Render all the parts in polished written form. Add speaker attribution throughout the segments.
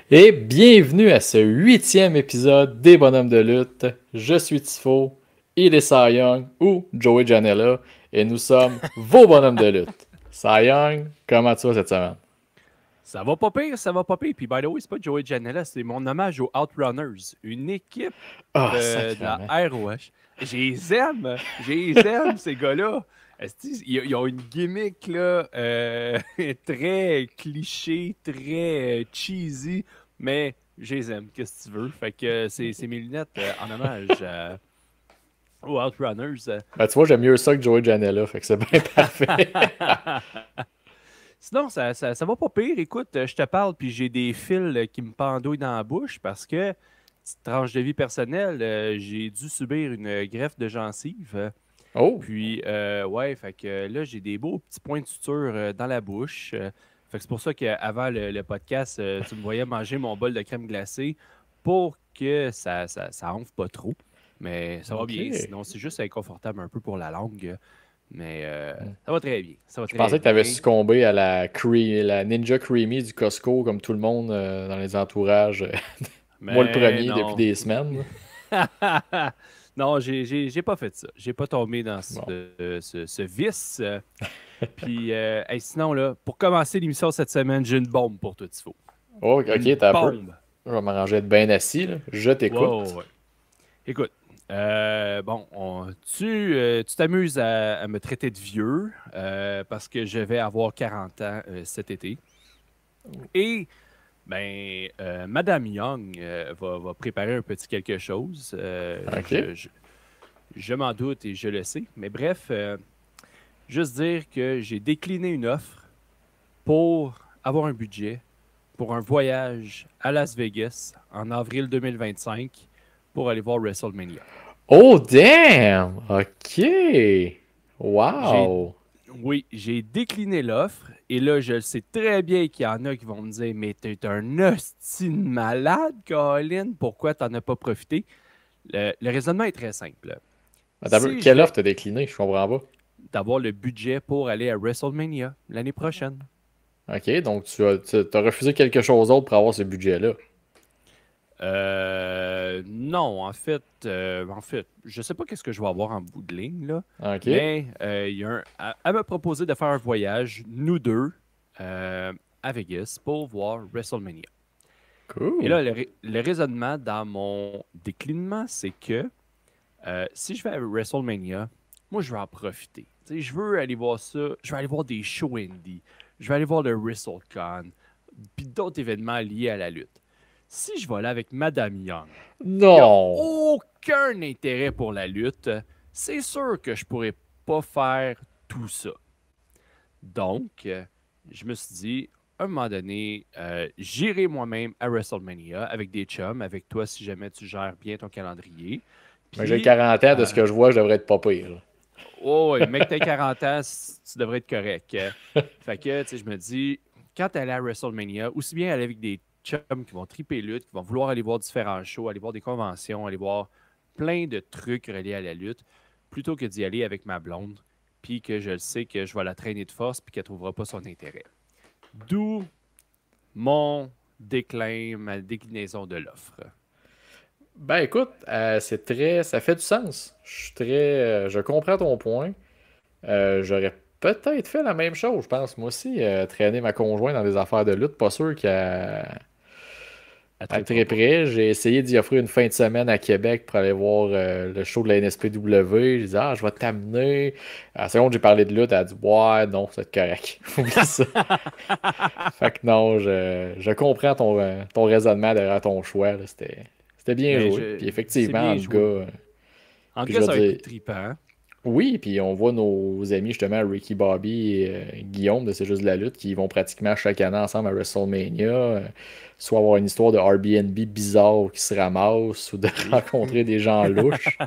Speaker 1: Et bienvenue à ce 8e épisode des Bonhommes de lutte. Je suis Tifo, il est Cy Young ou Joey Janela et nous sommes vos bonhommes de lutte. Cy Young, comment tu vas cette semaine?
Speaker 2: Ça va pas pire, ça va pas pire. Puis, by the way, c'est pas Joey Janela, c'est mon hommage aux Outrunners, une équipe
Speaker 1: Ah,
Speaker 2: de la
Speaker 1: sacrément.
Speaker 2: ROH. Je les aime, ces gars-là. Esti, ils ont une gimmick là, très cliché, très cheesy, mais je les aime, qu'est-ce que tu veux. Fait que c'est mes lunettes en hommage aux Outrunners.
Speaker 1: Ben, tu vois, j'aime mieux ça que Joey Janela, fait que c'est bien parfait.
Speaker 2: Sinon, ça va pas pire. Écoute, je te parle, puis j'ai des fils qui me pendouillent dans la bouche parce que, petite tranche de vie personnelle, j'ai dû subir une greffe de gencive.
Speaker 1: Oh,
Speaker 2: Puis, ouais, fait que là, j'ai des beaux petits points de suture dans la bouche. Fait que c'est pour ça qu'avant le podcast, tu me voyais manger mon bol de crème glacée pour que ça enfle pas trop. Mais ça va bien.
Speaker 1: ok.
Speaker 2: Sinon, c'est juste inconfortable un peu pour la langue. Mais ça va très bien. Ça va
Speaker 1: Je
Speaker 2: très
Speaker 1: pensais que tu avais
Speaker 2: bien.
Speaker 1: succombé à la Ninja Creamy du Costco, comme tout le monde dans les entourages. Moi, le
Speaker 2: Mais
Speaker 1: premier depuis
Speaker 2: non.
Speaker 1: des semaines.
Speaker 2: Non, j'ai pas fait ça. J'ai pas tombé dans
Speaker 1: Bon.
Speaker 2: ce vice. Puis, hey, sinon, là, pour commencer l'émission cette semaine, j'ai une bombe pour toi, Tifo.
Speaker 1: Oh,
Speaker 2: Une
Speaker 1: ok, t'as un peu.
Speaker 2: bombe.
Speaker 1: Je vais m'arranger d'être bien assis, là. Je
Speaker 2: Wow,
Speaker 1: t'écoute.
Speaker 2: ouais. Écoute, bon, tu t'amuses à me traiter de vieux parce que je vais avoir 40 ans cet été. Et Madame Young va préparer un petit quelque chose.
Speaker 1: Ok.
Speaker 2: Je m'en doute et je le sais. Mais bref, juste dire que j'ai décliné une offre pour avoir un budget pour un voyage à Las Vegas en avril 2025 pour aller voir WrestleMania.
Speaker 1: Oh, damn! Ok!
Speaker 2: J'ai,
Speaker 1: Wow!
Speaker 2: oui, j'ai décliné l'offre et là, je sais très bien qu'il y en a qui vont me dire mais t'es un hostie de malade, Colin, pourquoi t'en as pas profité? Le raisonnement est très simple.
Speaker 1: Attends un peu.
Speaker 2: Si je
Speaker 1: Quelle
Speaker 2: vais
Speaker 1: offre t'as décliné? Je comprends pas.
Speaker 2: d'avoir le budget pour aller à WrestleMania l'année prochaine.
Speaker 1: Ok, donc tu as refusé quelque chose d'autre pour avoir ce budget-là.
Speaker 2: Non, en fait, je sais pas qu'est-ce que je vais avoir en bout de ligne, là,
Speaker 1: Ok,
Speaker 2: mais il y a elle m'a proposé de faire un voyage, nous deux, à Vegas pour voir WrestleMania. Et
Speaker 1: cool.
Speaker 2: là, le raisonnement dans mon déclinement, c'est que si je vais à WrestleMania, moi, je vais en profiter. Tu sais, je veux aller voir ça, je vais aller voir des shows indie, je vais aller voir le WrestleCon, puis d'autres événements liés à la lutte. Si je vais là avec Madame Young, qui a
Speaker 1: Non!
Speaker 2: aucun intérêt pour la lutte, c'est sûr que je pourrais pas faire tout ça. Donc, je me suis dit, à un moment donné, j'irai moi-même à WrestleMania avec des chums, avec toi si jamais tu gères bien ton calendrier.
Speaker 1: Mais j'ai
Speaker 2: Puis,
Speaker 1: 40 ans, de ce que je vois, je devrais être pas pire, là.
Speaker 2: oh, ouais, mec, t'as 40 ans, tu devrais être correct. Fait que, tu sais, je me dis, quand t'es allé à WrestleMania, aussi bien aller avec des chums qui vont triper lutte, qui vont vouloir aller voir différents shows, aller voir des conventions, aller voir plein de trucs reliés à la lutte, plutôt que d'y aller avec ma blonde, puis que je le sais que je vais la traîner de force, puis qu'elle ne trouvera pas son intérêt. D'où mon déclin, ma déclinaison de l'offre.
Speaker 1: Ben écoute, c'est très. Ça fait du sens. Je suis très. Je comprends ton point. J'aurais peut-être fait la même chose, je pense. Moi aussi, traîner ma conjointe dans des affaires de lutte, pas sûr qu'elle
Speaker 2: Elle
Speaker 1: elle
Speaker 2: tripera
Speaker 1: très
Speaker 2: pas.
Speaker 1: près. J'ai essayé d'y offrir une fin de semaine à Québec pour aller voir le show de la NSPW. J'ai dit, ah, je vais t'amener. À la seconde, j'ai parlé de lutte. Elle a dit, ouais, non, c'est correct. Oublie ça. Fait que non, je comprends ton raisonnement derrière ton choix, là. C'était bien
Speaker 2: Mais
Speaker 1: joué. Puis
Speaker 2: c'est
Speaker 1: effectivement,
Speaker 2: bien
Speaker 1: le gars.
Speaker 2: joué. En tout
Speaker 1: Puis je
Speaker 2: cas,
Speaker 1: veux
Speaker 2: ça va être
Speaker 1: dire,
Speaker 2: trippant. Hein?
Speaker 1: oui, puis on voit nos amis justement Ricky Bobby et Guillaume de C'est juste de la lutte qui vont pratiquement chaque année ensemble à WrestleMania, soit avoir une histoire de Airbnb bizarre qui se ramasse ou de rencontrer des gens louches.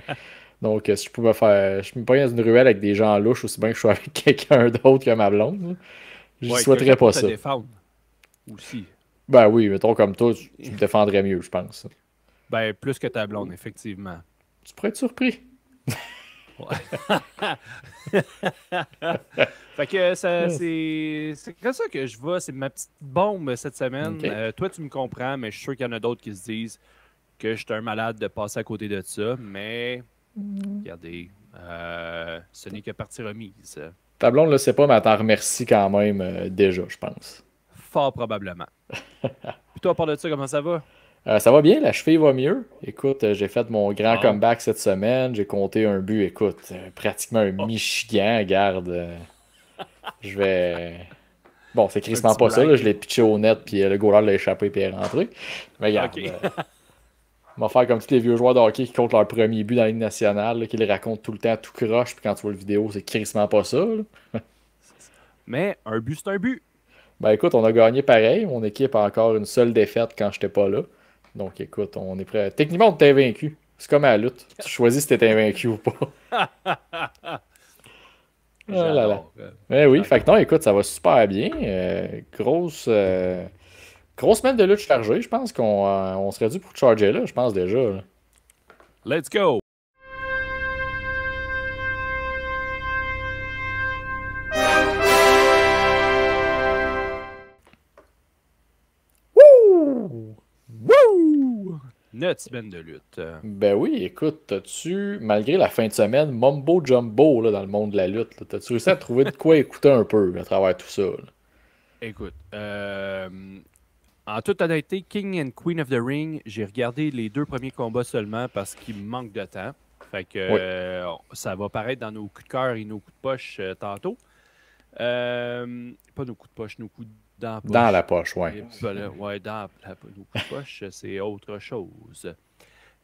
Speaker 1: Donc, si je me pogne dans une ruelle avec des gens louches, aussi bien que je sois avec quelqu'un d'autre que ma blonde, là, j'y
Speaker 2: Ouais, quelqu'un
Speaker 1: souhaiterais
Speaker 2: pour
Speaker 1: pas
Speaker 2: te
Speaker 1: ça.
Speaker 2: défendre aussi.
Speaker 1: Ben oui, mettons comme toi, tu me défendrais mieux, je pense.
Speaker 2: Ben, plus que ta blonde, effectivement.
Speaker 1: Tu pourrais être surpris.
Speaker 2: Ouais. Fait que c'est comme ça que je vois. C'est ma petite bombe cette semaine.
Speaker 1: OK.
Speaker 2: Toi, tu me comprends, mais je suis sûr qu'il y en a d'autres qui se disent que je suis un malade de passer à côté de ça. Mais regardez, ce n'est que partie remise.
Speaker 1: Ta blonde, là, c'est pas, mais elle t'en remercie quand même déjà, je pense.
Speaker 2: Fort probablement. Puis toi, à part de ça, comment ça va?
Speaker 1: Ça va bien, la cheville va mieux. Écoute, j'ai fait mon grand
Speaker 2: Bon.
Speaker 1: comeback cette semaine. J'ai compté un but, écoute, pratiquement un
Speaker 2: Oh,
Speaker 1: Michigan. Garde, je vais. Bon, c'est
Speaker 2: un
Speaker 1: crissement
Speaker 2: petit
Speaker 1: pas ça, là. Je
Speaker 2: brag.
Speaker 1: l'ai pitché au net, puis le goaler l'a échappé, puis il est rentré. Mais regarde,
Speaker 2: OK.
Speaker 1: on va faire comme tous les vieux joueurs de hockey qui comptent leur premier but dans la Ligue nationale, là, qui le racontent tout le temps, tout croche, puis quand tu vois le vidéo, c'est crissement pas ça, là.
Speaker 2: Mais un but, c'est un but.
Speaker 1: Ben écoute, on a gagné pareil. Mon équipe a encore une seule défaite quand j'étais pas là. Donc écoute, on est prêt. Techniquement, on t'est invaincu. C'est comme à la lutte. Tu choisis si t'es invaincu ou pas. Ah là là.
Speaker 2: J'adore.
Speaker 1: Eh oui, fait que
Speaker 2: J'adore.
Speaker 1: non, écoute, ça va super bien. Grosse semaine de lutte chargée. Je pense qu'on serait dû pour charger là, je pense déjà, là.
Speaker 2: Let's go.
Speaker 1: Wouh!
Speaker 2: Wouh! Notre semaine de lutte.
Speaker 1: Ben oui, écoute, t'as-tu, malgré la fin de semaine, Mumbo Jumbo là, dans le monde de la lutte, là, t'as-tu réussi à trouver de quoi écouter un peu à travers tout ça, là?
Speaker 2: Écoute, en toute honnêteté, King and Queen of the Ring, j'ai regardé les 2 premiers combats seulement parce qu'il me manque de temps. Fait que
Speaker 1: Oui,
Speaker 2: ça va paraître dans nos coups de cœur et nos coups de poche tantôt. Pas nos coups de poche, nos coups dans la
Speaker 1: dans la
Speaker 2: poche.
Speaker 1: poche, ouais.
Speaker 2: Et voilà, ouais, nos coups de poche, c'est autre chose.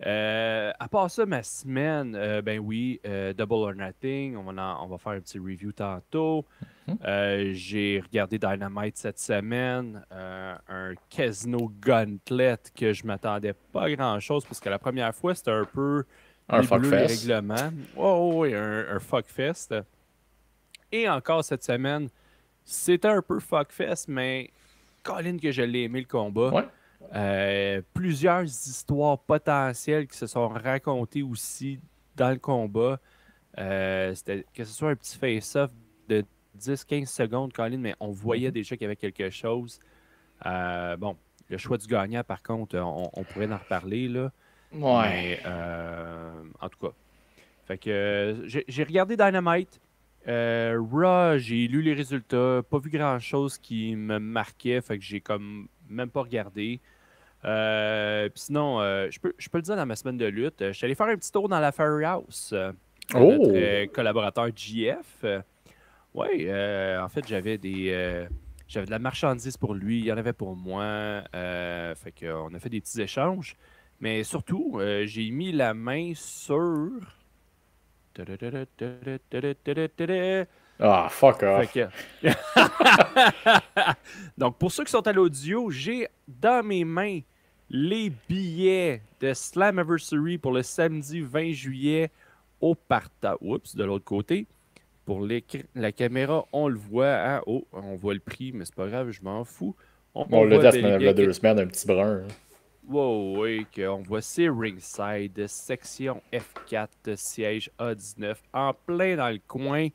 Speaker 2: À part ça, ma semaine, ben oui, Double or Nothing, on va faire un petit review tantôt.
Speaker 1: Hmm?
Speaker 2: J'ai regardé Dynamite cette semaine, un Casino Gauntlet que je m'attendais pas à grand-chose parce que la première fois, c'était un peu
Speaker 1: Un
Speaker 2: nébuleux les
Speaker 1: fuckfest.
Speaker 2: règlements. Oh, oui, un fuckfest. Et encore cette semaine, c'était un peu fuckfest, mais Colin que je l'ai aimé le combat.
Speaker 1: Ouais.
Speaker 2: Plusieurs histoires potentielles qui se sont racontées aussi dans le combat. Que ce soit un petit face-off de 10-15 secondes, Colin, mais on voyait
Speaker 1: Mhm.
Speaker 2: déjà qu'il y avait quelque chose. Bon, le choix du gagnant, par contre, on pourrait en reparler, là.
Speaker 1: Ouais.
Speaker 2: Mais en tout cas. Fait que j'ai regardé Dynamite. Raw, j'ai lu les résultats, pas vu grand-chose qui me marquait, fait que j'ai comme même pas regardé. Puis sinon, je peux le dire dans ma semaine de lutte, je suis allé faire un petit tour dans la Fairy House de notre
Speaker 1: Oh!
Speaker 2: collaborateur JF. Ouais, en fait, j'avais de la marchandise pour lui, il y en avait pour moi. Fait qu'on a fait des petits échanges. Mais surtout, j'ai mis la main sur.
Speaker 1: Ah, fuck
Speaker 2: Fait
Speaker 1: off.
Speaker 2: que. Donc, pour ceux qui sont à l'audio, j'ai dans mes mains les billets de Slammiversary pour le samedi 20 juillet au partage. Oups, de l'autre côté. Pour la caméra, on le voit. Hein? Oh, on voit le prix, mais c'est pas grave, je m'en fous.
Speaker 1: On
Speaker 2: On
Speaker 1: l'a
Speaker 2: voit
Speaker 1: dit
Speaker 2: bel et
Speaker 1: il y
Speaker 2: bien
Speaker 1: a
Speaker 2: que.
Speaker 1: 2 semaines, un petit brun, hein.
Speaker 2: Wow, oui, qu'on voit c'est ringside, section F4, siège A19, en plein dans le coin.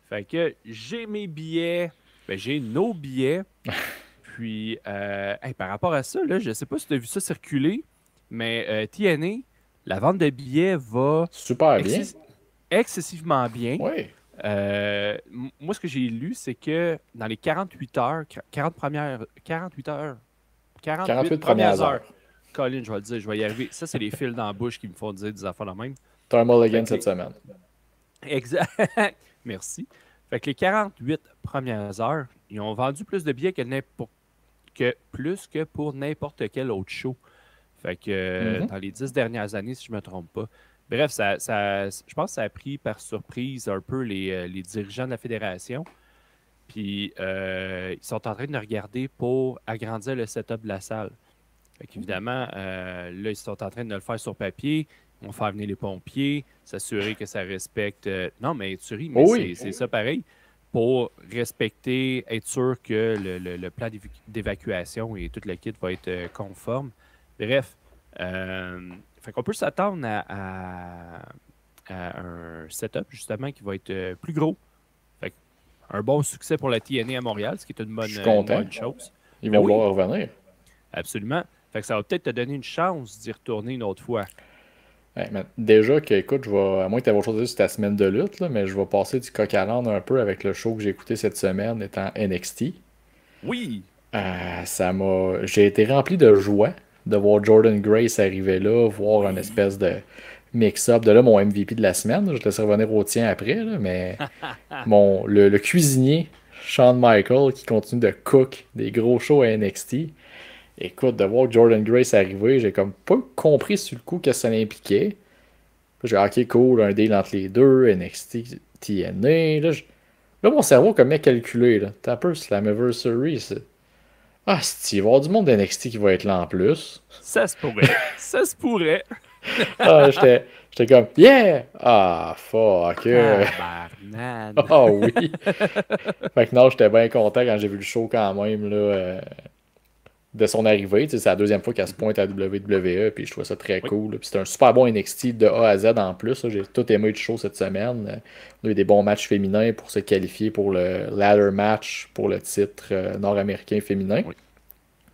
Speaker 2: Fait que j'ai mes billets, ben j'ai nos billets. Puis, hey, par rapport à ça, là, je sais pas si tu as vu ça circuler, mais TNA, la vente de billets va
Speaker 1: Super bien.
Speaker 2: excess- excessivement bien.
Speaker 1: Oui.
Speaker 2: Moi, ce que j'ai lu, c'est que dans les 48 heures, 48 heures, 48
Speaker 1: 48 premières
Speaker 2: premières heures,
Speaker 1: heures.
Speaker 2: Colin, je vais le dire, je vais y arriver. Ça, c'est les fils dans la bouche qui me font dire des affaires de même.
Speaker 1: T'as un
Speaker 2: Fait
Speaker 1: mulligan
Speaker 2: que
Speaker 1: cette semaine.
Speaker 2: exact. Merci. Fait que les 48 premières heures, ils ont vendu plus de billets plus que pour n'importe quel autre show. Fait que
Speaker 1: Mhm.
Speaker 2: dans les 10 dernières années, si je ne me trompe pas. Bref, je pense que ça a pris par surprise un peu les dirigeants de la fédération. Puis ils sont en train de regarder pour agrandir le setup de la salle. Fait qu'évidemment, là, ils sont en train de le faire sur papier. On va faire venir les pompiers, s'assurer que ça respecte. Non, mais tu ris, mais
Speaker 1: Oh oui.
Speaker 2: c'est ça pareil. Pour respecter, être sûr que le plan d'évacuation et tout le kit va être conforme. Bref, fait qu'on peut s'attendre à un setup, justement, qui va être plus gros. Fait que un bon succès pour la TNA à Montréal, ce qui est
Speaker 1: Je suis content.
Speaker 2: bonne chose.
Speaker 1: Ils
Speaker 2: Ben
Speaker 1: vont
Speaker 2: oui,
Speaker 1: vouloir revenir.
Speaker 2: absolument. Fait que ça va peut-être te donner une chance d'y retourner une autre fois.
Speaker 1: Ouais, mais déjà que, écoute, à moins que tu aies autre chose à dire sur ta semaine de lutte, là, mais je vais passer du coq à l'âne un peu avec le show que j'ai écouté cette semaine étant NXT.
Speaker 2: Oui!
Speaker 1: J'ai été rempli de joie de voir Jordan Grace arriver là, voir une
Speaker 2: Oui!
Speaker 1: espèce de mix-up. De là, mon MVP de la semaine, je te laisserai revenir au tien après, là, mais le cuisinier, Shawn Michaels, qui continue de cook des gros shows à NXT. Écoute, de voir Jordan Grace arriver, j'ai comme pas compris sur le coup que ça l'impliquait. Puis j'ai dit, ok, cool, un deal entre les deux, NXT, TNA. Là, mon cerveau comme mec calculé, là. T'as un peu Slammiversary, c'est. Ah, il va y avoir du monde d'NXT qui va être là en plus.
Speaker 2: Ça se pourrait. Ça se pourrait.
Speaker 1: Ah, j'étais comme, yeah! Ah, fuck.
Speaker 2: Tabarnane.
Speaker 1: Ah oui. Fait que non, j'étais bien content quand j'ai vu le show quand même, là, de son arrivée. Tu sais, c'est la deuxième fois qu'elle se pointe à WWE, puis je trouvais ça très
Speaker 2: Oui,
Speaker 1: cool, là. Puis c'était un super bon NXT de A à Z en plus, là. J'ai tout aimé le show cette semaine. On a eu des bons matchs féminins pour se qualifier pour le ladder match pour le titre nord-américain féminin.
Speaker 2: oui,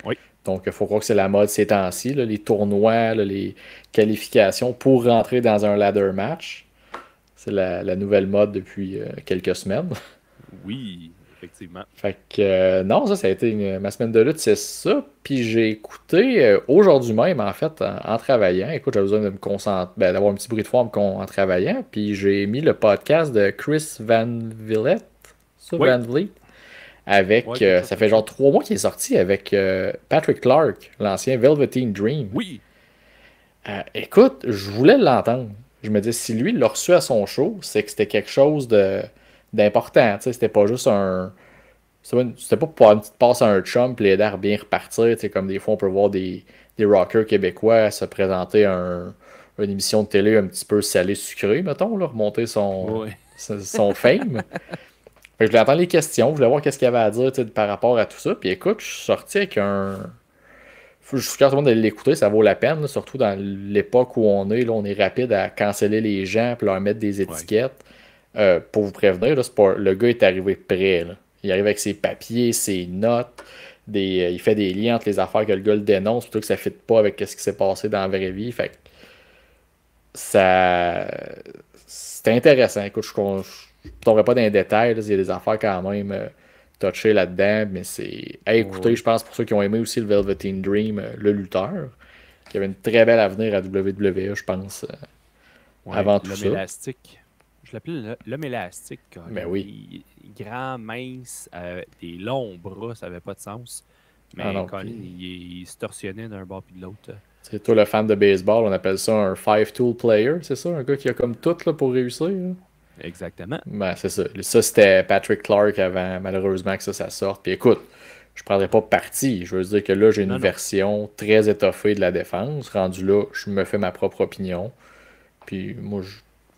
Speaker 2: oui.
Speaker 1: Donc, il faut croire que c'est la mode ces temps-ci, là, les tournois, là, les qualifications pour rentrer dans un ladder match. C'est la nouvelle mode depuis quelques semaines.
Speaker 2: Oui, effectivement.
Speaker 1: Fait que non, ça a été ma semaine de lutte, c'est ça. Puis j'ai écouté aujourd'hui même, en fait, en travaillant. Écoute, j'avais besoin de me concentrer, d'avoir un petit bruit de fond en travaillant. Puis j'ai mis le podcast de Chris Van Vliet, ça,
Speaker 2: Oui,
Speaker 1: Van Vliet, avec,
Speaker 2: oui, quelque chose
Speaker 1: ça
Speaker 2: comme
Speaker 1: fait
Speaker 2: ça.
Speaker 1: genre 3 mois qu'il est sorti avec Patrick Clark, l'ancien Velveteen Dream.
Speaker 2: Oui,
Speaker 1: Écoute, je voulais l'entendre. Je me dis, si lui il l'a reçu à son show, c'est que c'était quelque chose d'important. Tu sais, c'était pas juste un. C'était pas pour avoir une petite passe à un chum et l'aider à bien repartir. Tu sais, comme des fois, on peut voir des rockers québécois se présenter à une émission de télé un petit peu salée sucrée, mettons, là, remonter
Speaker 2: oui.
Speaker 1: son fame. Fait que je voulais entendre les questions, je voulais voir qu'est-ce qu'il y avait à dire tu sais, par rapport à tout ça. Puis écoute, je suis sorti avec un. Je suis tout le monde d'aller l'écouter, ça vaut la peine, là, surtout dans l'époque où on est. Là, on est rapide à canceller les gens et leur mettre des
Speaker 2: Ouais.
Speaker 1: étiquettes. Pour vous prévenir, là, le gars est arrivé prêt. Là. Il arrive avec ses papiers, ses notes. Il fait des liens entre les affaires que le gars le dénonce, plutôt que ça ne fit pas avec ce qui s'est passé dans la vraie vie. Fait que ça. C'était intéressant. Écoute, je ne tomberai pas dans les détails. Là, il y a des affaires quand même touchées là-dedans, mais c'est à écouter,
Speaker 2: Oui.
Speaker 1: je pense, pour ceux qui ont aimé aussi le Velveteen Dream, le lutteur, qui avait une très belle avenir à WWE, je pense,
Speaker 2: Ouais,
Speaker 1: avant tout
Speaker 2: l'homme
Speaker 1: ça.
Speaker 2: élastique. Je l'appelais l'homme élastique, Colin.
Speaker 1: Mais oui.
Speaker 2: Grand, mince, des longs bras, ça n'avait pas de sens.
Speaker 1: Ah
Speaker 2: Mais
Speaker 1: non,
Speaker 2: Colin,
Speaker 1: puis,
Speaker 2: il se torsionnait d'un bord puis de l'autre.
Speaker 1: c'est toi le fan de baseball, on appelle ça un five-tool player, c'est ça? Un gars qui a comme tout là, pour réussir. Là?
Speaker 2: Exactement.
Speaker 1: Ben, c'est ça. Ça, c'était Patrick Clark avant, malheureusement, que ça sorte. Puis écoute, je prendrais pas parti. Je veux dire que là, j'ai une
Speaker 2: Non, non.
Speaker 1: version très étoffée de la défense. Rendu là, je me fais ma propre opinion. Puis moi,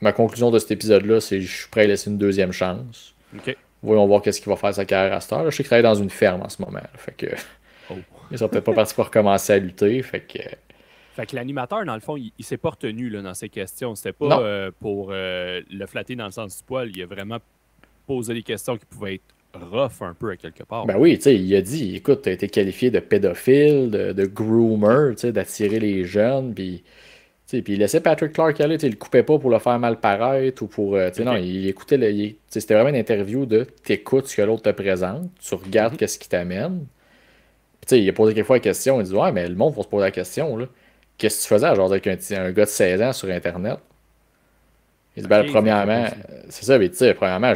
Speaker 1: ma conclusion de cet épisode-là, c'est que je suis prêt à laisser une deuxième chance.
Speaker 2: OK.
Speaker 1: Voyons voir qu'est-ce qu'il va faire sa carrière à cette heure. Là, je sais qu'il travaille dans une ferme en ce moment. Là. Fait que
Speaker 2: Oh.
Speaker 1: il sera peut-être pas parti pour recommencer à lutter. Fait que
Speaker 2: Fait que l'animateur, dans le fond, il s'est pas retenu là, dans ses questions. C'était pas
Speaker 1: non.
Speaker 2: pour le flatter dans le sens du poil. Il a vraiment posé des questions qui pouvaient être rough un peu à quelque part.
Speaker 1: Ben oui, tu sais, il a dit, écoute, tu as été qualifié de pédophile, de groomer, tu sais, d'attirer les jeunes, puis il laissait Patrick Clark aller, il le coupait pas pour le faire mal paraître ou pour. Non,
Speaker 2: OK.
Speaker 1: il écoutait. C'était vraiment une interview de t'écoutes ce que l'autre te présente, tu regardes
Speaker 2: Mhm.
Speaker 1: qu'est-ce qui t'amène. Puis, il a posé quelquefois la question, il dit ouais, mais le monde va se poser la question, là. Qu'est-ce que tu faisais à genre avec un gars de 16 ans sur Internet? Il dit,
Speaker 2: OK,
Speaker 1: ben,
Speaker 2: fait qu'il a
Speaker 1: premièrement,
Speaker 2: posé.
Speaker 1: c'est ça, mais tu sais, premièrement,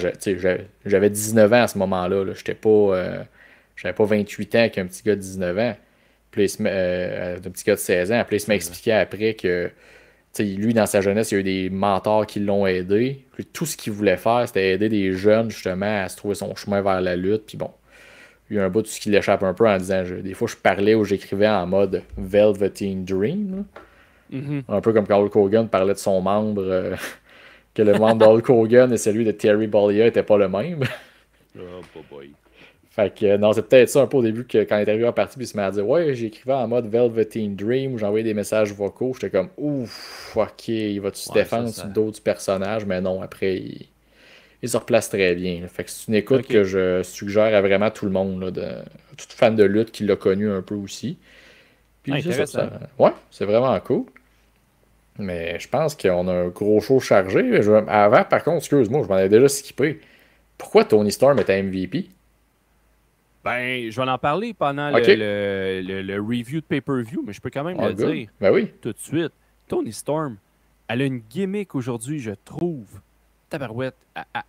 Speaker 1: j'avais 19 ans à ce moment-là, là. J'avais pas 28 ans avec un petit gars de 19 ans. Puis, un petit gars de 16 ans. Puis, il se m'a
Speaker 2: 16 ans.
Speaker 1: expliqué après que lui, dans sa jeunesse, il y a eu des mentors qui l'ont aidé. Puis tout ce qu'il voulait faire, c'était aider des jeunes, justement, à se trouver son chemin vers la lutte. Puis bon, il y a un bout de ce qui l'échappe un peu en disant, des fois, je parlais ou j'écrivais en mode Velveteen Dream.
Speaker 2: Mhm.
Speaker 1: Là. Un peu comme quand Hulk Hogan parlait de son membre, que le membre de Hulk Hogan et celui de Terry Bollea n'étaient pas le même.
Speaker 2: Oh, boy.
Speaker 1: Fait que non, c'est peut-être ça un peu au début que quand il est arrivé en partie, puis il se met à dire ouais, j'écrivais en mode Velveteen Dream, où j'envoyais des messages vocaux. J'étais comme ouf, ok, il va-tu se
Speaker 2: Ouais,
Speaker 1: défendre sur le dos du personnage, mais non, après, il se replace très bien. Là. Fait que c'est une écoute
Speaker 2: OK.
Speaker 1: que je suggère à vraiment tout le monde, là, tout fan de lutte qui l'a connu un peu aussi.
Speaker 2: Ah,
Speaker 1: Puis c'est ça,
Speaker 2: intéressant.
Speaker 1: ouais, c'est vraiment cool. Mais je pense qu'on a un gros show chargé. Avant, par contre, excuse-moi, je m'en avais déjà skippé. Pourquoi Tony Storm était MVP?
Speaker 2: Ben, je vais en parler pendant
Speaker 1: Ok,
Speaker 2: le review de pay-per-view, mais je peux quand même
Speaker 1: all
Speaker 2: le
Speaker 1: good.
Speaker 2: dire
Speaker 1: Ben oui.
Speaker 2: tout de suite. Tony Storm, elle a une gimmick aujourd'hui, je trouve. Tabarouette,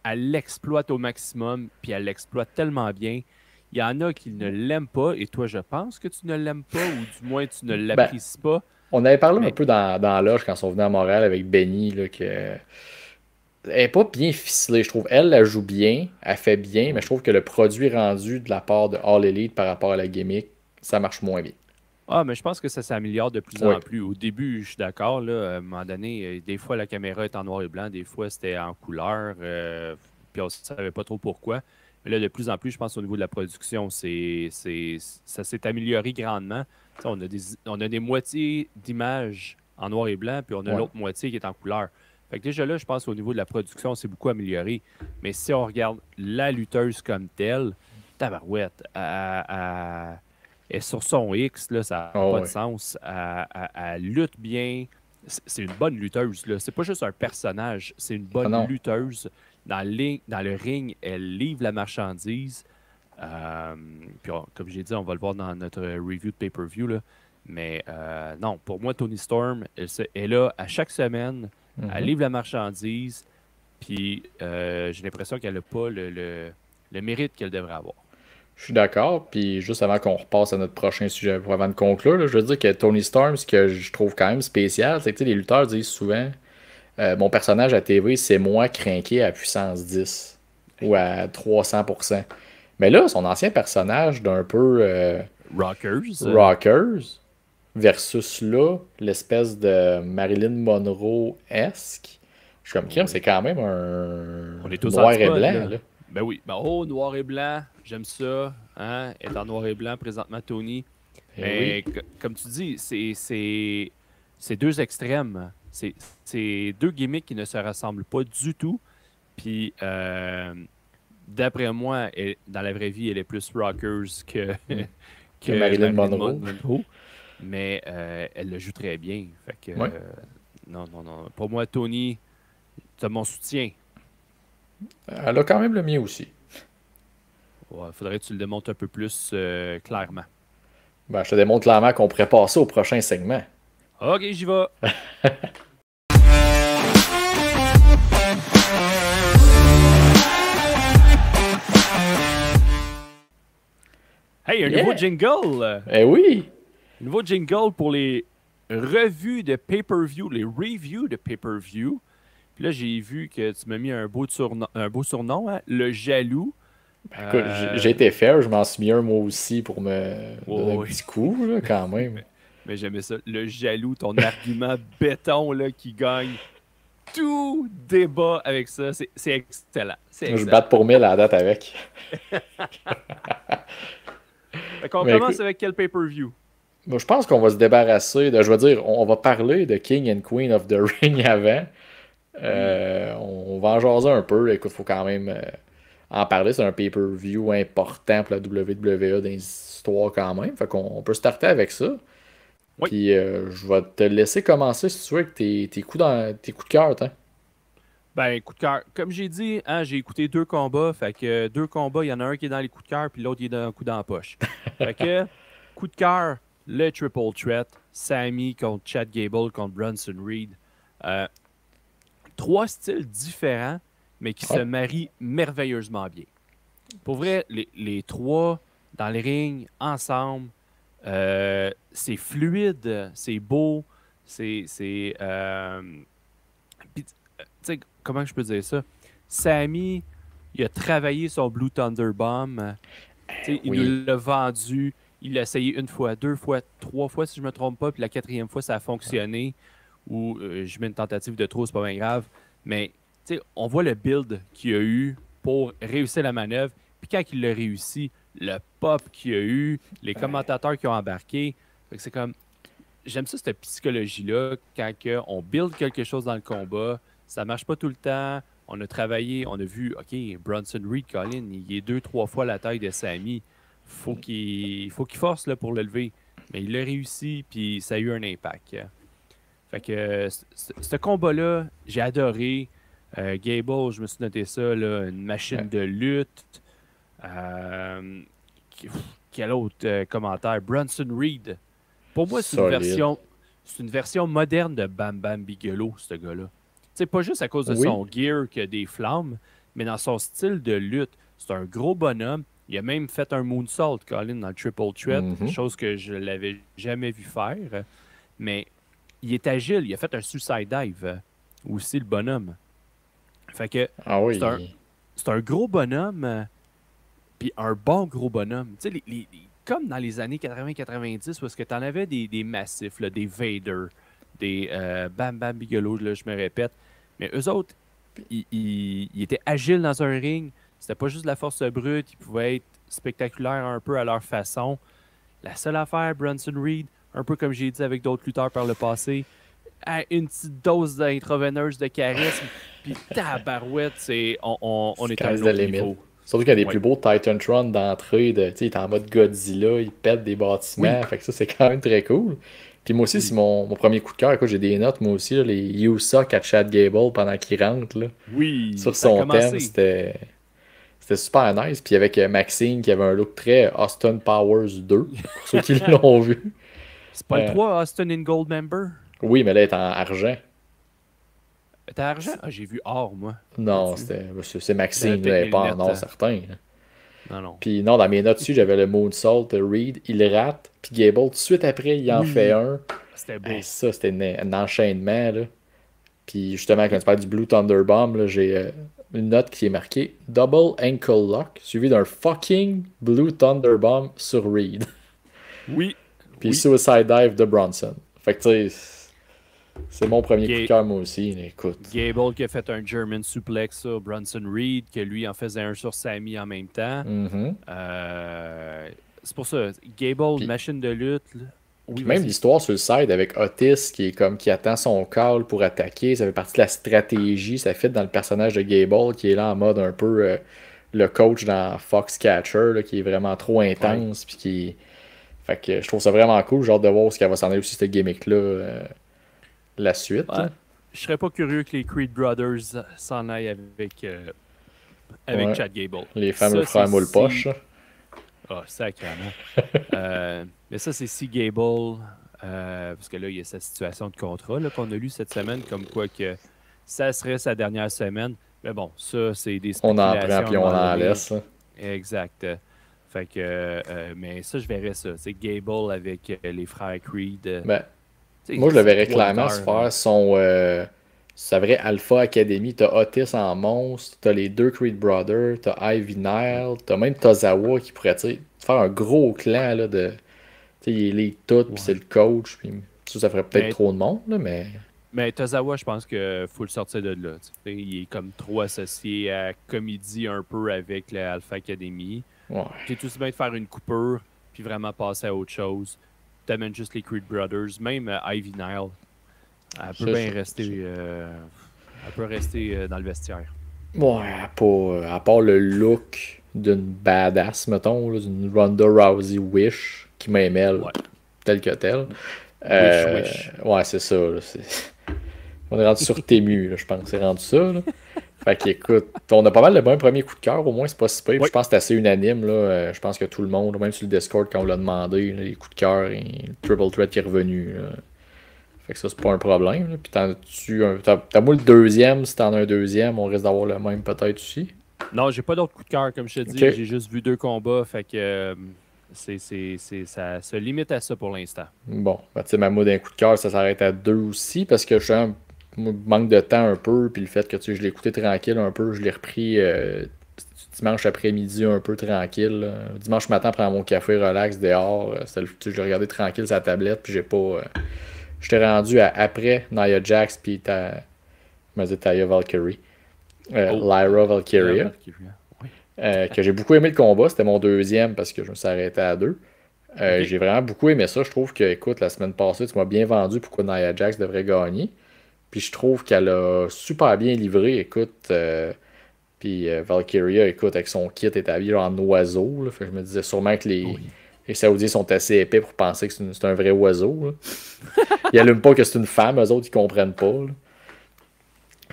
Speaker 2: elle l'exploite au maximum, puis elle l'exploite tellement bien. Il y en a qui ne l'aiment pas, et toi, je pense que tu ne l'aimes pas, ou du moins tu ne
Speaker 1: Ben,
Speaker 2: l'apprécies pas.
Speaker 1: on avait parlé un
Speaker 2: Mais
Speaker 1: peu dans la loge quand ils sont venus à Montréal avec Benny, là, que elle est pas bien ficelée, je trouve. Elle la joue bien, elle fait bien, mais je
Speaker 2: oui.
Speaker 1: trouve que le produit rendu de la part de All Elite par rapport à la gimmick, ça marche moins bien.
Speaker 2: Ah, mais je pense que ça s'améliore de plus
Speaker 1: Oui,
Speaker 2: en plus. Au début, je suis d'accord, là, à un moment donné, des fois la caméra est en noir et blanc, des fois c'était en couleur, puis on ne savait pas trop pourquoi. Mais là, de plus en plus, je pense au niveau de la production, ça s'est amélioré grandement. Tu sais, on a des moitiés d'images en noir et blanc, puis on a
Speaker 1: ouais.
Speaker 2: l'autre moitié qui est en couleur. Fait que déjà là, je pense au niveau de la production, c'est beaucoup amélioré. Mais si on regarde la lutteuse comme telle, tabarouette, elle est sur son X, là, ça n'a
Speaker 1: Oh,
Speaker 2: pas de
Speaker 1: ouais.
Speaker 2: sens. Elle lutte bien. C'est une bonne lutteuse, là. C'est pas juste un personnage, c'est une
Speaker 1: Ah
Speaker 2: bonne
Speaker 1: non.
Speaker 2: lutteuse. Dans le ring, elle livre la marchandise. Euh, puis comme j'ai dit, on va le voir dans notre review de pay-per-view, là. Mais non, pour moi, Tony Storm, elle est là à chaque semaine. Elle
Speaker 1: Mhm.
Speaker 2: livre la marchandise. Puis j'ai l'impression qu'elle n'a pas le mérite qu'elle devrait avoir.
Speaker 1: Je suis d'accord. Puis juste avant qu'on repasse à notre prochain sujet, avant de conclure, là, je veux dire que Tony Storm, ce que je trouve quand même spécial, c'est que tu sais, les lutteurs disent souvent mon personnage à TV, c'est moi craqué à puissance 10 ou à 300%. Mais là, son ancien personnage d'un peu
Speaker 2: Rockers.
Speaker 1: rockers versus là, l'espèce de Marilyn Monroe-esque. Je suis comme, crime, c'est
Speaker 2: Oui.
Speaker 1: quand même un
Speaker 2: On est aux
Speaker 1: noir et
Speaker 2: antipodes,
Speaker 1: blanc,
Speaker 2: là.
Speaker 1: là.
Speaker 2: Ben oui. Ben, oh, noir et blanc, j'aime ça. Hein? Elle est en noir et blanc présentement, Tony.
Speaker 1: Eh oui.
Speaker 2: Mais comme tu dis, c'est deux extrêmes. C'est deux gimmicks qui ne se ressemblent pas du tout. Puis, d'après moi, dans la vraie vie, elle est plus rockers
Speaker 1: Mm. Que
Speaker 2: que
Speaker 1: Marilyn
Speaker 2: Marilyn
Speaker 1: Monroe.
Speaker 2: Monroe. Mais elle le joue très bien. Fait que,
Speaker 1: Ouais.
Speaker 2: non, non, non. Pour moi, Tony, tu as mon soutien.
Speaker 1: Elle a quand même le mien aussi.
Speaker 2: Ouais, faudrait que tu le démontres un peu plus clairement.
Speaker 1: Ben, je te démontre clairement qu'on pourrait passer au prochain segment.
Speaker 2: Ok, j'y vais. Hey, un nouveau
Speaker 1: Yeah!
Speaker 2: jingle!
Speaker 1: Eh oui!
Speaker 2: Un nouveau jingle pour les revues de pay-per-view, les reviews de pay-per-view. Puis là, j'ai vu que tu m'as mis un beau surnom, hein, le jaloux.
Speaker 1: Écoute, j'ai été fair, je m'en suis mis un moi aussi pour me donner un
Speaker 2: Oui,
Speaker 1: petit coup, là, quand même.
Speaker 2: mais j'aimais ça. Le jaloux, ton argument béton là, qui gagne tout débat avec ça. C'est excellent. C'est
Speaker 1: Je
Speaker 2: excellent.
Speaker 1: batte pour 1000 à la date avec.
Speaker 2: Fait qu'on
Speaker 1: Mais
Speaker 2: commence
Speaker 1: écoute,
Speaker 2: avec quel pay-per-view?
Speaker 1: moi, je pense qu'on va se débarrasser de. Je veux dire, on va parler de King and Queen of the Ring avant.
Speaker 2: Hmm.
Speaker 1: On va en jaser un peu. Écoute, faut quand même en parler. C'est un pay-per-view important pour la WWE dans les histoires quand même. Fait qu'on peut starter avec ça.
Speaker 2: Oui.
Speaker 1: Puis je vais te laisser commencer si tu veux avec tes coups de cœur, hein.
Speaker 2: Ben, coup de cœur. Comme j'ai dit, hein, j'ai écouté deux combats. Fait que deux combats, il y en a un qui est dans les coups de cœur, puis l'autre, il est dans un coup dans la poche. Fait que, coup de cœur, le Triple Threat. Sammy contre Chad Gable contre Bronson Reed. Euh, Trois styles différents, mais qui se
Speaker 1: Ouais.
Speaker 2: marient merveilleusement bien. Pour vrai, les trois dans le ring, ensemble, c'est fluide, c'est beau, c'est. Puis, tu sais, comment je peux dire ça? Sammy, il a travaillé son Blue Thunder Bomb. Tu sais, il
Speaker 1: Oui.
Speaker 2: nous l'a vendu. Il l'a essayé une fois, deux fois, trois fois, si je ne me trompe pas. Puis la quatrième fois, ça a fonctionné. Ou je mets une tentative de trop, c'est pas bien grave. Mais tu sais, on voit le build qu'il a eu pour réussir la manœuvre. Puis quand il l'a réussi, le pop qu'il y a eu, les commentateurs qui ont embarqué. Fait que c'est comme, j'aime ça, cette psychologie-là, quand on build quelque chose dans le combat, ça marche pas tout le temps. On a travaillé, on a vu, OK, Bronson Reed, Colin, il est 2-3 fois la taille de Sami. Faut qu'il force là, pour le lever. Mais il l'a réussi, puis ça a eu un impact. Fait que ce combat-là, j'ai adoré. Gable, je me suis noté ça, là, une machine de lutte. Euh, quel autre commentaire? Bronson Reed. Pour moi,
Speaker 1: Solide.
Speaker 2: c'est une version moderne de Bam Bam Bigelow, ce gars-là. C'est pas juste à cause de
Speaker 1: Oui.
Speaker 2: son gear qu'il a des flammes, mais dans son style de lutte. C'est un gros bonhomme. Il a même fait un moonsault, Colin, dans le Triple Threat,
Speaker 1: Mhm.
Speaker 2: chose que je l'avais jamais vu faire. Mais il est agile. Il a fait un suicide dive aussi, le bonhomme. Fait que
Speaker 1: Ah
Speaker 2: c'est un,
Speaker 1: oui.
Speaker 2: c'est un gros bonhomme, puis un bon gros bonhomme. Tu sais, comme dans les années 80-90, où est-ce que tu en avais des massifs, là, des Vader, des Bam Bam Bigelow, là, je me répète. Mais eux autres, ils étaient agiles dans un ring. C'était pas juste de la force brute. Ils pouvaient être spectaculaires un peu à leur façon. La seule affaire, Bronson Reed, un peu comme j'ai dit avec d'autres lutteurs par le passé, a une petite dose d'intraveineuse de charisme. Puis tabarouette, on est à un
Speaker 1: Sky's the
Speaker 2: autre
Speaker 1: limit.
Speaker 2: niveau.
Speaker 1: Surtout qu'il y a des
Speaker 2: Oui.
Speaker 1: plus beaux Titantron d'entrée, tu sais, il est en mode Godzilla, il pète des
Speaker 2: Oui,
Speaker 1: bâtiments, fait que ça, c'est quand même très cool. Puis moi aussi, c'est
Speaker 2: oui.
Speaker 1: mon premier coup de cœur. Écoute, j'ai des notes, moi aussi, là, les You Suck à Chad Gable pendant qu'il rentre, là.
Speaker 2: Oui,
Speaker 1: Sur
Speaker 2: ça a
Speaker 1: son thème,
Speaker 2: commencé.
Speaker 1: c'était super nice. Puis avec Maxine qui avait un look très Austin Powers 2, pour ceux qui l'ont vu.
Speaker 2: C'est pas le
Speaker 1: Euh,
Speaker 2: 3 Austin in Gold member?
Speaker 1: oui, mais là, elle est en argent.
Speaker 2: T'as argent? Ah, j'ai vu or, moi.
Speaker 1: Non,
Speaker 2: Vois-tu?
Speaker 1: c'est
Speaker 2: J'avais
Speaker 1: Maxine, là,
Speaker 2: peut-être
Speaker 1: elle est
Speaker 2: mes
Speaker 1: pas en
Speaker 2: lunettes.
Speaker 1: or certain, là.
Speaker 2: Non, non.
Speaker 1: Puis non, dans mes notes dessus, j'avais le Moonsault, Reed, il rate, puis Gable, tout de suite après, il en fait
Speaker 2: Oui,
Speaker 1: un.
Speaker 2: c'était
Speaker 1: Hey,
Speaker 2: beau.
Speaker 1: ça, c'était un enchaînement, là. Puis justement, quand tu parles du Blue Thunder Bomb, là, j'ai une note qui est marquée Double Ankle Lock, suivi d'un fucking Blue Thunder Bomb sur Reed.
Speaker 2: Oui,
Speaker 1: Puis
Speaker 2: oui.
Speaker 1: Suicide Dive de Bronson. Fait que tu sais, c'est mon premier coup de
Speaker 2: Ga-
Speaker 1: cœur, moi aussi. Mais écoute.
Speaker 2: Gable qui a fait un German suplex sur Bronson Reed, que lui en faisait un sur Sammy en même temps.
Speaker 1: Mhm.
Speaker 2: C'est pour ça, Gable,
Speaker 1: Puis,
Speaker 2: machine de lutte. Là. Oui,
Speaker 1: puis même
Speaker 2: vas-y.
Speaker 1: l'histoire sur le side avec Otis qui est comme qui attend son call pour attaquer, ça fait partie de la stratégie, ça fit dans le personnage de Gable qui est là en mode un peu le coach dans Foxcatcher là, qui est vraiment trop
Speaker 2: Ouais.
Speaker 1: intense puis qui fait que je trouve ça vraiment cool, genre de voir où ce qu'elle va s'en aller aussi cette gimmick là la suite
Speaker 2: Ouais.
Speaker 1: là.
Speaker 2: Je serais pas curieux que les Creed Brothers s'en aillent avec
Speaker 1: Ouais,
Speaker 2: Chad Gable.
Speaker 1: les fameux
Speaker 2: Ça, c'est
Speaker 1: frères moule
Speaker 2: si.
Speaker 1: poche. Là.
Speaker 2: Ah, sacrément. Mais ça, c'est si Gable, parce que là, il y a sa situation de contrat là, qu'on a lu cette semaine, comme quoi que ça serait sa dernière semaine. Mais bon, ça, c'est des
Speaker 1: On en prend
Speaker 2: spéculations à un
Speaker 1: puis on
Speaker 2: moment
Speaker 1: en
Speaker 2: donné.
Speaker 1: laisse. Là.
Speaker 2: Exact. Fait que, mais ça, je verrais ça. C'est Gable avec les frères Creed.
Speaker 1: Ben,
Speaker 2: Tu sais,
Speaker 1: moi, je le
Speaker 2: c'est
Speaker 1: verrais
Speaker 2: trois
Speaker 1: clairement se
Speaker 2: lutteurs.
Speaker 1: faire sa vraie Alpha Academy. T'as Otis en monstre, t'as les deux Creed Brothers, t'as Ivy
Speaker 2: Oui.
Speaker 1: Nile, t'as même Tozawa qui pourrait tu sais, faire un gros clan là, de. Tu sais, il est lead tout, puis c'est
Speaker 2: Ouais.
Speaker 1: le coach. Puis ça ferait peut-être
Speaker 2: Mais,
Speaker 1: trop de monde, là, mais.
Speaker 2: mais Tozawa, je pense qu'il faut le sortir de là. Tu sais. Il est comme trop associé à comédie un peu avec la Alpha Academy.
Speaker 1: Ouais,
Speaker 2: T'es tout aussi bien de faire une coupure, puis vraiment passer à autre chose. T'amènes juste les Creed Brothers, même Ivy Nile. Elle peut
Speaker 1: c'est
Speaker 2: bien
Speaker 1: ça.
Speaker 2: rester, elle peut rester dans le vestiaire.
Speaker 1: Ouais, pas, à part le look d'une badass, mettons, là, d'une Ronda Rousey Wish, qui m'aimelle
Speaker 2: Ouais.
Speaker 1: tel que tel.
Speaker 2: Wish, wish.
Speaker 1: Ouais, c'est ça. Là, on est rendu sur Tému, là, je pense. C'est rendu ça. Là. Fait qu'écoute, on a pas mal de bons premiers coups de cœur, au moins, c'est pas si pire. Puis
Speaker 2: Oui.
Speaker 1: je pense que c'est assez unanime. Là. Je pense que tout le monde, même sur le Discord, quand on l'a demandé, là, les coups de cœur et le Triple Threat qui est revenu. Là. Fait que ça, c'est pas un problème. Là. Puis t'as moi le deuxième, si t'en as un deuxième, on risque d'avoir le même peut-être aussi.
Speaker 2: Non, j'ai pas d'autres coups de cœur, comme je te dis.
Speaker 1: Ok.
Speaker 2: J'ai juste vu 2 combats, fait que ça se limite à ça pour l'instant.
Speaker 1: Bon, ben, tu sais, ma mot d'un coup de cœur, ça s'arrête à deux aussi, parce que je suis un manque de temps un peu, puis le fait que tu sais, je l'ai écouté tranquille un peu, je l'ai repris dimanche après-midi un peu tranquille. Là. Dimanche matin, prendre mon café relax dehors, tu sais, je l'ai regardé tranquille sur la tablette, puis j'ai pas. J'étais rendu à après Nia Jax, puis Taya Valkyrie.
Speaker 2: Oh,
Speaker 1: Lyra
Speaker 2: Lyra
Speaker 1: Valkyria.
Speaker 2: Valkyria. Oui.
Speaker 1: que j'ai beaucoup aimé le combat. C'était mon deuxième parce que je me suis arrêté à deux.
Speaker 2: OK.
Speaker 1: J'ai vraiment beaucoup aimé ça. Je trouve que, écoute, la semaine passée, tu m'as bien vendu pourquoi Nia Jax devrait gagner. Puis je trouve qu'elle a super bien livré. Écoute, puis Valkyria, écoute, avec son kit est habillé en oiseau. Là. Fait que je me disais sûrement que
Speaker 2: Oui.
Speaker 1: les Saoudiens sont assez épais pour penser que c'est un vrai oiseau. Là. Ils allument pas que c'est une femme, eux autres, ils comprennent pas. Là.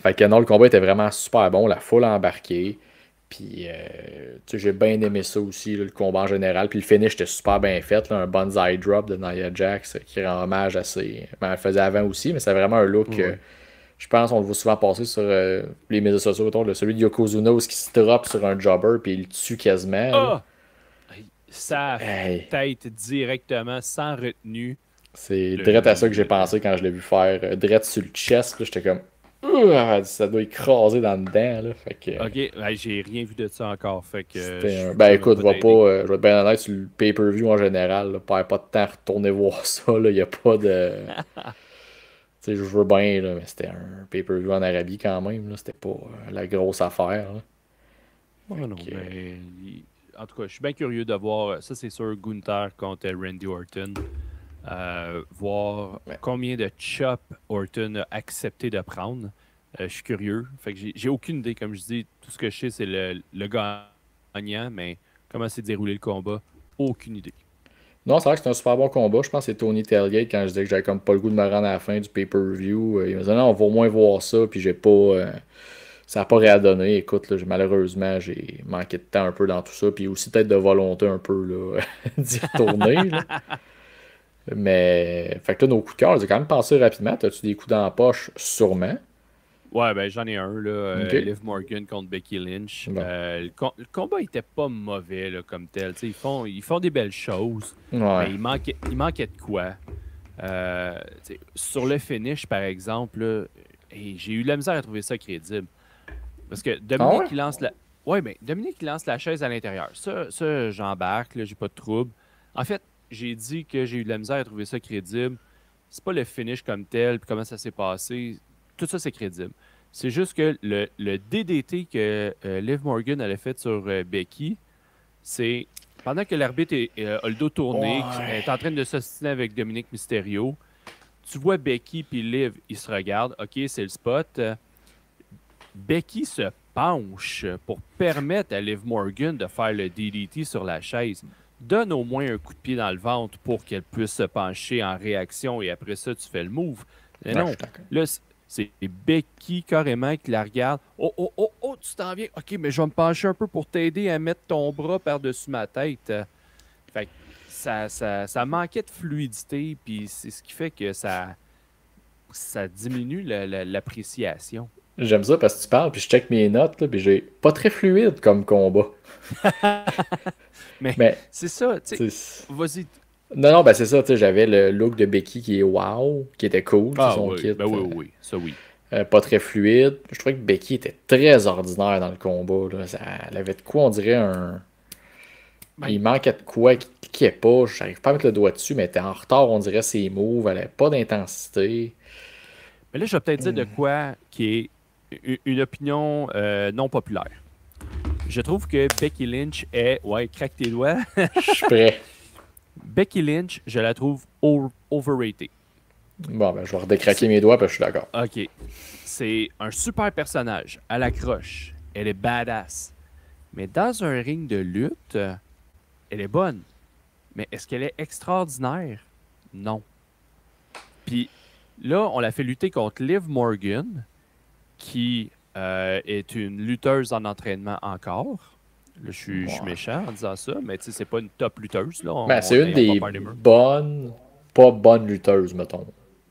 Speaker 1: Fait que non, le combat était vraiment super bon, la foule embarquée. Puis, tu sais, j'ai bien aimé ça aussi, là, le combat en général. Puis le finish était super bien fait, là, un banzai drop de Nia Jax qui rend hommage à ses. Ben, elle le faisait avant aussi, mais c'est vraiment un look.
Speaker 2: Oui.
Speaker 1: Je pense qu'on le voit souvent passer sur les médias sociaux, autour de celui de Yokozuna où il se drop sur un jobber puis il le tue quasiment. Là.
Speaker 2: Ah! Sa
Speaker 1: Hey,
Speaker 2: tête directement, sans retenue.
Speaker 1: c'est
Speaker 2: Le,
Speaker 1: direct
Speaker 2: le,
Speaker 1: à ça que j'ai
Speaker 2: le-
Speaker 1: pensé quand je l'ai vu faire. Direct sur le chest, là, j'étais comme. Ouah, ça doit écraser dans le dent. Là. Fait que,
Speaker 2: OK, ben, j'ai rien vu de ça encore, fait que
Speaker 1: c'était
Speaker 2: je
Speaker 1: un... Ben
Speaker 2: pourrais même
Speaker 1: écoute,
Speaker 2: pas t'aider.
Speaker 1: je vais être bien honnête sur le pay-per-view en général. Là, perds pas de temps à retourner voir ça. Il n'y a pas de. Tu sais, je veux bien, là, mais c'était un pay-per-view en Arabie quand même. Là. C'était pas la grosse affaire. Là.
Speaker 2: Oh
Speaker 1: Fait
Speaker 2: non,
Speaker 1: que,
Speaker 2: mais en tout cas, je suis bien curieux de voir, ça c'est sûr, Gunther contre Randy Orton. Voir
Speaker 1: ouais.
Speaker 2: combien de chops Orton a accepté de prendre. Je suis curieux. Fait que j'ai aucune idée, comme je dis, tout ce que je sais, c'est le gagnant, mais comment s'est déroulé le combat, aucune idée.
Speaker 1: Non, c'est vrai que c'était un super bon combat. Je pense que c'est Tony Tailgate quand je disais que j'avais comme pas le goût de me rendre à la fin du pay-per-view. Il me disait non, on va au moins voir ça. Puis j'ai pas. Ça n'a pas réadonné. Écoute, là, malheureusement, j'ai manqué de temps un peu dans tout ça. Puis aussi peut-être de volonté un peu là, d'y retourner. Là. Mais fait que là, nos coups de cœur, j'ai quand même passé rapidement. T'as-tu des coups dans la poche? Sûrement.
Speaker 2: Ouais, ben j'en ai un, là,
Speaker 1: OK.
Speaker 2: Liv Morgan contre Becky Lynch.
Speaker 1: Bon.
Speaker 2: Le combat était pas mauvais là, comme tel. Tu sais, ils font des belles choses,
Speaker 1: Ouais.
Speaker 2: mais il manquait de quoi. Tu sais, sur le finish, par exemple, là, et j'ai eu de la misère à trouver ça crédible. Parce que
Speaker 1: Ah ouais?
Speaker 2: Dominique, il lance la. Ouais, mais Dominique, il lance la chaise à l'intérieur. Ça j'embarque, là, j'ai pas de trouble. En fait, j'ai dit que j'ai eu de la misère à trouver ça crédible. C'est pas le finish comme tel, puis comment ça s'est passé. Tout ça, c'est crédible. C'est juste que le DDT que Liv Morgan elle a fait sur Becky, c'est pendant que l'arbitre a le dos tourné, qu'il
Speaker 1: Ouais.
Speaker 2: est en train de s'ostiner avec Dominique Mysterio, tu vois Becky puis Liv, ils se regardent. OK, c'est le spot. Becky se penche pour permettre à Liv Morgan de faire le DDT sur la chaise. Donne au moins un coup de pied dans le ventre pour qu'elle puisse se pencher en réaction et après ça, tu fais le move. Mais
Speaker 1: Ouais, je
Speaker 2: non,
Speaker 1: suis d'accord.
Speaker 2: là, c'est Becky carrément qui la regarde. Oh, oh, oh, oh, tu t'en viens. OK, mais je vais me pencher un peu pour t'aider à mettre ton bras par-dessus ma tête. Fait que ça manquait de fluidité, puis c'est ce qui fait que ça diminue l'appréciation.
Speaker 1: J'aime ça parce que tu parles, puis je check mes notes, là, puis j'ai pas très fluide comme combat.
Speaker 2: Mais
Speaker 1: Mais,
Speaker 2: c'est ça, tu sais.
Speaker 1: tu sais,
Speaker 2: Vas-y.
Speaker 1: non, non, ben c'est ça, tu sais, j'avais le look de Becky qui est wow, qui était cool, c'est
Speaker 2: Ah
Speaker 1: son
Speaker 2: oui,
Speaker 1: kit,
Speaker 2: ben oui, oui, oui, ça oui.
Speaker 1: pas très fluide. Je trouvais que Becky était très ordinaire dans le combat, là. Elle avait de quoi, on dirait un.
Speaker 2: Ben,
Speaker 1: Il manquait de quoi, qui cliquait pas, j'arrive pas à mettre le doigt dessus, mais elle était en retard, on dirait ses moves, elle avait pas d'intensité.
Speaker 2: mais là, je vais peut-être dire de quoi qui est une opinion non populaire. Je trouve que Becky Lynch est. Ouais, craque tes doigts.
Speaker 1: Je suis prêt.
Speaker 2: Becky Lynch, je la trouve overrated.
Speaker 1: Bon, ben je vais redécraquer mes doigts, parce que je suis d'accord.
Speaker 2: OK. C'est un super personnage. Elle accroche. Elle est badass. Mais dans un ring de lutte, elle est bonne. Mais est-ce qu'elle est extraordinaire? Non. Puis là, on l'a fait lutter contre Liv Morgan, qui est une lutteuse en entraînement encore. Là, je suis
Speaker 1: Ouais.
Speaker 2: méchant en disant ça, mais tu sais, c'est pas une top lutteuse, là.
Speaker 1: Ben, c'est une
Speaker 2: N'ayons pas
Speaker 1: des
Speaker 2: peur des murs.
Speaker 1: bonnes, pas bonnes lutteuses, mettons.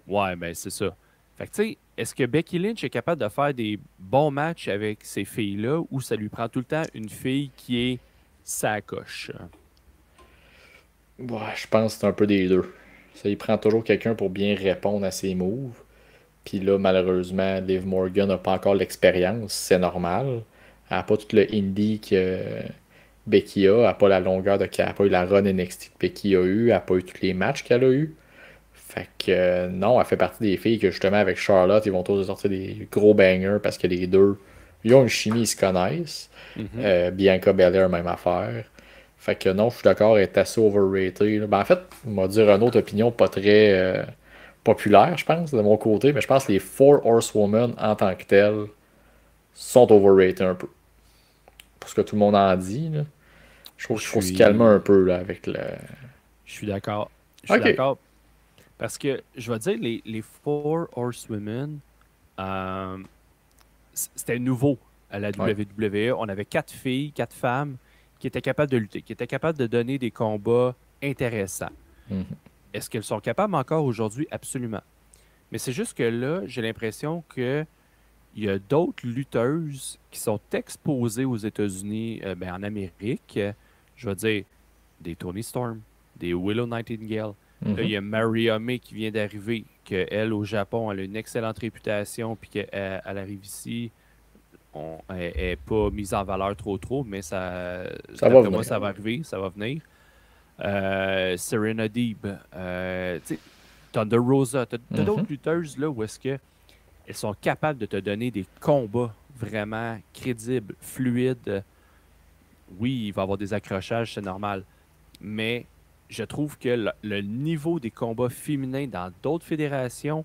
Speaker 2: Ouais, ben c'est ça. Fait que tu sais, est-ce que Becky Lynch est capable de faire des bons matchs avec ces filles-là ou ça lui prend tout le temps une fille qui est sa coche?
Speaker 1: Ouais, je pense que c'est un peu des deux. Ça, il prend toujours quelqu'un pour bien répondre à ses moves. Puis là, malheureusement, Liv Morgan n'a pas encore l'expérience, c'est normal. Elle n'a pas tout le indie que Becky a, elle n'a pas la longueur de elle n'a pas eu la run NXT que Becky a eu, elle n'a pas eu tous les matchs qu'elle a eu. Fait que non, elle fait partie des filles que justement avec Charlotte, ils vont tous sortir des gros bangers parce que les deux Ils ont une chimie, ils se connaissent. Bianca Belair, même affaire. Fait que non, je suis d'accord, elle est assez overrated. Là. Ben, en fait, on va dire une autre opinion pas très populaire, je pense, de mon côté, mais je pense que les Four Horsewomen en tant que telles sont overrated un peu. Pour ce que tout le monde en dit. Là. Je trouve qu'il faut se calmer un peu là, avec le.
Speaker 2: Je suis d'accord. Je suis
Speaker 1: Ok.
Speaker 2: d'accord. Parce que, je vais dire, les Four Horsewomen, euh, c'était nouveau à la
Speaker 1: Ouais.
Speaker 2: WWE. On avait 4 filles, 4 femmes qui étaient capables de lutter, qui étaient capables de donner des combats intéressants.
Speaker 1: Mhm.
Speaker 2: Est-ce qu'elles sont capables encore aujourd'hui? Absolument. Mais c'est juste que là, j'ai l'impression que il y a d'autres lutteuses qui sont exposées aux États-Unis, en Amérique. Je vais dire des Tony Storm, des Willow Nightingale. Là, il
Speaker 1: Mhm.
Speaker 2: y a Maria May qui vient d'arriver, qu'elle, au Japon, elle a une excellente réputation, puis qu'elle elle arrive ici, elle n'est pas mise en valeur trop, mais ça,
Speaker 1: Ça va
Speaker 2: d'après moi,
Speaker 1: venir.
Speaker 2: ça va arriver, ça va venir. Serena Deeb, tu sais, Thunder Rosa, t'as d'autres
Speaker 1: Mhm.
Speaker 2: lutteuses là où est-ce que elles sont capables de te donner des combats vraiment crédibles, fluides. Oui, il va y avoir des accrochages, c'est normal. Mais je trouve que le niveau des combats féminins dans d'autres fédérations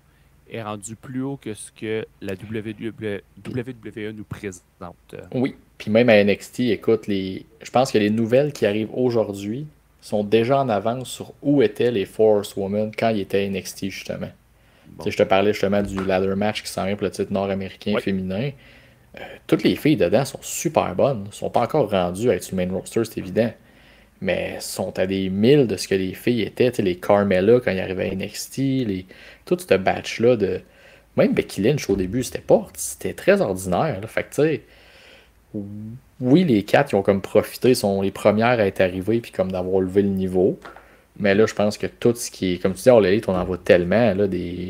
Speaker 2: est rendu plus haut que ce que la WWE nous présente.
Speaker 1: Oui. Puis même à NXT, écoute, je pense que les nouvelles qui arrivent aujourd'hui sont déjà en avance sur où étaient les Force Women quand ils étaient à NXT, justement. Tu sais,
Speaker 2: Bon.
Speaker 1: je te parlais justement du ladder match qui s'en vient pour le titre nord-américain
Speaker 2: Oui.
Speaker 1: féminin. Toutes les filles dedans sont super bonnes. Elles sont pas encore rendues à être sur le main roster, c'est évident. Mais elles sont à des milles de ce que les filles étaient. Tu sais, les Carmella quand ils arrivaient à NXT, tout ce batch-là de. Même Becky Lynch au début, c'était très ordinaire. Là. Fait que tu sais, oui, les quatre qui ont comme profité sont les premières à être arrivées puis comme d'avoir levé le niveau. Mais là, je pense que tout ce qui est, comme tu dis, All Elite, on en voit tellement. Là,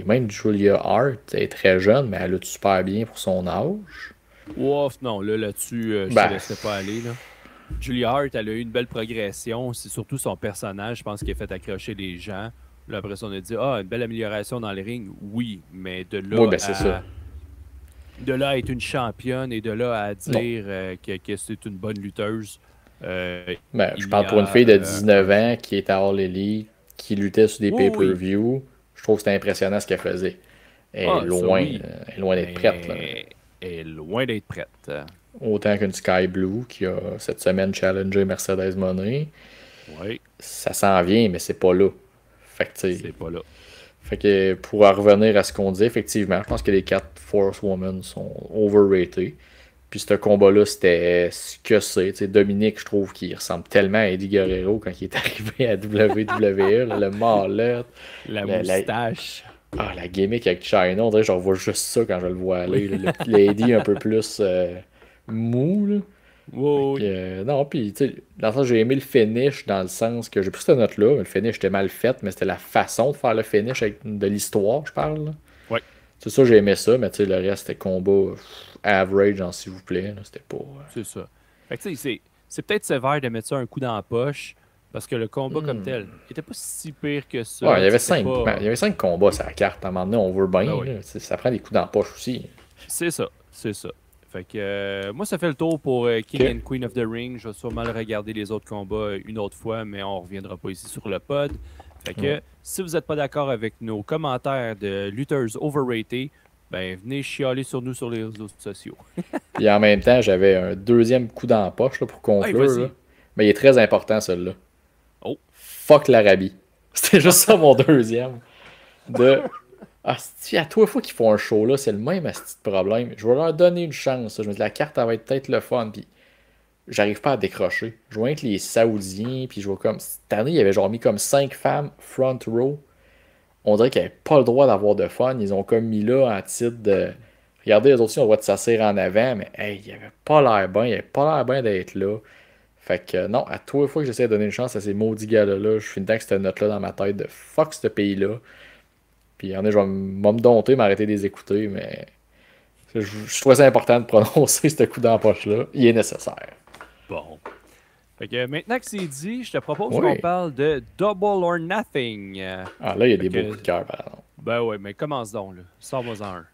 Speaker 1: même Julia Hart est très jeune, mais elle lutte super bien pour son âge.
Speaker 2: Ouf, non, là-dessus, je te
Speaker 1: Ben,
Speaker 2: laisserai pas aller. Là. Julia Hart, elle a eu une belle progression. C'est surtout son personnage, je pense, qui a fait accrocher les gens. Là, après ça, on a dit, une belle amélioration dans les rings. Oui, mais
Speaker 1: oui, ben c'est ça.
Speaker 2: de là à être une championne et de là à
Speaker 1: Non.
Speaker 2: dire que c'est une bonne lutteuse,
Speaker 1: Ben, je
Speaker 2: il y
Speaker 1: parle pour une
Speaker 2: a
Speaker 1: fille de
Speaker 2: un
Speaker 1: 19 ans qui est à All Elite, qui luttait sur des
Speaker 2: Oui, oui.
Speaker 1: pay-per-view. Je trouve que c'était impressionnant ce qu'elle faisait.
Speaker 2: Ah, ça oui.
Speaker 1: Elle est loin d'être prête. Là.
Speaker 2: Mais elle est loin d'être prête.
Speaker 1: Autant qu'une Sky Blue qui a cette semaine challengé Mercedes Moné.
Speaker 2: Oui,
Speaker 1: Ça s'en vient, mais c'est pas là. Fait que, tu sais,
Speaker 2: c'est pas là.
Speaker 1: fait que pour en revenir à ce qu'on dit, effectivement, je pense que les 4 Force Women sont overrated. Puis ce combat-là, c'était ce que c'est. Tu sais, Dominique, je trouve qu'il ressemble tellement à Eddie Guerrero quand il est arrivé à WWE, là, le mallet,
Speaker 2: La
Speaker 1: la, la,
Speaker 2: moustache.
Speaker 1: la gimmick avec China, on dirait que je revois juste ça quand je le vois aller. Là, le Eddie un peu plus mou. Là.
Speaker 2: Oui, oui.
Speaker 1: Non, puis tu sais, dans le sens, j'ai aimé le finish dans le sens que j'ai pris cette note-là, mais le finish était mal fait, mais c'était la façon de faire le finish de l'histoire, je parle. Là.
Speaker 2: Oui,
Speaker 1: C'est ça, j'ai aimé ça, mais tu sais, le reste, c'était combat average, hein, s'il vous plaît. Là, c'était pas.
Speaker 2: c'est ça. Fait que tu sais, c'est peut-être sévère de mettre ça un coup dans la poche parce que le combat comme tel était pas si pire que
Speaker 1: Ouais, il
Speaker 2: ça.
Speaker 1: y avait
Speaker 2: C'était
Speaker 1: 5, il
Speaker 2: pas.
Speaker 1: y avait 5 combats sur la carte. À un moment donné, on veut
Speaker 2: Ben
Speaker 1: bien.
Speaker 2: oui.
Speaker 1: Là. Ça prend des coups dans la poche aussi.
Speaker 2: C'est ça, c'est ça. Fait que moi, ça fait le tour pour King
Speaker 1: Ok.
Speaker 2: and Queen of the Ring. Je vais sûrement le regarder les autres combats une autre fois, mais on reviendra pas ici sur le pod. Fait
Speaker 1: Ouais.
Speaker 2: que si vous n'êtes pas d'accord avec nos commentaires de lutters overrated, ben venez chialer sur nous sur les réseaux sociaux.
Speaker 1: Puis en même temps, j'avais un deuxième coup dans la poche là, pour
Speaker 2: Hey,
Speaker 1: conclure. Là.
Speaker 2: vas-y.
Speaker 1: Mais il est très important, celui-là.
Speaker 2: Oh.
Speaker 1: Fuck l'Arabie. C'était juste ça mon deuxième. De. Ah, si à toi fois qu'ils font un show là, c'est le même asti de problème. Je vais leur donner une chance. Je me dis la carte elle va être peut-être le fun. Puis j'arrive pas à décrocher. Je vois avec les Saoudiens. Puis je vois comme. Cette année, il y avait genre mis comme 5 femmes front row. On dirait qu'ils n'avaient pas le droit d'avoir de fun. Ils ont comme mis là en titre de. Regardez, les autres aussi ont le droit de s'asseoir en avant. Mais hey, il avait pas l'air bien. Il avait pas l'air bien d'être là. Fait que non, à tous les fois que j'essaie de donner une chance à ces maudits gars-là, je finis avec cette note-là dans ma tête de fuck ce pays-là. Puis en est, je vais me dompter, m'arrêter de les écouter, mais je trouvais ça important de prononcer ce coup dans la poche-là. Il est nécessaire.
Speaker 2: Bon. Fait que maintenant que c'est dit, je te propose qu'on
Speaker 1: Oui.
Speaker 2: parle de Double or Nothing.
Speaker 1: Ah là, il y a
Speaker 2: Fait
Speaker 1: des beaux
Speaker 2: que-
Speaker 1: coups de cœur, par exemple.
Speaker 2: Ben ouais, mais commence donc, là. Sors-moi-en un.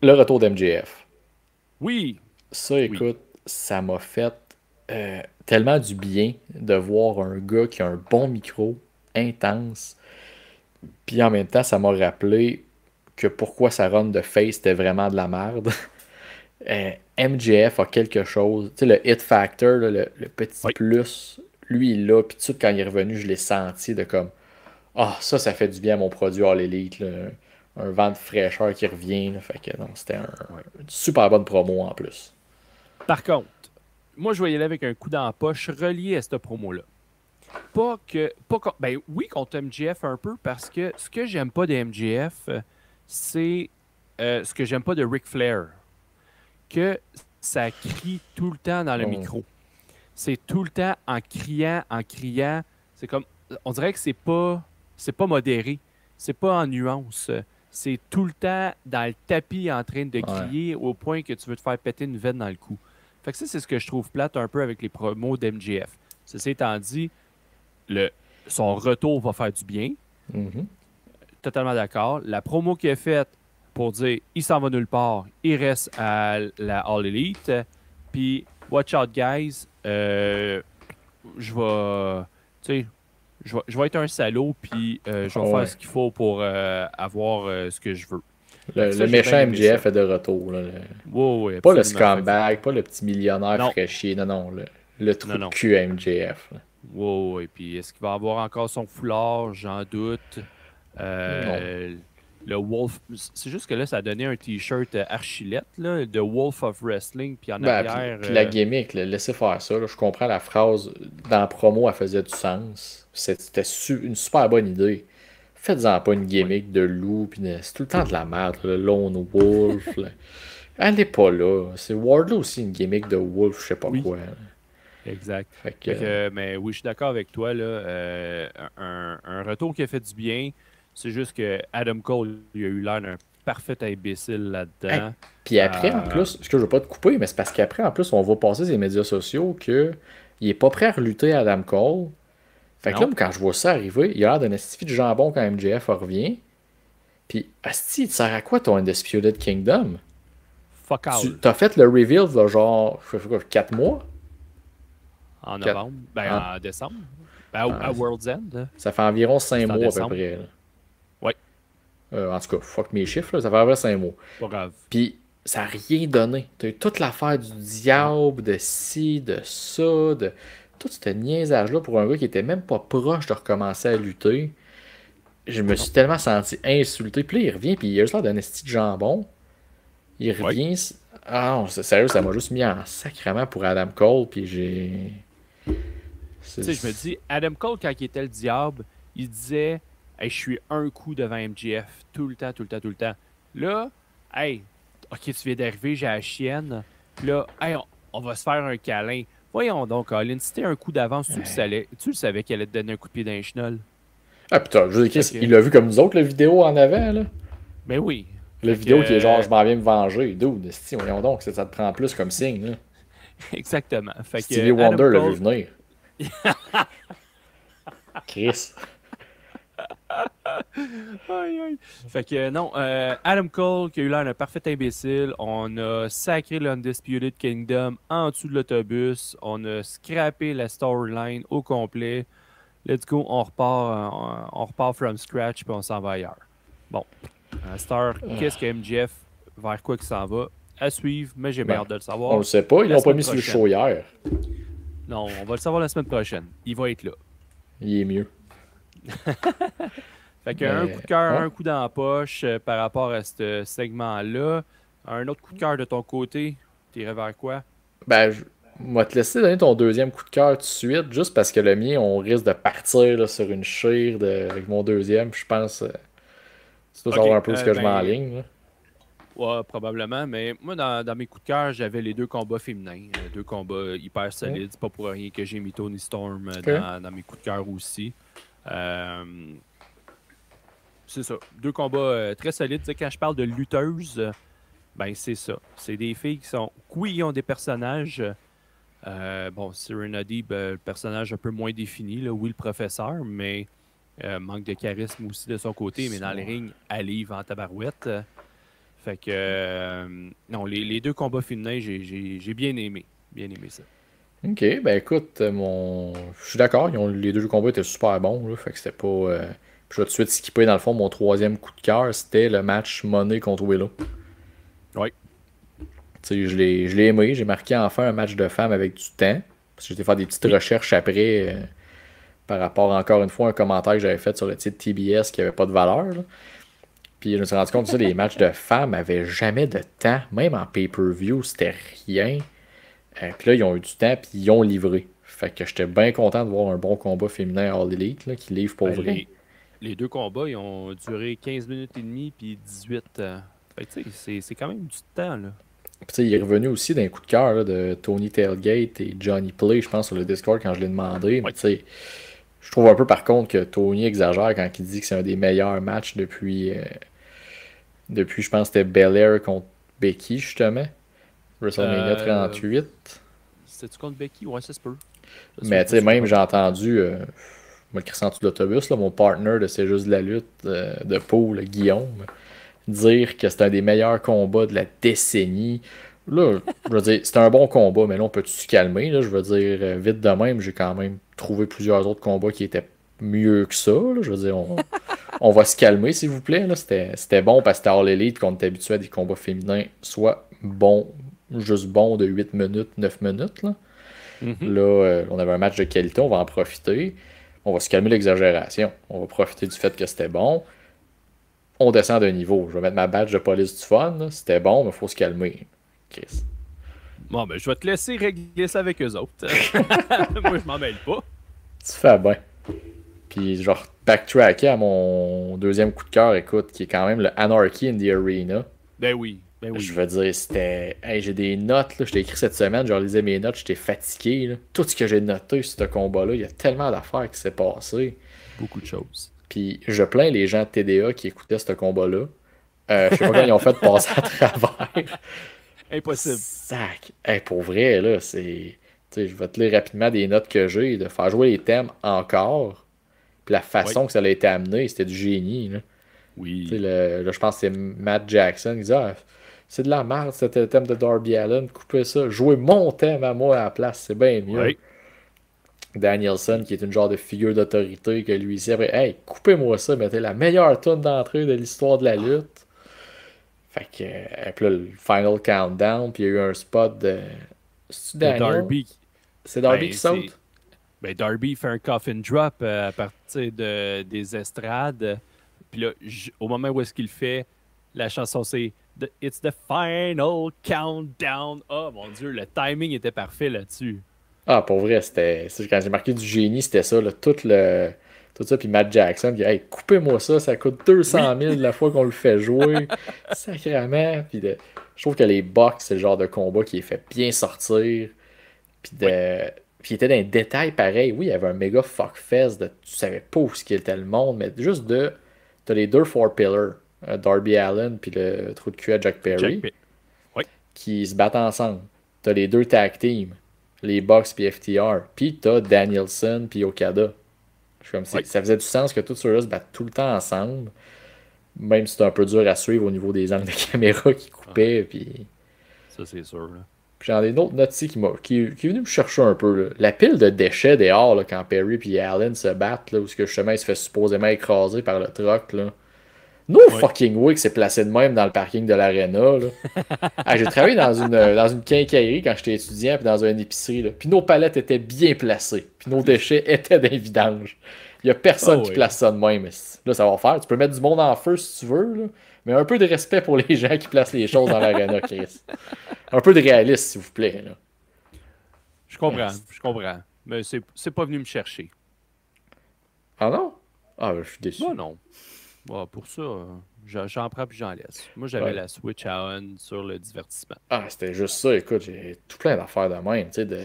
Speaker 1: Le retour d'MJF.
Speaker 2: Oui,
Speaker 1: Ça,
Speaker 2: Oui.
Speaker 1: écoute, ça m'a fait tellement du bien de voir un gars qui a un bon micro, intense, puis en même temps, ça m'a rappelé que pourquoi sa run de face était vraiment de la merde. MJF a quelque chose, tu sais, le hit factor, là, le petit
Speaker 2: Oui.
Speaker 1: plus, lui, il l'a, puis tout de suite, quand il est revenu, je l'ai senti de comme, ah, ça fait du bien à mon produit All Elite, là. Un vent de fraîcheur qui revient, là. Fait que non, c'était
Speaker 2: Ouais.
Speaker 1: une super bonne promo en plus.
Speaker 2: Par contre, moi, je vais y aller avec un coup dans la poche relié à cette promo-là. Ben oui, contre MJF un peu, parce que ce que j'aime pas de MJF, c'est ce que j'aime pas de Ric Flair. Que ça crie tout le temps dans le
Speaker 1: Oh,
Speaker 2: micro. C'est tout le temps en criant, en criant. C'est comme, on dirait que c'est pas modéré. C'est pas en nuance. C'est tout le temps dans le tapis en train de
Speaker 1: ouais.
Speaker 2: crier au point que tu veux te faire péter une veine dans le cou. Fait que ça, c'est ce que je trouve plate un peu avec les promos d'MJF. Ceci étant dit, le, son retour va faire du bien.
Speaker 1: Mhm.
Speaker 2: Totalement d'accord. La promo qu'il a faite pour dire il s'en va nulle part, il reste à la All Elite. Puis, watch out, guys. Je vais. Tu sais, je vais être un salaud, puis je vais
Speaker 1: Ah
Speaker 2: faire
Speaker 1: ouais.
Speaker 2: ce qu'il faut pour avoir ce que je veux. Fait que
Speaker 1: Le
Speaker 2: ça, j'ai bien
Speaker 1: méchant
Speaker 2: aimé ça.
Speaker 1: MJF est de retour, là.
Speaker 2: Oui, oui,
Speaker 1: Pas le
Speaker 2: absolument. Fait que,
Speaker 1: scumbag, pas le petit millionnaire
Speaker 2: non,
Speaker 1: fraîchier, non, non, le trou
Speaker 2: non,
Speaker 1: de
Speaker 2: non.
Speaker 1: cul à MJF, là.
Speaker 2: Oui, oui. Puis, est-ce qu'il va avoir encore son foulard? J'en doute.
Speaker 1: Non.
Speaker 2: Euh, le Wolf. C'est juste que là, ça a donné un t-shirt Archilette, là, de Wolf of Wrestling. Puis en
Speaker 1: Ben,
Speaker 2: arrière.
Speaker 1: puis la gimmick, là, laissez faire ça, là. Je comprends la phrase, dans la promo, elle faisait du sens. C'était une super bonne idée. Faites-en pas une
Speaker 2: Oui.
Speaker 1: gimmick de loup, puis c'est tout le temps de la merde, le Lone Wolf, là. Elle n'est pas là. C'est Wardlow aussi une gimmick de Wolf, je sais pas
Speaker 2: Oui.
Speaker 1: quoi, là.
Speaker 2: Exact.
Speaker 1: Fait que,
Speaker 2: Fait que, mais oui, je suis d'accord avec toi, là. Un retour qui a fait du bien. C'est juste que Adam Cole, il a eu l'air d'un parfait imbécile
Speaker 1: hey,
Speaker 2: là-dedans.
Speaker 1: puis après, en
Speaker 2: Euh,
Speaker 1: plus, ce que je veux pas te couper, mais c'est parce qu'après, en plus, on va passer sur les médias sociaux que il est pas prêt à relutter Adam Cole. Fait que là,
Speaker 2: non,
Speaker 1: moi, quand je vois ça arriver, il a l'air d'un estifi de jambon quand MJF revient. Puis, asti, tu sert à quoi ton Undisputed Kingdom?
Speaker 2: fuck
Speaker 1: Tu
Speaker 2: all.
Speaker 1: t'as fait le reveal, là, genre, je sais pas, 4 mois?
Speaker 2: En
Speaker 1: 4,
Speaker 2: novembre, ben en décembre. Ben, à World's End, là.
Speaker 1: ça fait environ 5
Speaker 2: C'est en
Speaker 1: mois à peu
Speaker 2: décembre.
Speaker 1: près, là.
Speaker 2: Ouais,
Speaker 1: En tout cas, fuck mes chiffres, là, ça fait environ 5 mois.
Speaker 2: pas grave.
Speaker 1: Puis, ça n'a rien donné. T'as eu toute l'affaire du
Speaker 2: Non.
Speaker 1: diable, de ci, de ça, de tout ce niaisage-là pour un gars qui était même pas proche de recommencer à lutter. Je me
Speaker 2: Non.
Speaker 1: suis tellement senti insulté. Puis là, il revient, puis il a juste l'air d'un esti de jambon. Il
Speaker 2: Ouais.
Speaker 1: revient. Ah non, c'est sérieux, ça m'a juste mis en sacrement pour Adam Cole, puis j'ai.
Speaker 2: Tu sais, je me dis, Adam Cole, quand il était le diable, il disait, hey, je suis un coup devant MJF, tout le temps, tout le temps, tout le temps. Là, hey, ok, tu viens d'arriver, j'ai la chienne. Puis là, hey, on va se faire un câlin. Voyons donc, Colin, si t'es un coup d'avance, tu le savais qu'elle allait te donner un coup de pied dans les chenolles.
Speaker 1: Ah putain, je veux dire,
Speaker 2: Fait
Speaker 1: Chris,
Speaker 2: que,
Speaker 1: il a vu comme nous autres la vidéo en avant, là.
Speaker 2: ben oui.
Speaker 1: La
Speaker 2: Fait
Speaker 1: vidéo qui est genre,
Speaker 2: que,
Speaker 1: je m'en viens me venger. Dude, esti, voyons donc, ça te prend plus comme signe, là.
Speaker 2: exactement. Fait
Speaker 1: Stevie
Speaker 2: que, Adam
Speaker 1: Wonder l'a vu
Speaker 2: Cole,
Speaker 1: venir. Chris.
Speaker 2: aïe, aïe. Fait que non, Adam Cole qui a eu l'air d'un parfait imbécile. On a sacré l'Undisputed Kingdom en dessous de l'autobus. On a scrappé la storyline au complet. Let's go, on repart from scratch puis on s'en va ailleurs. Bon, à Star, qu'est-ce que MJF, vers quoi qu'il s'en va? À suivre, mais j'ai bien
Speaker 1: Ben,
Speaker 2: hâte de le
Speaker 1: on le
Speaker 2: savoir.
Speaker 1: sait pas, ils
Speaker 2: La
Speaker 1: l'ont pas
Speaker 2: semaine
Speaker 1: mis sur le
Speaker 2: prochaine.
Speaker 1: show hier.
Speaker 2: Non, on va le savoir la semaine prochaine. Il va être là.
Speaker 1: Il est mieux.
Speaker 2: Fait qu'un
Speaker 1: Mais,
Speaker 2: coup de cœur,
Speaker 1: ouais.
Speaker 2: un coup dans la poche par rapport à ce segment-là. Un autre coup de cœur de ton côté, t'irais vers quoi?
Speaker 1: Ben, moi te laisser donner ton deuxième coup de cœur tout de suite, juste parce que le mien, on risque de partir là, sur une chire avec mon deuxième. Puis je pense, tu dois
Speaker 2: Ok,
Speaker 1: savoir un peu où ce que je
Speaker 2: ben,
Speaker 1: m'enligne, là.
Speaker 2: ouais, probablement, mais moi, dans mes coups de cœur, j'avais les deux combats féminins. Deux combats hyper
Speaker 1: Mm.
Speaker 2: solides. C'est pas pour rien que j'ai mis Tony Storm
Speaker 1: Ok.
Speaker 2: dans mes coups de cœur aussi. Euh, c'est ça. Deux combats très solides. Tu sais, quand je parle de lutteuses, ben c'est ça. C'est des filles qui sont. Oui, ils ont des personnages. Bon, Serena Deeb, le personnage un peu moins défini, là, oui, le professeur, mais manque de charisme aussi de son côté, mais dans les
Speaker 1: Ouais.
Speaker 2: rings, elle livre en tabarouette. Fait que, non, les deux combats féminins, j'ai bien aimé. Bien aimé ça.
Speaker 1: Ok, ben écoute, je suis d'accord, les deux combats étaient super bons, là, fait que c'était pas. Je vais tout de suite skipper dans le fond mon troisième coup de cœur, c'était le match Money contre Willow.
Speaker 2: Oui.
Speaker 1: Tu sais, je l'ai aimé, j'ai marqué enfin un match de femmes avec du temps. Parce que j'étais faire des petites
Speaker 2: Oui.
Speaker 1: recherches après par rapport encore une fois à un commentaire que j'avais fait sur le titre TBS qui avait pas de valeur, là. Puis je me suis rendu compte que ça, les matchs de femmes avaient jamais de temps, même en pay-per-view, c'était rien. Puis là, ils ont eu du temps, puis ils ont livré. Fait que j'étais bien content de voir un bon combat féminin All Elite là, qui livre pour
Speaker 2: Ben,
Speaker 1: vrai.
Speaker 2: les deux combats, ils ont duré 15 minutes et demie puis 18. Fait que, tu sais, c'est quand même du temps, là.
Speaker 1: Puis tu sais, il est revenu aussi d'un coup de cœur là, de Tony Tailgate et Johnny Play, je pense, sur le Discord quand je l'ai demandé. Mais
Speaker 2: Oui.
Speaker 1: tu sais, je trouve un peu par contre que Tony exagère quand il dit que c'est un des meilleurs matchs depuis je pense, que c'était Belair contre Becky, justement. WrestleMania
Speaker 2: Euh,
Speaker 1: 38.
Speaker 2: C'est-tu contre Becky? Ouais, ça se peut. Ça se peut,
Speaker 1: Mais
Speaker 2: je
Speaker 1: tu
Speaker 2: me
Speaker 1: sais,
Speaker 2: souviens
Speaker 1: même
Speaker 2: pas
Speaker 1: j'ai
Speaker 2: trop.
Speaker 1: entendu, moi, le Christian de l'autobus, là, mon partner de C'est juste de la lutte de Pau, le Guillaume, dire que c'est un des meilleurs combats de la décennie. Là, je veux dire, c'était un bon combat, mais là, on peut se calmer. Là, je veux dire, vite de même, j'ai quand même trouvé plusieurs autres combats qui étaient mieux que ça. Là. Je veux dire, on va se calmer, s'il vous plaît. Là. C'était bon parce que c'était All Elite, qu'on est habitué à des combats féminins, soit bon, juste bon de 8 minutes, 9 minutes.
Speaker 2: Mhm.
Speaker 1: Là, on avait un match de qualité, on va en profiter. On va se calmer l'exagération. On va profiter du fait que c'était bon. On descend de niveau. Je vais mettre ma badge de police du fun, là. C'était bon, mais il faut se calmer. Chris.
Speaker 2: Bon, ben, je vais te laisser régler ça avec eux autres. Moi, je m'en mêle pas.
Speaker 1: Tu fais bien. Puis, genre, backtracker à mon deuxième coup de cœur, écoute, qui est quand même le Anarchy in the Arena.
Speaker 2: Ben oui, ben
Speaker 1: Je
Speaker 2: oui.
Speaker 1: veux dire, c'était. Hey, j'ai des notes, là. Je t'ai écrit cette semaine, je relisais mes notes, j'étais fatigué, là. Tout ce que j'ai noté sur ce combat-là, il y a tellement d'affaires qui s'est passé.
Speaker 2: Beaucoup de choses.
Speaker 1: Puis, je plains les gens de TDA qui écoutaient ce combat-là. Je sais pas comment ils ont fait de passer à travers.
Speaker 2: Impossible.
Speaker 1: Sac. Hey, pour vrai, là, c'est. Tu sais, je vais te lire rapidement des notes que j'ai, de faire jouer les thèmes encore. Puis la
Speaker 2: Oui,
Speaker 1: façon que ça a été amené, c'était du génie, là. Tu sais,
Speaker 2: oui.
Speaker 1: là, je pense que c'est Matt Jackson qui dit ah, c'est de la merde, c'était le thème de Darby Allin, coupez ça, jouez mon thème à moi à la place, c'est bien mieux.
Speaker 2: Oui.
Speaker 1: Danielson, qui est une genre de figure d'autorité, que lui ici, après, hey, coupez-moi ça, mettez la meilleure tune d'entrée de l'histoire de la lutte. Fait que, puis là, le final countdown, puis il y a eu un spot de. C'est-tu
Speaker 2: De
Speaker 1: Daniel?
Speaker 2: Darby.
Speaker 1: C'est Darby qui
Speaker 2: Ben,
Speaker 1: saute?
Speaker 2: ben, Darby fait un coffin drop à partir des estrades. Puis là, au moment où est-ce qu'il fait, la chanson c'est It's the final countdown. Oh mon Dieu, le timing était parfait là-dessus.
Speaker 1: Ah, pour vrai, quand j'ai marqué du génie, c'était ça, là, tout ça, puis Matt Jackson, qui dit, hey, coupez-moi ça, ça coûte
Speaker 2: Oui,
Speaker 1: 200 000 la fois qu'on le fait jouer. Sacrément. Je trouve que les box, c'est le genre de combat qui est fait bien sortir. Puis
Speaker 2: oui,
Speaker 1: puis il était dans les détails pareil. Oui, il y avait un méga fuckfest de tu savais pas où ce était le monde, mais juste t'as les deux Four Pillars, Darby Allin puis le trou de cul à Jack
Speaker 2: Jack
Speaker 1: Perry,
Speaker 2: Pitt. Oui,
Speaker 1: qui se battent ensemble. T'as les deux tag teams, les Bucks puis FTR, puis t'as Danielson puis Okada. Je suis comme
Speaker 2: oui.
Speaker 1: ça faisait du sens que tous ceux-là se battent tout le temps ensemble, même si c'est un peu dur à suivre au niveau des angles de caméra qui
Speaker 2: Ah,
Speaker 1: coupaient, puis
Speaker 2: ça, c'est sûr. Là.
Speaker 1: puis j'en ai une autre note ici qui est venue me chercher un peu. Là. La pile de déchets dehors, là, quand Perry et Allen se battent, là, où justement il se fait supposément écraser par le truck. Là. No
Speaker 2: Oui.
Speaker 1: fucking way que c'est placé de même dans le parking de l'aréna. Là. Ah, j'ai travaillé dans une quincaillerie quand j'étais étudiant, puis dans une épicerie. Là. Puis nos palettes étaient bien placées. Puis nos déchets étaient dans les vidanges. Il n'y a personne
Speaker 2: Oh
Speaker 1: qui
Speaker 2: oui.
Speaker 1: place ça de même. Là, ça va faire. Tu peux mettre du monde en feu si tu veux, là, mais un peu de respect pour les gens qui placent les choses dans l'aréna, Chris. Un peu de réalisme, s'il vous plaît. Là.
Speaker 2: Je
Speaker 1: Ah,
Speaker 2: comprends, je comprends. Mais c'est pas venu me chercher.
Speaker 1: ah non? Ah, je suis
Speaker 2: Moi,
Speaker 1: déçu.
Speaker 2: non. Bon, pour ça, j'en prends puis j'en laisse. Moi, j'avais
Speaker 1: Ouais.
Speaker 2: la Switch à on sur le divertissement.
Speaker 1: Ah, c'était juste ça. Écoute, j'ai tout plein d'affaires de même. Tu sais, de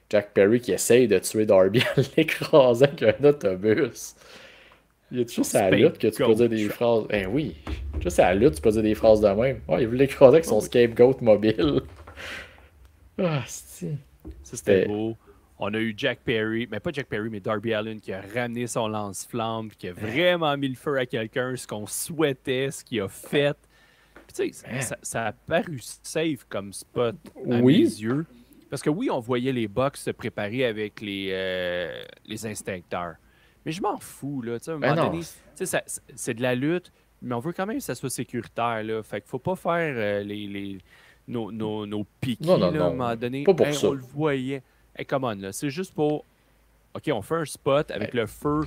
Speaker 1: Jack Perry qui essaye de tuer Darby en l'écrasant avec un autobus. Il y a
Speaker 2: Son
Speaker 1: juste à la lutte que tu peux
Speaker 2: scapegoat
Speaker 1: dire des
Speaker 2: trap.
Speaker 1: phrases. Eh oui, juste à la lutte, tu peux dire des phrases de même. Ouais, il voulait l'écraser avec
Speaker 2: Oh
Speaker 1: son
Speaker 2: oui,
Speaker 1: scapegoat mobile. Ah, c'est.
Speaker 2: ça c'était
Speaker 1: C'était.
Speaker 2: beau. On a eu Jack Perry, mais pas Jack Perry, mais Darby Allin qui a ramené son lance-flamme, puis qui a vraiment mis le feu à quelqu'un, ce qu'on souhaitait, ce qu'il a fait. Puis Puis, tu sais, ça a paru safe comme spot à mes
Speaker 1: Oui.
Speaker 2: yeux. Parce que oui, on voyait les Bucks se préparer avec les instincteurs. Mais je m'en fous, là. Tu sais, à un
Speaker 1: Ben
Speaker 2: moment
Speaker 1: non.
Speaker 2: donné, tu sais, c'est de la lutte, mais on veut quand même que ça soit sécuritaire, là. Fait qu'il faut pas faire nos
Speaker 1: Non,
Speaker 2: piquis,
Speaker 1: non,
Speaker 2: là, à un
Speaker 1: non.
Speaker 2: moment donné.
Speaker 1: Pas pour
Speaker 2: Hey,
Speaker 1: ça.
Speaker 2: on le voyait. Hey, come on, là. C'est juste pour... OK, on fait un spot avec
Speaker 1: Hey.
Speaker 2: le feu,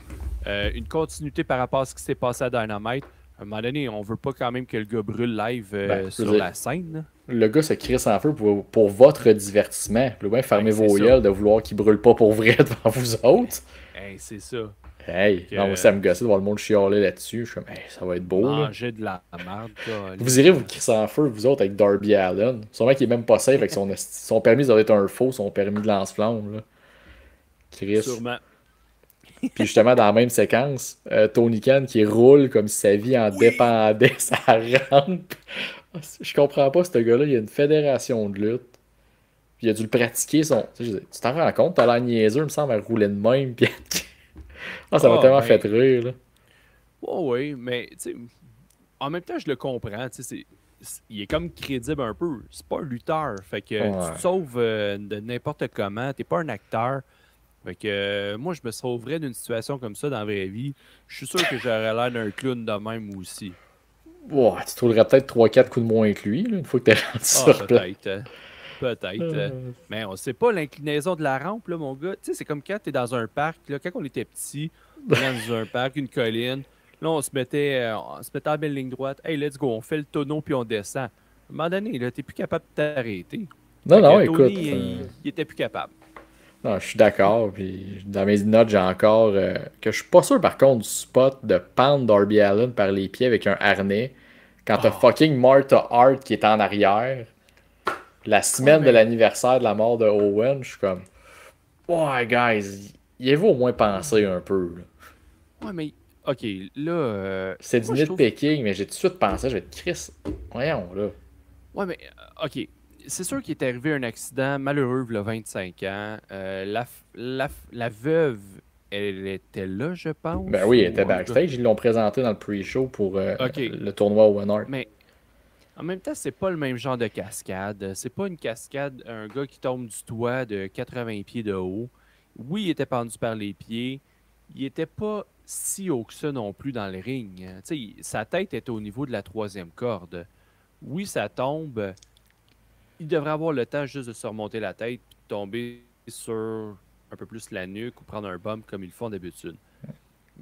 Speaker 2: une continuité par rapport à ce qui s'est passé à Dynamite. À un moment donné, on veut pas quand même que le gars brûle live
Speaker 1: Ben, je
Speaker 2: sur
Speaker 1: veux dire,
Speaker 2: la scène, là.
Speaker 1: le gars se crisse en feu pour votre divertissement. Puis bien, fermez
Speaker 2: Ben, c'est
Speaker 1: vos
Speaker 2: ça.
Speaker 1: gueules de vouloir qu'il brûle pas pour vrai devant vous autres.
Speaker 2: Hey, c'est ça.
Speaker 1: Hey, non, moi, ça me gossait de voir le monde chialer là-dessus. Je suis comme, hey, ça va être beau, là.
Speaker 2: Manger de la merde,
Speaker 1: Vous irez vous crisser en feu, vous autres, avec Darby Allin. Sûrement qu'il est même pas safe avec son permis, ça doit être un faux, son permis de lance-flamme, là. Chris.
Speaker 2: sûrement.
Speaker 1: Puis justement, dans la même séquence, Tony Khan qui roule comme si sa vie en dépendait, ça rampe. Je comprends pas, ce gars-là, il y a une fédération de lutte. Puis il a dû le pratiquer. Tu t'en rends compte, t'as l'air niaiseux, il me semble, à rouler de même. Puis... ça m'a tellement fait rire, là.
Speaker 2: Oui, mais tu sais, en même temps, je le comprends. Il est comme crédible un peu. C'est pas un lutteur. Fait que tu te sauves de n'importe comment. T'es pas un acteur. Fait que moi, je me sauverais d'une situation comme ça dans la vraie vie. Je suis sûr que j'aurais l'air d'un clown de même aussi.
Speaker 1: Ouais, tu trouverais peut-être 3-4 coups de moins que lui, là, une fois que t'es rendu sur place.
Speaker 2: Peut-être. Mais on sait pas l'inclinaison de la rampe, là, mon gars. Tu sais, c'est comme quand t'es dans un parc. Là, quand on était petit, on est dans un parc, une colline. Là, on se mettait en belle ligne droite. Hey, let's go, on fait le tonneau puis on descend. À un moment donné, là, t'es plus capable de t'arrêter.
Speaker 1: Non, non,
Speaker 2: Tony,
Speaker 1: écoute.
Speaker 2: il était plus capable.
Speaker 1: Non, je suis d'accord. Puis dans mes notes, j'ai encore que je suis pas sûr par contre du spot de pendre Darby Allin par les pieds avec un harnais. Quand t'as fucking Martha Hart qui est en arrière, la semaine de l'anniversaire de la mort de Owen, je suis comme, ouais, guys, y avez-vous au moins pensé un peu, là?
Speaker 2: Ouais, mais ok, là.
Speaker 1: C'est du nitpicking, mais j'ai tout de suite pensé, je vais être Chris. Voyons, là.
Speaker 2: Ouais, mais ok. C'est sûr qu'il est arrivé un accident malheureux il y a 25 ans. La veuve, elle était là, je pense.
Speaker 1: Ben oui, elle était backstage. Ils l'ont présenté dans le pre-show pour le tournoi Owen Hart.
Speaker 2: Mais en même temps, c'est pas le même genre de cascade. C'est pas une cascade, un gars qui tombe du toit de 80 pieds de haut. Oui, il était pendu par les pieds. Il était pas si haut que ça non plus dans le ring. Tu sais, sa tête était au niveau de la troisième corde. Oui, ça tombe. Il devrait avoir le temps juste de se remonter la tête et de tomber sur un peu plus la nuque ou prendre un bump comme ils le font d'habitude.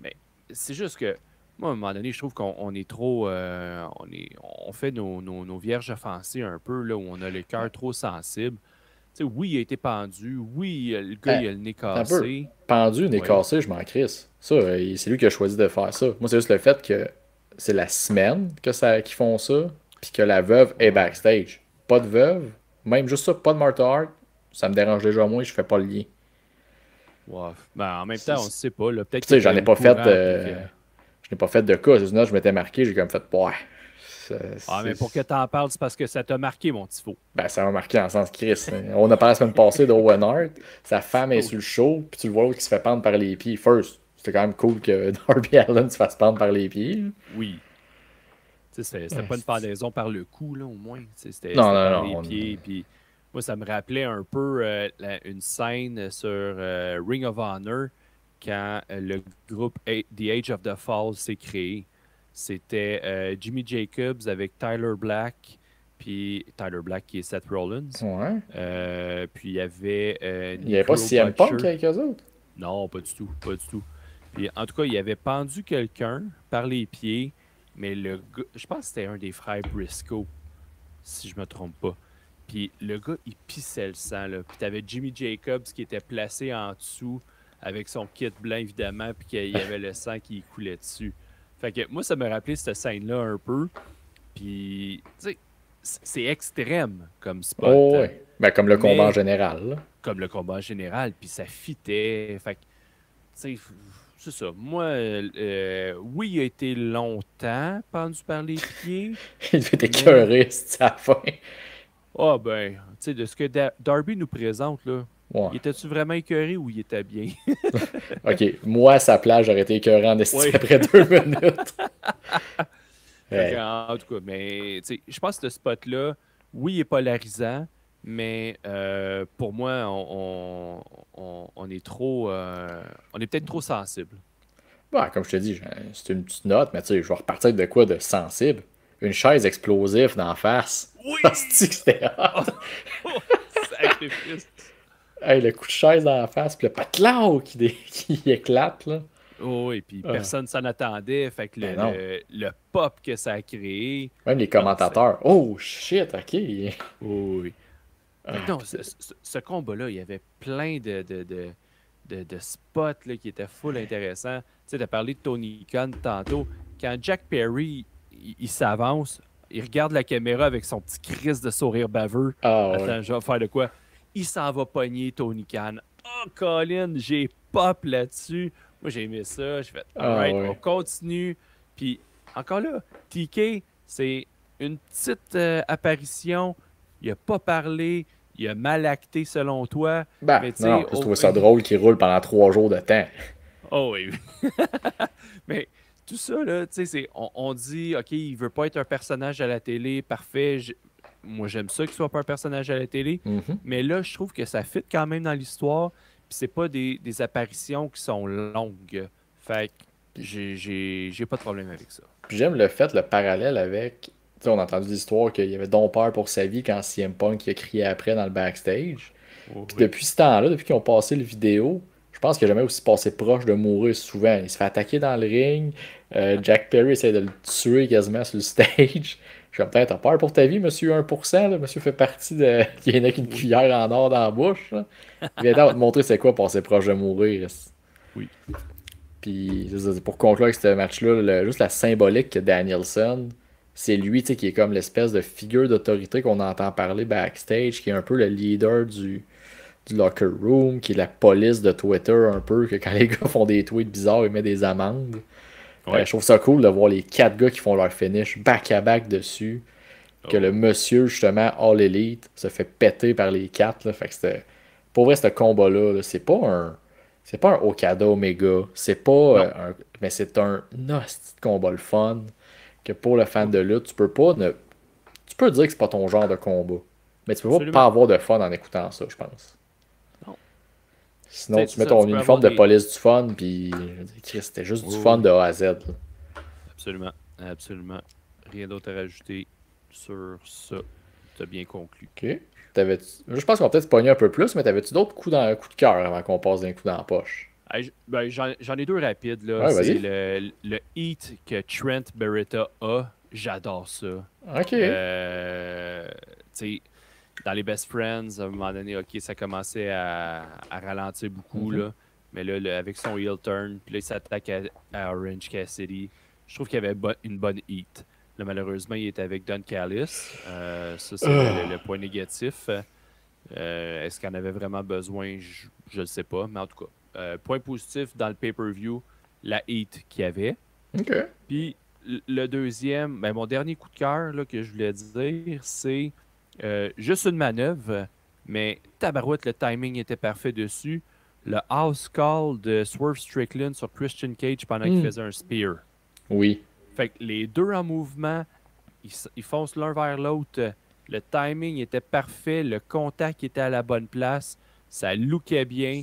Speaker 2: Mais c'est juste que, moi, à un moment donné, je trouve qu'on est trop... on fait nos vierges offensées un peu, là, où on a le cœur trop sensible. Tu sais, oui, il a été pendu. Oui, le gars, il a le nez cassé.
Speaker 1: Pendu, nez cassé, je m'en crisse. Ça, c'est lui qui a choisi de faire ça. Moi, c'est juste le fait que c'est la semaine qu'ils font ça, puis que la veuve est backstage. Pas de veuve, même juste ça, pas de Martha Hart, ça me dérange déjà moins, je fais pas le lien.
Speaker 2: Ouais. Ben, en même temps, on ne sait pas. Peut-être
Speaker 1: tu sais, j'en ai pas fait. Je n'ai pas fait de cas. C'est une note, je m'étais marqué, j'ai comme fait. Ouais.
Speaker 2: Mais pour que t'en parles, c'est parce que ça t'a marqué, mon petit faux.
Speaker 1: Ben, ça m'a marqué en sens Chris. On a parlé la semaine passée d'Owen Hart. Sa femme est sur le show, puis tu le vois qui se fait pendre par les pieds. First, c'était quand même cool que Darby Allin se fasse pendre par les pieds. Là.
Speaker 2: Oui. C'était pas une pendaison par le cou, là, au moins. C'était
Speaker 1: par
Speaker 2: les pieds. Puis moi, ça me rappelait un peu une scène sur Ring of Honor quand le groupe The Age of the Fall s'est créé. C'était Jimmy Jacobs avec Tyler Black, puis Tyler Black qui est Seth Rollins.
Speaker 1: Ouais.
Speaker 2: Puis il y avait...
Speaker 1: il n'y avait pas CM Punk avec eux autres?
Speaker 2: Non, pas du tout. Pas du tout. Puis en tout cas, il avait pendu quelqu'un par les pieds. Mais le gars, je pense que c'était un des frères Briscoe, si je me trompe pas. Puis le gars, il pissait le sang, là. Puis t'avais Jimmy Jacobs qui était placé en dessous avec son kit blanc, évidemment, puis qu'il y avait le sang qui coulait dessus. Fait que moi, ça me rappelait cette scène-là un peu. Puis, tu sais, c'est extrême comme spot.
Speaker 1: Oh, ouais. Ben, comme le combat en général. Là.
Speaker 2: Comme le combat en général, puis ça fitait. Fait que, tu sais... C'est ça. Moi, oui, il a été longtemps pendu par les pieds.
Speaker 1: Il devait être écœuré, c'est à la fin.
Speaker 2: Ah, ben, tu sais, de ce que Darby nous présente, là, il était-tu vraiment écœuré ou il était bien?
Speaker 1: OK. Moi, à sa place, j'aurais été écœuré en estime après 2 minutes.
Speaker 2: Fait que,
Speaker 1: Ouais.
Speaker 2: en tout cas, mais tu sais, je pense que ce spot-là, oui, il est polarisant, mais pour moi, on est trop. On est peut-être trop sensible.
Speaker 1: Bah, comme je te dis, c'est une petite note, mais tu sais, je vais repartir de quoi de sensible? Une chaise explosive d'en face. Hostie que
Speaker 2: Oui!
Speaker 1: c'était hot!
Speaker 2: Oh, sacrifice!
Speaker 1: Hey, le coup de chaise dans la face, puis le patelin qui éclate, là.
Speaker 2: Oh, et puis
Speaker 1: Ah,
Speaker 2: personne s'en attendait. Fait que
Speaker 1: ben non.
Speaker 2: le pop que ça a créé.
Speaker 1: Même les
Speaker 2: Non, c'est.
Speaker 1: commentateurs. Oh shit, ok.
Speaker 2: Oh, oui. Fait que
Speaker 1: Ah,
Speaker 2: non, ce combat-là, il y avait plein de spots là, qui étaient full intéressants. Tu sais, tu as parlé de Tony Khan tantôt. Quand Jack Perry, il s'avance, il regarde la caméra avec son petit crise de sourire baveux.
Speaker 1: ah, ouais.
Speaker 2: Attends, je vais faire de quoi? Il s'en va pogner Tony Khan. Oh, Colin, j'ai pop là-dessus. Moi, j'ai aimé ça. J'ai fait,
Speaker 1: Ah,
Speaker 2: alright, on
Speaker 1: ouais.
Speaker 2: continue. Puis, encore là, TK, c'est une petite apparition. Il a pas parlé. Il a mal acté selon toi.
Speaker 1: Bah,
Speaker 2: Mais tu
Speaker 1: non,
Speaker 2: sais,
Speaker 1: juste trouvé ça drôle qu'il roule pendant 3 jours de temps.
Speaker 2: oh oui. Mais tout ça, là, tu sais, on dit, OK, il veut pas être un personnage à la télé, parfait. Moi, j'aime ça qu'il soit pas un personnage à la télé.
Speaker 1: Mhm.
Speaker 2: Mais là, je trouve que ça fit quand même dans l'histoire. Puis c'est pas des apparitions qui sont longues. Fait que j'ai pas de problème avec ça.
Speaker 1: Puis j'aime le fait, le parallèle avec. Tu sais, on a entendu l'histoire qu'il avait donc peur pour sa vie quand CM Punk il a crié après dans le backstage.
Speaker 2: Oh
Speaker 1: Puis
Speaker 2: oui.
Speaker 1: depuis ce temps-là, depuis qu'ils ont passé le vidéo, je pense qu'il n'a jamais aussi passé proche de mourir souvent. Il se fait attaquer dans le ring. Jack Perry essaie de le tuer quasiment sur le stage. Je suis comme, t'as peur pour ta vie, monsieur 1%, là. Monsieur fait partie de. Il y en a qu'une
Speaker 2: Oui.
Speaker 1: cuillère en or dans la bouche, là. Il vient te montrer c'est quoi passer proche de mourir.
Speaker 2: Oui.
Speaker 1: Puis pour conclure avec ce match-là, juste la symbolique que Danielson, c'est lui tu sais, qui est comme l'espèce de figure d'autorité qu'on entend parler backstage, qui est un peu le leader du locker room, qui est la police de Twitter un peu, que quand les gars font des tweets bizarres, ils mettent des amendes.
Speaker 2: Ouais.
Speaker 1: Je trouve ça cool de voir les 4 gars qui font leur finish back-à-back dessus, que le
Speaker 2: Oh.
Speaker 1: monsieur, justement, All Elite, se fait péter par les 4. Là. Fait que pour vrai, ce combat-là, là, c'est pas un Okada Omega. C'est pas
Speaker 2: Non.
Speaker 1: mais c'est un hostie de combat le fun. Que pour le fan de lutte, tu peux pas ne. Tu peux dire que c'est pas ton genre de combat. Mais tu peux pas
Speaker 2: Absolument.
Speaker 1: avoir de fun en écoutant ça, je pense.
Speaker 2: Non. Tu
Speaker 1: Sinon,
Speaker 2: sais,
Speaker 1: tu
Speaker 2: c'est
Speaker 1: mets
Speaker 2: ça,
Speaker 1: ton
Speaker 2: tu peux avoir
Speaker 1: uniforme de
Speaker 2: des.
Speaker 1: police du fun, puis je dis, Chris, c'était juste du
Speaker 2: Oui,
Speaker 1: fun
Speaker 2: oui.
Speaker 1: de A à Z. Là.
Speaker 2: Absolument. Absolument. Rien d'autre à rajouter sur ça. Tu as bien conclu.
Speaker 1: Ok. Je pense qu'on va peut-être se pogner un peu plus, mais t'avais-tu d'autres coups de cœur avant qu'on passe d'un coup dans la poche?
Speaker 2: Hey, ben, j'en ai deux rapides, là.
Speaker 1: Ouais,
Speaker 2: C'est
Speaker 1: vas-y.
Speaker 2: le heat que Trent Beretta a. J'adore ça.
Speaker 1: Ok.
Speaker 2: Tu sais, dans les Best Friends, à un moment donné, OK, ça commençait à ralentir beaucoup,
Speaker 1: Mhm.
Speaker 2: là. Mais là, avec son heel turn, puis là, il s'attaque à Orange Cassidy. Je trouve qu'il y avait une bonne heat. Là, malheureusement, il était avec Don Callis. Ça, c'est le point négatif. Est-ce qu'il en avait vraiment besoin? Je ne sais pas. Mais en tout cas, point positif dans le pay-per-view, la heat qu'il y avait.
Speaker 1: Ok.
Speaker 2: Puis le deuxième, ben, mon dernier coup de cœur là, que je voulais dire, c'est juste une manœuvre, mais tabarouette, le timing était parfait dessus. Le house call de Swerve Strickland sur Christian Cage pendant qu'il
Speaker 1: Hmm.
Speaker 2: faisait un spear.
Speaker 1: Oui.
Speaker 2: Fait que les deux en mouvement, ils foncent l'un vers l'autre. Le timing était parfait, le contact était à la bonne place, ça lookait bien.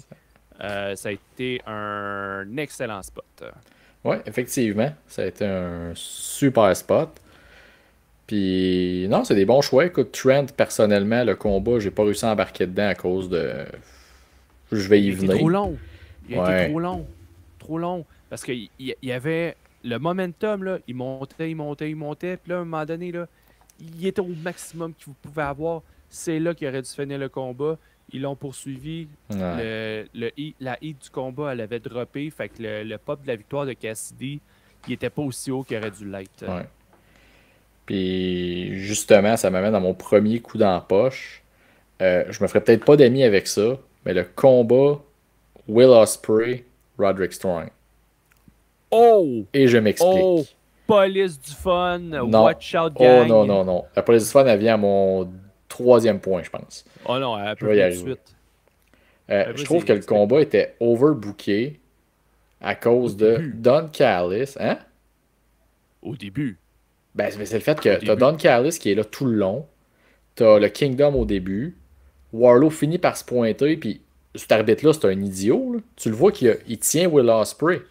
Speaker 2: Ça a été un excellent spot.
Speaker 1: Ouais, effectivement. Ça a été un super spot. Puis, non, c'est des bons choix. Écoute, Trent, personnellement, le combat, j'ai pas réussi à embarquer dedans à cause de. Je vais
Speaker 2: Il
Speaker 1: y
Speaker 2: a été trop
Speaker 1: venir.
Speaker 2: long. Il a été
Speaker 1: Ouais.
Speaker 2: trop long. Trop long. Parce qu'il y avait le momentum, là, il montait, il montait, il montait. Puis là, à un moment donné, là, il était au maximum que vous pouvez avoir. C'est là qu'il aurait dû finir le combat. Ils l'ont poursuivi.
Speaker 1: Ouais.
Speaker 2: La hit du combat, elle avait droppé. Fait que le pop de la victoire de Cassidy, il était pas aussi haut qu'il aurait dû l'être.
Speaker 1: Ouais. Puis, justement, ça m'amène à mon premier coup dans la poche. Je me ferais peut-être pas d'amis avec ça, mais le combat Will Ospreay, Roderick Strong.
Speaker 2: Oh!
Speaker 1: Et je
Speaker 2: Oh!
Speaker 1: m'explique.
Speaker 2: Police du fun,
Speaker 1: Non.
Speaker 2: watch out
Speaker 1: Oh non,
Speaker 2: gang.
Speaker 1: non, non. La police du fun, elle vient à mon troisième point, je pense.
Speaker 2: Oh non, à
Speaker 1: Je
Speaker 2: peu
Speaker 1: vais y
Speaker 2: près tout de
Speaker 1: arriver.
Speaker 2: suite.
Speaker 1: Je trouve
Speaker 2: Vas-y,
Speaker 1: que le
Speaker 2: explique-moi.
Speaker 1: combat était overbooké à
Speaker 2: Au
Speaker 1: cause de
Speaker 2: début.
Speaker 1: Don Callis. Hein?
Speaker 2: Au début.
Speaker 1: Ben, c'est le fait
Speaker 2: Au
Speaker 1: que t'as
Speaker 2: début.
Speaker 1: Don Callis qui est là tout le long. T'as le Kingdom au début. Warlow finit par se pointer, puis cet arbitre-là, c'est un idiot. Là. Tu le vois il tient Will Ospreay.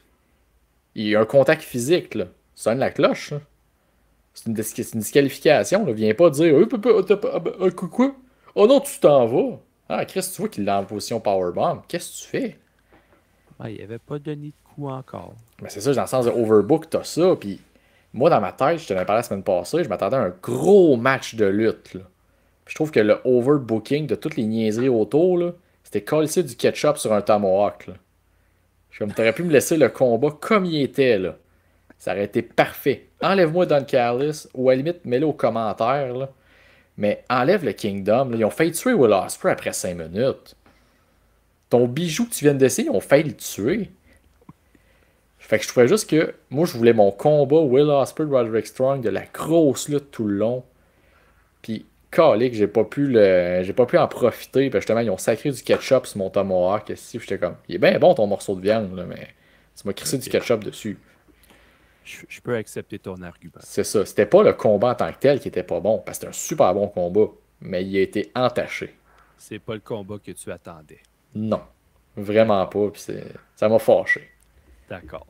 Speaker 1: Il y a un contact physique, là. Sonne la cloche, là. C'est une disqualification, là. Viens pas dire quoi? Oh non, tu t'en vas. Ah, Chris, tu vois qu'il est en position powerbomb. Qu'est-ce que tu fais?
Speaker 2: Ah, il avait pas donné de coup encore.
Speaker 1: Ben, c'est ça, dans le sens de overbook, t'as ça. Puis moi, dans ma tête, je te l'ai parlé la semaine passée, je m'attendais à un gros match de lutte, là. Puis je trouve que le overbooking de toutes les niaiseries autour, là, c'était coller du ketchup sur un tomahawk, là. Je suis comme, t'aurais pu me laisser le combat comme il était, là. Ça aurait été parfait. Enlève-moi Don Callis, ou à la limite, mets-le aux commentaires, là. Mais enlève le Kingdom, là. Ils ont failli tuer Will Ospreay après 5 minutes. Ton bijou que tu viens d'essayer, ils ont failli le tuer. Fait que je trouvais juste que, moi, je voulais mon combat Will Ospreay, Roderick Strong, de la grosse lutte tout le long. Puis, calique, j'ai pas pu en profiter. Parce que justement, ils ont sacré du ketchup sur mon tomahawk. J'étais comme, il est bien bon ton morceau de viande, là, mais tu m'as crissé du
Speaker 2: Ok.
Speaker 1: ketchup dessus.
Speaker 2: Je peux accepter ton argument.
Speaker 1: C'est ça. C'était pas le combat en tant que tel qui était pas bon, parce que c'était un super bon combat, mais il a été entaché.
Speaker 2: C'est pas le combat que tu attendais.
Speaker 1: Non. Vraiment
Speaker 2: D'accord.
Speaker 1: pas, puis ça m'a fâché.
Speaker 2: D'accord.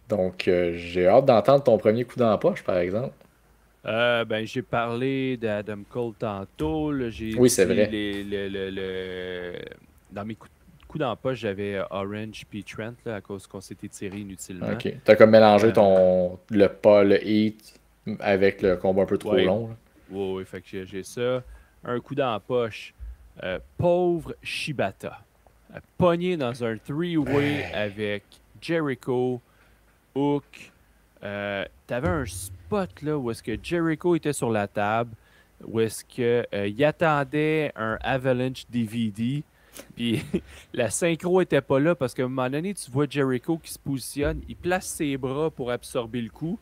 Speaker 1: Donc, j'ai hâte d'entendre ton premier coup dans la poche, par exemple.
Speaker 2: Ben, j'ai parlé d'Adam Cole tantôt. Là, j'ai
Speaker 1: Oui, c'est
Speaker 2: dit
Speaker 1: vrai.
Speaker 2: dans mes coups dans la poche, j'avais Orange puis Trent là, à cause qu'on s'était tiré inutilement.
Speaker 1: Ok. T'as comme mélangé
Speaker 2: Euh,
Speaker 1: le heat avec le combat un peu trop
Speaker 2: ouais,
Speaker 1: long, là.
Speaker 2: ouais, fait que j'ai ça. Un coup dans la poche. Pauvre Shibata. Pogné dans un three-way avec Jericho, Hook. T'avais un spot là où est-ce que Jericho était sur la table, où est-ce que il attendait un Avalanche DVD, puis la synchro était pas là parce qu'à un moment donné, tu vois Jericho qui se positionne, il place ses bras pour absorber le coup.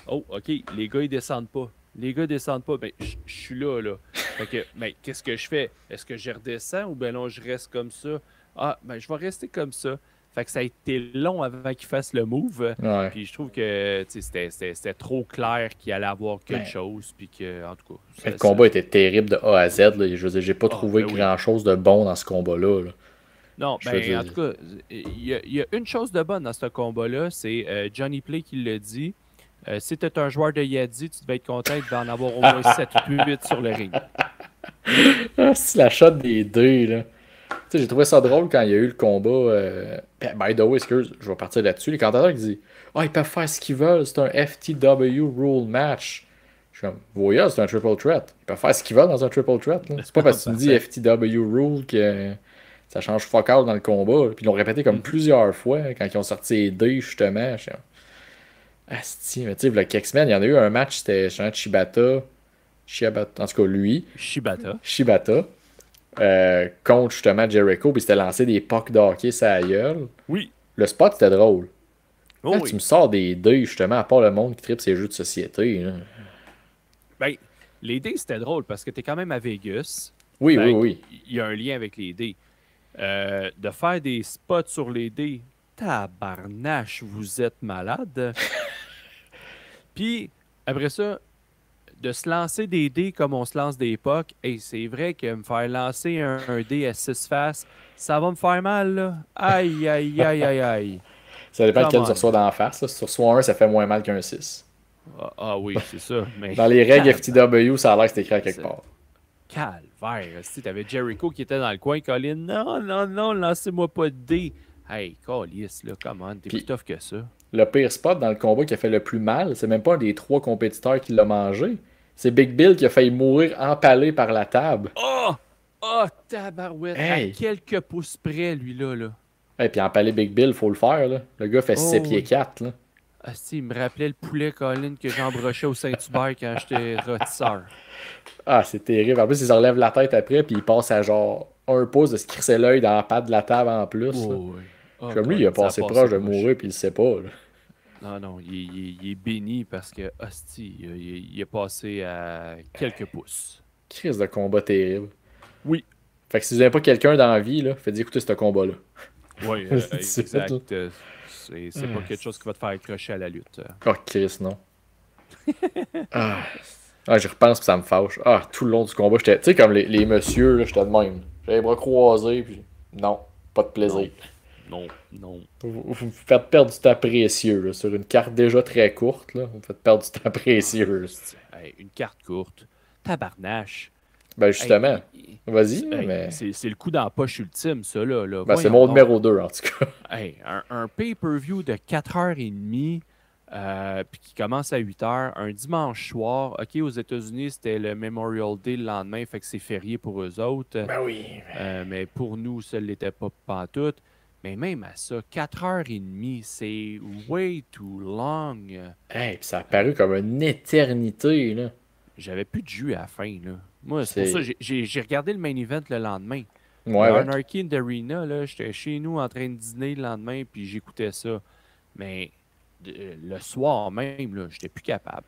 Speaker 2: Oh, ok, les gars ils descendent pas. Les gars descendent pas. Ben, je suis là, là. Fait que, ben, qu'est-ce que je fais? Est-ce que je redescends ou ben non, je reste comme ça? Ah, ben, je vais rester comme ça. Fait que ça a été long avant qu'il fasse le move.
Speaker 1: Ouais.
Speaker 2: Puis je trouve que c'était trop clair qu'il allait avoir quelque
Speaker 1: Mais,
Speaker 2: chose. Puis que, en tout cas,
Speaker 1: mais le combat était terrible de A à Z, là. Je veux dire, j'ai pas
Speaker 2: Ah,
Speaker 1: trouvé
Speaker 2: ben oui.
Speaker 1: grand-chose de bon dans ce combat-là, là.
Speaker 2: Non,
Speaker 1: Je veux
Speaker 2: ben, en tout
Speaker 1: dire.
Speaker 2: cas, il y a une chose de bonne dans ce combat-là, c'est Johnny Play qui le dit. Si tu es un joueur de Yadi, tu devais être content, il devait en avoir au moins 7 ou 8 sur le ring.
Speaker 1: Ah, c'est la shot des deux, là. Tu sais, j'ai trouvé ça drôle quand il y a eu le combat. By the way, excuse, je vais partir là-dessus. Les commentateurs qui disent ah, ils peuvent faire ce qu'ils veulent, c'est un FTW rule match. Je suis comme, voyez, c'est un triple threat. Ils peuvent faire ce qu'ils veulent dans un triple threat, là. C'est pas parce que tu me dis
Speaker 2: Parfait.
Speaker 1: FTW rule que ça change fuck all dans le combat. Puis ils l'ont répété comme
Speaker 2: Mhm.
Speaker 1: plusieurs fois quand ils ont sorti les deux, justement. Je suis comme, asti, mais tu sais, il y a quelques semaines, il y en a eu un match, c'était justement Shibata, en tout cas lui,
Speaker 2: Shibata.
Speaker 1: Shibata, contre justement Jericho, puis il s'était lancé des pucks de hockey sur la gueule.
Speaker 2: Oui.
Speaker 1: Le spot était drôle.
Speaker 2: Oh
Speaker 1: Là, tu
Speaker 2: oui.
Speaker 1: me sors des deuils, justement, à part le monde qui tripe ces jeux de société, là.
Speaker 2: Ben, les dés, c'était drôle parce que tu es quand même à Vegas.
Speaker 1: Oui, oui,
Speaker 2: Fait
Speaker 1: oui.
Speaker 2: qu'il y a un lien avec les dés. De faire des spots sur les dés, tabarnache, vous êtes malade. Puis, après ça, de se lancer des dés comme on se lance des pucks, et c'est vrai que me faire lancer un dé à 6 faces, ça va me faire mal, là. Aïe, aïe, aïe, aïe, aïe.
Speaker 1: Ça dépend
Speaker 2: Come
Speaker 1: lequel tu
Speaker 2: on.
Speaker 1: reçois d'en face, là. Si tu reçois un, ça fait moins mal qu'un 6.
Speaker 2: Oui, c'est ça. Mais
Speaker 1: Dans les règles FTW, ça a l'air que c'est écrit à quelque
Speaker 2: c'est
Speaker 1: part.
Speaker 2: calvaire. Si t'avais Jericho qui était dans le coin, Colin, non, non, non, lancez-moi pas de dés. Hey, Calice, là, come on, t'es plus
Speaker 1: Puis
Speaker 2: tough que ça.
Speaker 1: le pire spot dans le combat qui a fait le plus mal, c'est même pas un des trois compétiteurs qui l'a mangé. C'est Big Bill qui a failli mourir empalé par la table.
Speaker 2: Oh! Oh, tabarouette! À
Speaker 1: Hey!
Speaker 2: quelques pouces près, lui-là, là.
Speaker 1: Et puis empaler Big Bill, faut le faire, là. Le gars fait 7
Speaker 2: Oh,
Speaker 1: pieds
Speaker 2: oui.
Speaker 1: 4, là.
Speaker 2: Ah, si, il me rappelait le poulet, Colin, que j'embrochais au Saint-Hubert quand j'étais rôtisseur.
Speaker 1: Ah, c'est terrible. En plus, il se relève la tête après, puis il passe à genre un pouce de se crisser l'œil dans la patte de la table en plus, là.
Speaker 2: Oh, oui. Oh,
Speaker 1: Comme lui, il a
Speaker 2: Colin, ça a
Speaker 1: passé
Speaker 2: passé
Speaker 1: proche de
Speaker 2: proche.
Speaker 1: mourir, puis il le sait pas, là.
Speaker 2: Non, non, il est béni parce que, hostie, il est passé à quelques pouces.
Speaker 1: Crise de combat terrible.
Speaker 2: Oui,
Speaker 1: Fait que si vous n'avez pas quelqu'un dans la vie, là, faites écouter ce combat-là.
Speaker 2: oui,
Speaker 1: Tout de suite, là.
Speaker 2: exact. C'est pas quelque chose qui va te faire accrocher à la lutte.
Speaker 1: Oh, Chris, non. Ah, ah j'y repense puis ça me fâche. Ah, tout le long du combat, j'étais. Tu sais, comme les messieurs, là, j'étais de même. J'avais les bras croisés, puis non, pas de plaisir.
Speaker 2: Non, non, non.
Speaker 1: Vous me faites perdre du temps précieux, là, sur une carte déjà très courte, là. Vous me faites perdre du temps précieux, là.
Speaker 2: Hey, une carte courte. Tabarnache.
Speaker 1: Ben,
Speaker 2: Hey,
Speaker 1: justement. Vas-y,
Speaker 2: hey,
Speaker 1: mais.
Speaker 2: c'est le coup dans la poche ultime, ça, là.
Speaker 1: Ben, c'est
Speaker 2: Voyons
Speaker 1: mon
Speaker 2: donc.
Speaker 1: numéro 2 en tout cas.
Speaker 2: Hey, un pay-per-view de 4h30, puis qui commence à 8h, un dimanche soir. OK, aux États-Unis, c'était le Memorial Day le lendemain, fait que c'est férié pour eux autres.
Speaker 1: Ben oui.
Speaker 2: Mais pour nous, ça ne l'était pas pantoute. Mais même à ça, 4h30, c'est way too long.
Speaker 1: Hey, puis ça a paru comme une éternité, là.
Speaker 2: J'avais plus de jus à la fin, là. Moi, c'est pour ça
Speaker 1: C'est.
Speaker 2: que j'ai regardé le main event le lendemain. Le
Speaker 1: Ouais, ouais.
Speaker 2: Anarchy in the Arena, là, j'étais chez nous en train de dîner le lendemain, puis j'écoutais ça. Mais le soir même, là, j'étais plus capable.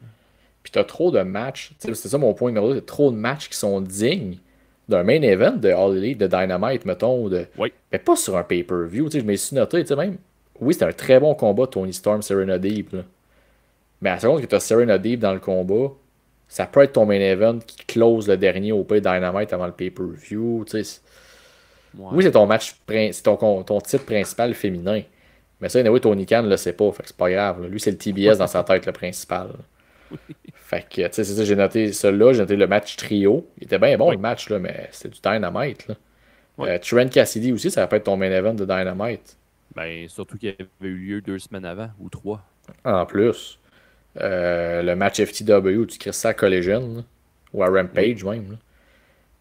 Speaker 1: Puis t'as trop de matchs. C'est ça mon point numéro 2. T'as trop de matchs qui sont dignes d'un main event de All Elite, de Dynamite, mettons.
Speaker 2: Oui.
Speaker 1: Mais pas sur un pay-per-view. Je me suis noté, tu sais, même. Oui, c'était un très bon combat, Tony Storm, Serena Deeb. Là. Mais à la seconde que t'as Serena Deeb dans le combat, ça peut être ton main event qui close le dernier au pay Dynamite avant le pay-per-view.
Speaker 2: Ouais.
Speaker 1: Oui, c'est ton match, c'est ton titre principal féminin. Mais ça, anyway, Tony Khan le sait pas. Fait que c'est pas grave. Là. Lui, c'est le TBS dans sa tête, le principal. Fait que, tu sais, c'est ça, j'ai noté celui-là, j'ai noté le match trio. Il était bien bon
Speaker 2: Oui.
Speaker 1: le match, là, mais c'était du Dynamite. Là.
Speaker 2: Oui.
Speaker 1: Trent Cassidy aussi, ça va pas être ton main event de Dynamite.
Speaker 2: Ben, surtout qu'il avait eu lieu 2 semaines avant, ou 3.
Speaker 1: En plus, le match FTW, où tu crées ça à Collision, là, ou à Rampage même. Là.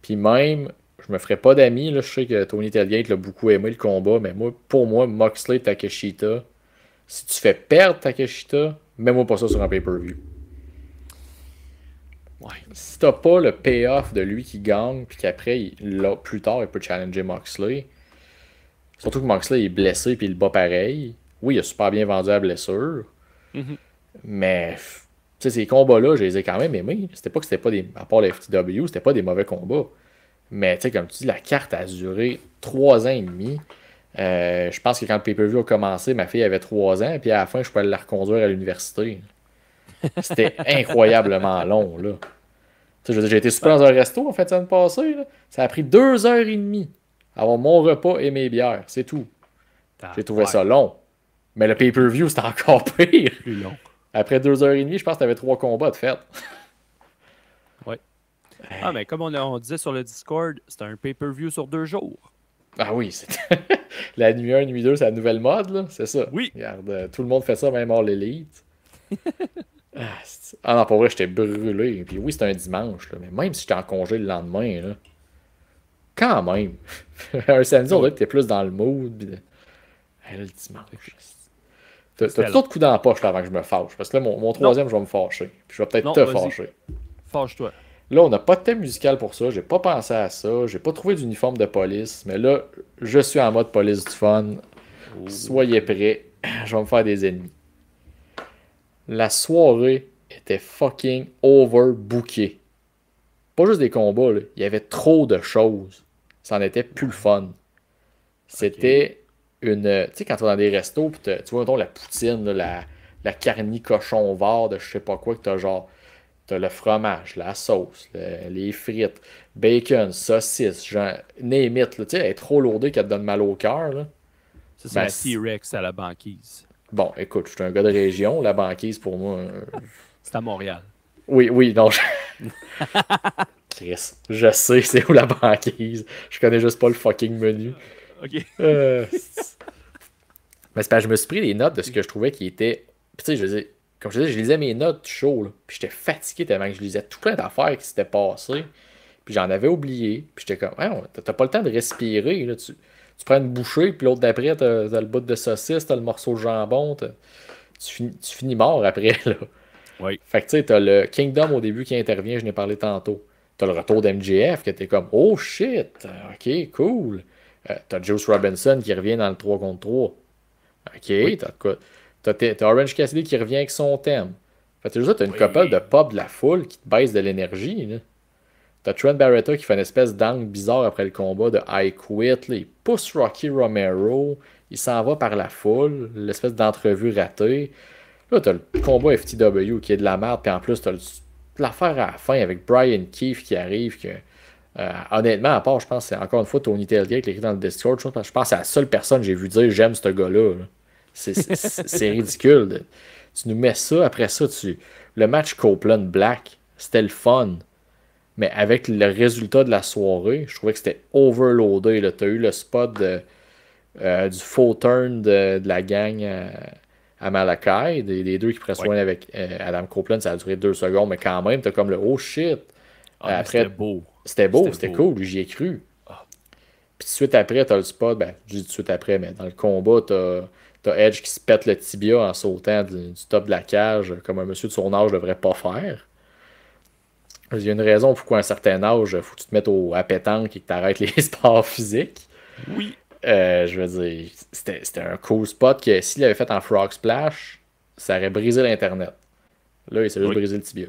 Speaker 1: Puis même, je me ferais pas d'amis, là, je sais que Tony Tellgate l'a beaucoup aimé le combat, mais moi, pour moi, Moxley Takeshita, si tu fais perdre Takeshita, mets-moi pas ça sur un pay-per-view.
Speaker 2: Ouais.
Speaker 1: Si t'as pas le payoff de lui qui gagne, puis qu'après, là, plus tard, il peut challenger Moxley. Surtout que Moxley est blessé, puis il bat pareil. Oui, il a super bien vendu la blessure.
Speaker 2: Mhm.
Speaker 1: Mais, tu sais, ces combats-là, je les ai quand même aimés. C'était pas que c'était pas des. À part le FTW, c'était pas des mauvais combats. Mais, tu sais, comme tu dis, la carte a duré 3 ans et demi. Je pense que quand le pay-per-view a commencé, ma fille avait 3 ans, puis à la fin, je pouvais la reconduire à l'université. C'était incroyablement long, là. Tu sais, je veux dire, j'ai été super dans un resto en fait la semaine passée. Là. Ça a pris 2h30 avoir mon repas et mes bières. C'est tout. J'ai trouvé ça long. Mais le pay-per-view, c'était encore pire.
Speaker 2: Plus long.
Speaker 1: Après 2h30, je pense que tu avais 3 combats de fait.
Speaker 2: Oui. Ah, mais comme on disait sur le Discord, c'était un pay-per-view sur 2 jours.
Speaker 1: Ah oui, c'est la nuit 1, nuit 2, c'est la nouvelle mode, là. C'est ça.
Speaker 2: Oui.
Speaker 1: Regarde, tout le monde fait ça, même All Elite. Ah non, pour vrai, j'étais brûlé. Puis oui, c'était un dimanche, là, mais même si j'étais en congé le lendemain, là, quand même. Un samedi, on dirait que t'es plus dans le mood. Puis le dimanche. T'as tout de coups dans la poche là, avant que je me fâche. Parce que là, mon troisième, je vais me fâcher. Puis je vais peut-être te fâcher.
Speaker 2: Fâche-toi.
Speaker 1: Là, on n'a pas de thème musical pour ça. J'ai pas pensé à ça. J'ai pas trouvé d'uniforme de police. Mais là, je suis en mode police du fun. Soyez prêts. Je vais me faire des ennemis. La soirée était fucking overbookée. Pas juste des combats, là. Il y avait trop de choses. Ça en était plus le fun. C'était une. Tu sais, quand tu vas dans des restos, pis tu vois, mettons, la poutine, là, la carni cochon vert de je sais pas quoi, que t'as genre. T'as le fromage, la sauce, les frites, bacon, saucisse, genre, name it, là. Tu sais, elle est trop lourdée qu'elle te donne mal au cœur, là.
Speaker 2: Ça, c'est la T-Rex à la banquise.
Speaker 1: Bon, écoute, je suis un gars de région. La banquise, pour moi.
Speaker 2: C'est à Montréal.
Speaker 1: Oui, oui, non. Chris, je sais c'est où la banquise. Je connais juste pas le fucking menu.
Speaker 2: OK.
Speaker 1: Mais c'est parce que je me suis pris des notes de ce que je trouvais qui était. Puis tu sais, je disais, comme je disais, je lisais mes notes chaud, là. Puis j'étais fatigué tellement que je lisais tout plein d'affaires qui s'étaient passées. Puis j'en avais oublié. Puis j'étais comme, hey, t'as pas le temps de respirer, là. Tu prends une bouchée, puis l'autre d'après, t'as le bout de saucisse, t'as le morceau de jambon. Tu finis mort après, là.
Speaker 2: Oui.
Speaker 1: Fait que tu sais, t'as le Kingdom au début qui intervient, je n'ai parlé tantôt. T'as le retour d'MJF qui était comme, oh shit, ok, cool. T'as Juice Robinson qui revient dans le 3 contre 3. Ok,
Speaker 2: Oui.
Speaker 1: t'as Orange Cassidy qui revient avec son thème. Fait que t'as une couple de pop de la foule qui te baisse de l'énergie, là. T'as Trent Barretta qui fait une espèce d'angle bizarre après le combat de I Quit. Là. Il pousse Rocky Romero. Il s'en va par la foule. L'espèce d'entrevue ratée. Là, t'as le combat FTW qui est de la merde, puis en plus, t'as l'affaire à la fin avec Brian Keefe qui arrive. Que, honnêtement, à part, je pense, c'est encore une fois Tony Tailgate qui est écrit dans le Discord. Je pense que c'est la seule personne que j'ai vu dire j'aime ce gars-là. Là. C'est ridicule. Tu nous mets ça, après ça, le match Copeland-Black, c'était le fun. Mais avec le résultat de la soirée, je trouvais que c'était overloadé. Tu as eu le spot du faux turn de la gang à Malakai, des deux qui prennent avec Adam Copeland, ça a duré 2 secondes, mais quand même, t'as comme le oh shit.
Speaker 2: Après, c'était beau.
Speaker 1: C'était cool, j'y ai cru.
Speaker 2: Ah.
Speaker 1: Puis tout de suite après, t'as le spot, je dis tout de suite après, mais dans le combat, t'as Edge qui se pète le tibia en sautant du top de la cage, comme un monsieur de son âge devrait pas faire. Il y a une raison pourquoi à un certain âge, il faut que tu te mettes à pétanque et que tu arrêtes les sports physiques.
Speaker 2: Oui.
Speaker 1: Je veux dire, c'était un cool spot que s'il avait fait en Frog Splash, ça aurait brisé l'Internet. Là, il s'est juste brisé le tibia.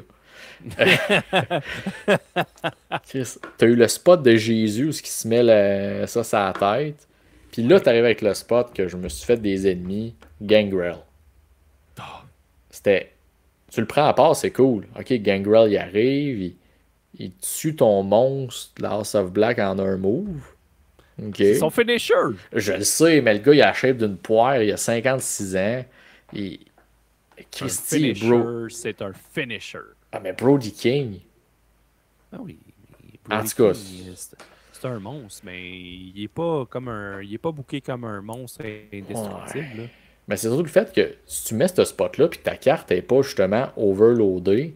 Speaker 1: Chris, t'as eu le spot de Jésus qui se met ça sur la tête. Puis là, t'arrives avec le spot que je me suis fait des ennemis, Gangrel. C'était... Tu le prends à part, c'est cool. Ok, Gangrel, il arrive, il tue ton monstre, la House of Black, en un move. Okay.
Speaker 2: C'est son finisher.
Speaker 1: Je le sais, mais le gars, il a la shape d'une poire, il a 56 ans.
Speaker 2: Christy, bro. C'est un finisher.
Speaker 1: Ah, mais Brody King.
Speaker 2: Ah oui.
Speaker 1: En tout cas,
Speaker 2: c'est un monstre, mais il est pas comme il est pas booké comme un monstre indestructible.
Speaker 1: Ouais. Mais c'est surtout le fait que si tu mets ce spot-là puis que ta carte n'est pas justement overloadée,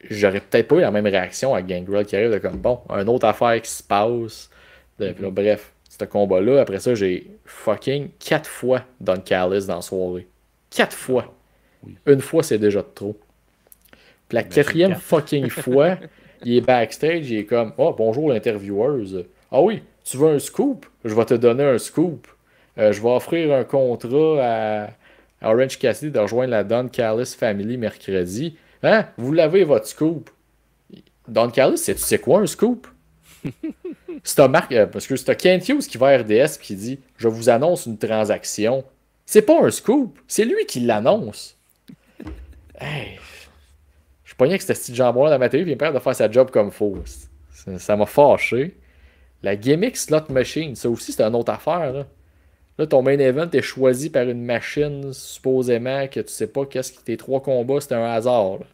Speaker 1: j'aurais peut-être pas eu la même réaction à Gangrel qui arrive de comme bon, une autre affaire qui se passe. Là, bref, ce combat-là, après ça, j'ai fucking 4 fois Don Callis dans la soirée. 4 fois. Oui. Une fois, c'est déjà trop. Puis la 4e fucking fois, il est backstage, il est comme oh, bonjour l'intervieweuse. Ah oui, tu veux un scoop? Je vais te donner un scoop. Je vais offrir un contrat à Orange Cassidy de rejoindre la Don Callis Family mercredi. Hein? Vous l'avez, votre scoop. Don Callis, tu sais quoi un scoop? Parce que c'est Kent Hughes qui va à RDS et qui dit je vous annonce une transaction. C'est pas un scoop, c'est lui qui l'annonce. Hey, je pognais que c'était ce petit jambon-là dans ma télé et il me permet de faire sa job comme faut. Ça m'a fâché. La gimmick slot machine, ça aussi c'est une autre affaire. Là, ton main event est choisi par une machine, supposément que tu sais pas qu'est-ce que tes 3 combats, c'était un hasard. Là.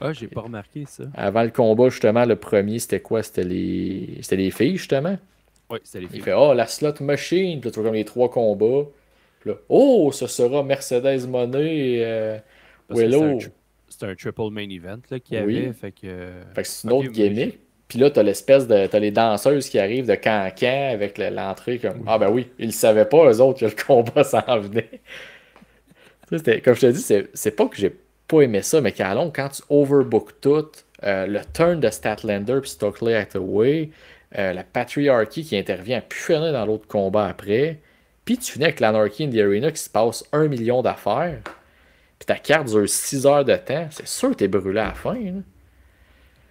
Speaker 2: Ah, j'ai pas remarqué ça.
Speaker 1: Avant le combat, justement, le premier, c'était quoi? C'était les filles, justement?
Speaker 2: Oui, c'était les filles.
Speaker 1: Il fait, la slot machine. Puis là, tu vois comme les 3 combats. Puis là, ce sera Mercedes Moné. Willow.
Speaker 2: C'est un triple main event qu'il y avait. Fait que
Speaker 1: c'est une autre gimmick. Puis là, t'as les danseuses qui arrivent de Cancan avec l'entrée comme ah ben oui, ils savaient pas eux autres que le combat s'en venait. Comme je te dis, c'est pas que j'ai pas aimé ça, mais qu'à long, quand tu overbook tout, le turn de Statlander puis Stokely Hathaway, la Patriarchy qui intervient plus finir dans l'autre combat après, puis tu finis avec l'Anarchy in the Arena qui se passe 1 million d'affaires, puis ta carte dure 6 heures de temps, c'est sûr que t'es brûlé à la fin. Là.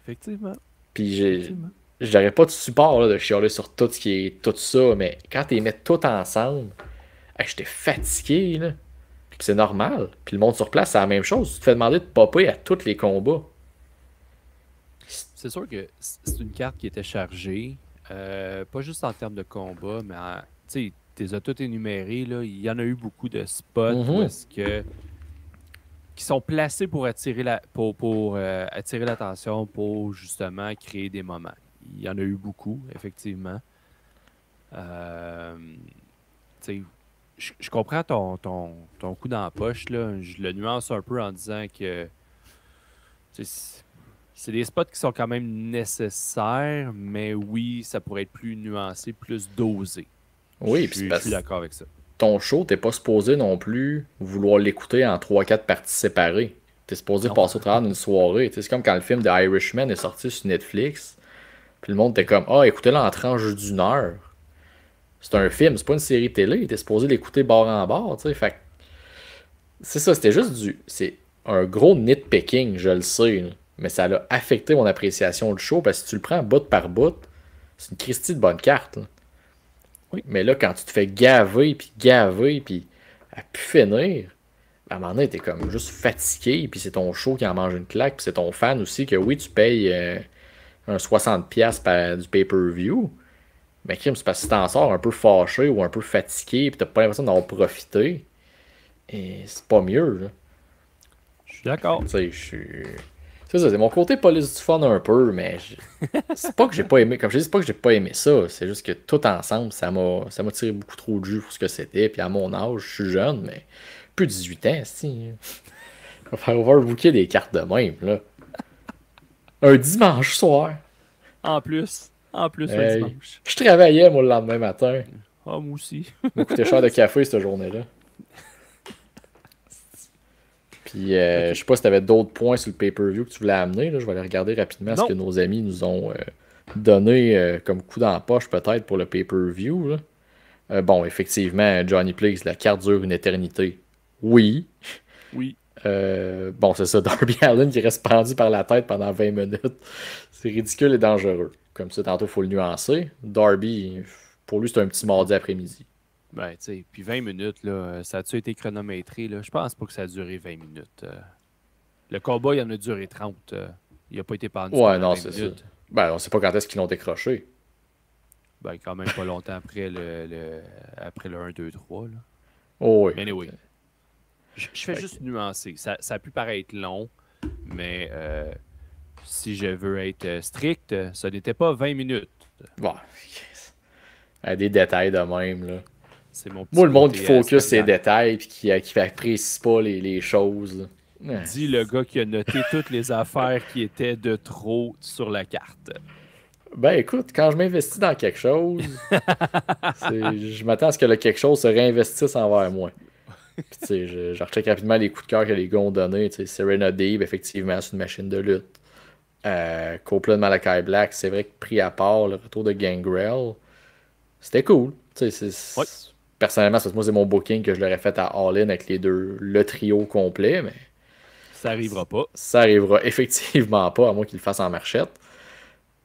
Speaker 2: Effectivement.
Speaker 1: Puis j'aurais pas de support là, de chialer sur tout ce qui est tout ça, mais quand tu les mets tout ensemble, j'étais fatigué, là. Puis c'est normal. Puis le monde sur place, c'est la même chose. Tu te fais demander de popper à tous les combats.
Speaker 2: C'est sûr que c'est une carte qui était chargée, pas juste en termes de combat, mais tu sais, tu les as toutes énumérées, là. Il y en a eu beaucoup de spots où est-ce que qui sont placés pour attirer attirer l'attention, pour justement créer des moments. Il y en a eu beaucoup, effectivement. Je comprends ton coup dans la poche, là. Je le nuance un peu en disant que c'est des spots qui sont quand même nécessaires, mais oui, ça pourrait être plus nuancé, plus dosé.
Speaker 1: Oui,
Speaker 2: je suis d'accord avec ça.
Speaker 1: Ton show, t'es pas supposé non plus vouloir l'écouter en 3-4 parties séparées. T'es supposé passer au travers d'une soirée. C'est comme quand le film de Irishman est sorti sur Netflix. Puis le monde était comme écoutez-le en tranche d'1 heure. C'est un film, c'est pas une série télé. T'es supposé l'écouter bord en bord. Fait c'est ça, c'était juste c'est un gros nitpicking, je le sais. Là. Mais ça a affecté mon appréciation du show parce que si tu le prends bout par bout, c'est une Christie de bonne carte. Là. Oui. Mais là, quand tu te fais gaver, puis à pu finir, à un moment donné, t'es comme juste fatigué, puis c'est ton show qui en mange une claque, puis c'est ton fan aussi, que oui, tu payes un 60$ du pay-per-view, mais crime, c'est parce que si t'en sors un peu fâché ou un peu fatigué, puis t'as pas l'impression d'avoir profité, et c'est pas mieux, là.
Speaker 2: Je suis d'accord.
Speaker 1: Tu sais, je suis. C'est ça, c'est mon côté police du fun un peu, mais c'est pas que j'ai pas aimé, comme je dis, c'est pas que j'ai pas aimé ça, c'est juste que tout ensemble, ça m'a tiré beaucoup trop de jus pour ce que c'était, puis à mon âge, je suis jeune, mais plus de 18 ans, si. On va faire overbooker des cartes de même, là. Un dimanche soir.
Speaker 2: En plus, un
Speaker 1: Hey,
Speaker 2: dimanche.
Speaker 1: je travaillais, moi, le lendemain matin.
Speaker 2: Ah, moi aussi.
Speaker 1: Ça m'a coûté cher de café cette journée-là. Puis, je
Speaker 2: OK.
Speaker 1: sais pas si t'avais d'autres points sur le pay-per-view que tu voulais amener. Là. Je vais aller regarder rapidement ce que
Speaker 2: Non.
Speaker 1: nos amis nous ont donné comme coup dans la poche, peut-être, pour le pay-per-view. Là. Bon, effectivement, Johnny Please, la carte dure une éternité. Oui.
Speaker 2: Oui.
Speaker 1: Bon, c'est ça, Darby Allin qui reste pendu par la tête pendant 20 minutes. C'est ridicule et dangereux. Comme ça, tantôt, il faut le nuancer. Darby, pour lui, c'est un petit mardi après-midi.
Speaker 2: Ben, tu sais, puis 20 minutes, là, ça a-tu été chronométré, là? Je pense pas que ça a duré 20 minutes. Le combat, il en a duré 30. Il a pas été pendu
Speaker 1: Ouais,
Speaker 2: pendant
Speaker 1: non,
Speaker 2: 20
Speaker 1: c'est ça.
Speaker 2: minutes.
Speaker 1: Ben, on sait pas quand est-ce qu'ils l'ont décroché.
Speaker 2: Ben, quand même pas longtemps après après le 1, 2, 3, là.
Speaker 1: Oh, oui.
Speaker 2: Mais anyway, je fais
Speaker 1: Fait
Speaker 2: juste nuancer. Ça a pu paraître long, mais si je veux être strict, ça n'était pas 20 minutes.
Speaker 1: bon, des détails de même, là.
Speaker 2: C'est mon petit
Speaker 1: Moi, le monde qui
Speaker 2: côté
Speaker 1: focus ses
Speaker 2: Spendan.
Speaker 1: détails puis qui apprécie pas les choses, là. Ah,
Speaker 2: Dit le gars qui a noté toutes les affaires qui étaient de trop sur la carte.
Speaker 1: ben écoute, quand je m'investis dans quelque chose, je m'attends à ce que le quelque chose se réinvestisse envers moi. Puis tu sais, je recheck rapidement les coups de cœur que les gars ont donnés. Tu sais, Serena Deeb, effectivement, c'est une machine de lutte. Copeland Malachi Black, c'est vrai que pris à part, le retour de Gangrel, c'était cool. Tu sais,
Speaker 2: Oui,
Speaker 1: personnellement, c'est parce que moi, c'est mon booking que je l'aurais fait à All In avec les deux, le trio complet, mais
Speaker 2: ça arrivera pas.
Speaker 1: ça arrivera effectivement pas, à moins qu'il le fasse en marchette.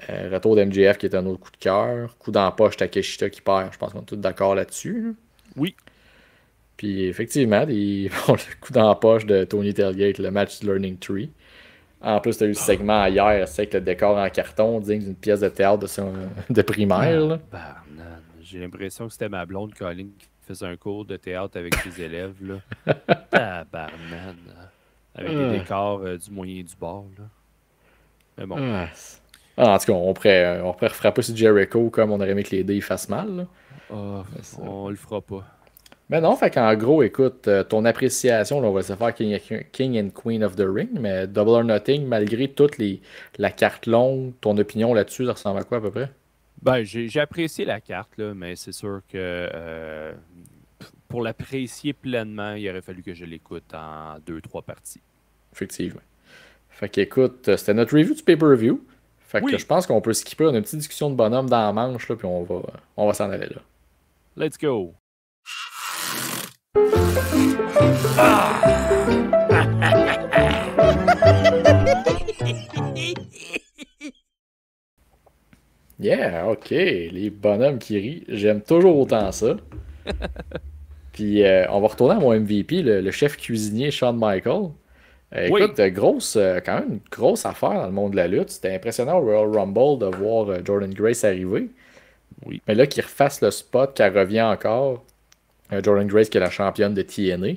Speaker 1: Retour d'MJF qui est un autre coup de cœur. Coup dans la poche, Takeshita qui perd. Je pense qu'on est tous d'accord là-dessus, là.
Speaker 2: Oui,
Speaker 1: Puis effectivement, bon, le coup dans la poche de Tony Tailgate, le match du Learning Tree. En plus, tu as eu ce segment hier, c'est avec le décor en carton, digne d'une pièce de théâtre de primaire. Là.
Speaker 2: Tabarnane. J'ai l'impression que c'était ma blonde Colin qui faisait un cours de théâtre avec ses élèves. Là. Tabarnane. Avec des
Speaker 1: Ah,
Speaker 2: décors du moyen et du bord. Là. Mais bon,
Speaker 1: ah. En tout cas, on pourrait frapper sur Jericho comme on aurait aimé que les dés fassent mal. Là.
Speaker 2: ah,
Speaker 1: Mais ça-
Speaker 2: on le fera pas.
Speaker 1: Mais non, fait qu'en gros, écoute, ton appréciation, là, on va se faire King and Queen of the Ring, mais Double or Nothing, malgré la carte longue, ton opinion là-dessus, ça ressemble à quoi à peu près?
Speaker 2: Ben, j'ai apprécié la carte, là, mais c'est sûr que pour l'apprécier pleinement, il aurait fallu que je l'écoute en deux, trois parties.
Speaker 1: Effectivement. Fait qu'écoute, c'était notre review du pay-per-view. Fait que je
Speaker 2: Oui,
Speaker 1: pense qu'on peut skipper, on a une petite discussion de bonhomme dans la manche, là, puis on va s'en aller là.
Speaker 2: let's go.
Speaker 1: Yeah, ok, les bonhommes qui rient, j'aime toujours autant ça. Puis on va retourner à mon MVP, le chef cuisinier Shawn Michaels.
Speaker 2: Oui,
Speaker 1: Écoute, quand même une grosse affaire dans le monde de la lutte. C'était impressionnant au Royal Rumble de voir Jordan Grace arriver.
Speaker 2: oui.
Speaker 1: Mais là, qu'il refasse le spot, qu'elle revient encore. Jordan Grace, qui est la championne de TNA,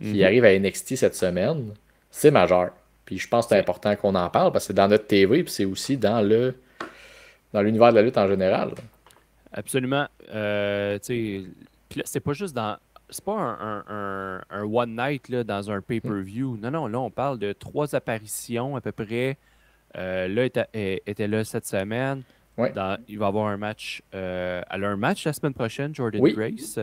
Speaker 1: qui
Speaker 2: Mhm.
Speaker 1: arrive à NXT cette semaine, c'est majeur. Puis je pense que c'est
Speaker 2: C'est
Speaker 1: important qu'on en parle parce que c'est dans notre TV, puis c'est aussi dans l'univers de la lutte en général.
Speaker 2: absolument. Tu sais, puis là, c'est pas juste dans. C'est pas un one night là, dans un
Speaker 1: Hmm.
Speaker 2: pay-per-view. Non, non, là, on parle de trois apparitions à peu près. Là, était là cette semaine.
Speaker 1: Ouais.
Speaker 2: Il va avoir un match. Elle a un match la semaine prochaine, Jordan
Speaker 1: Oui,
Speaker 2: Grace.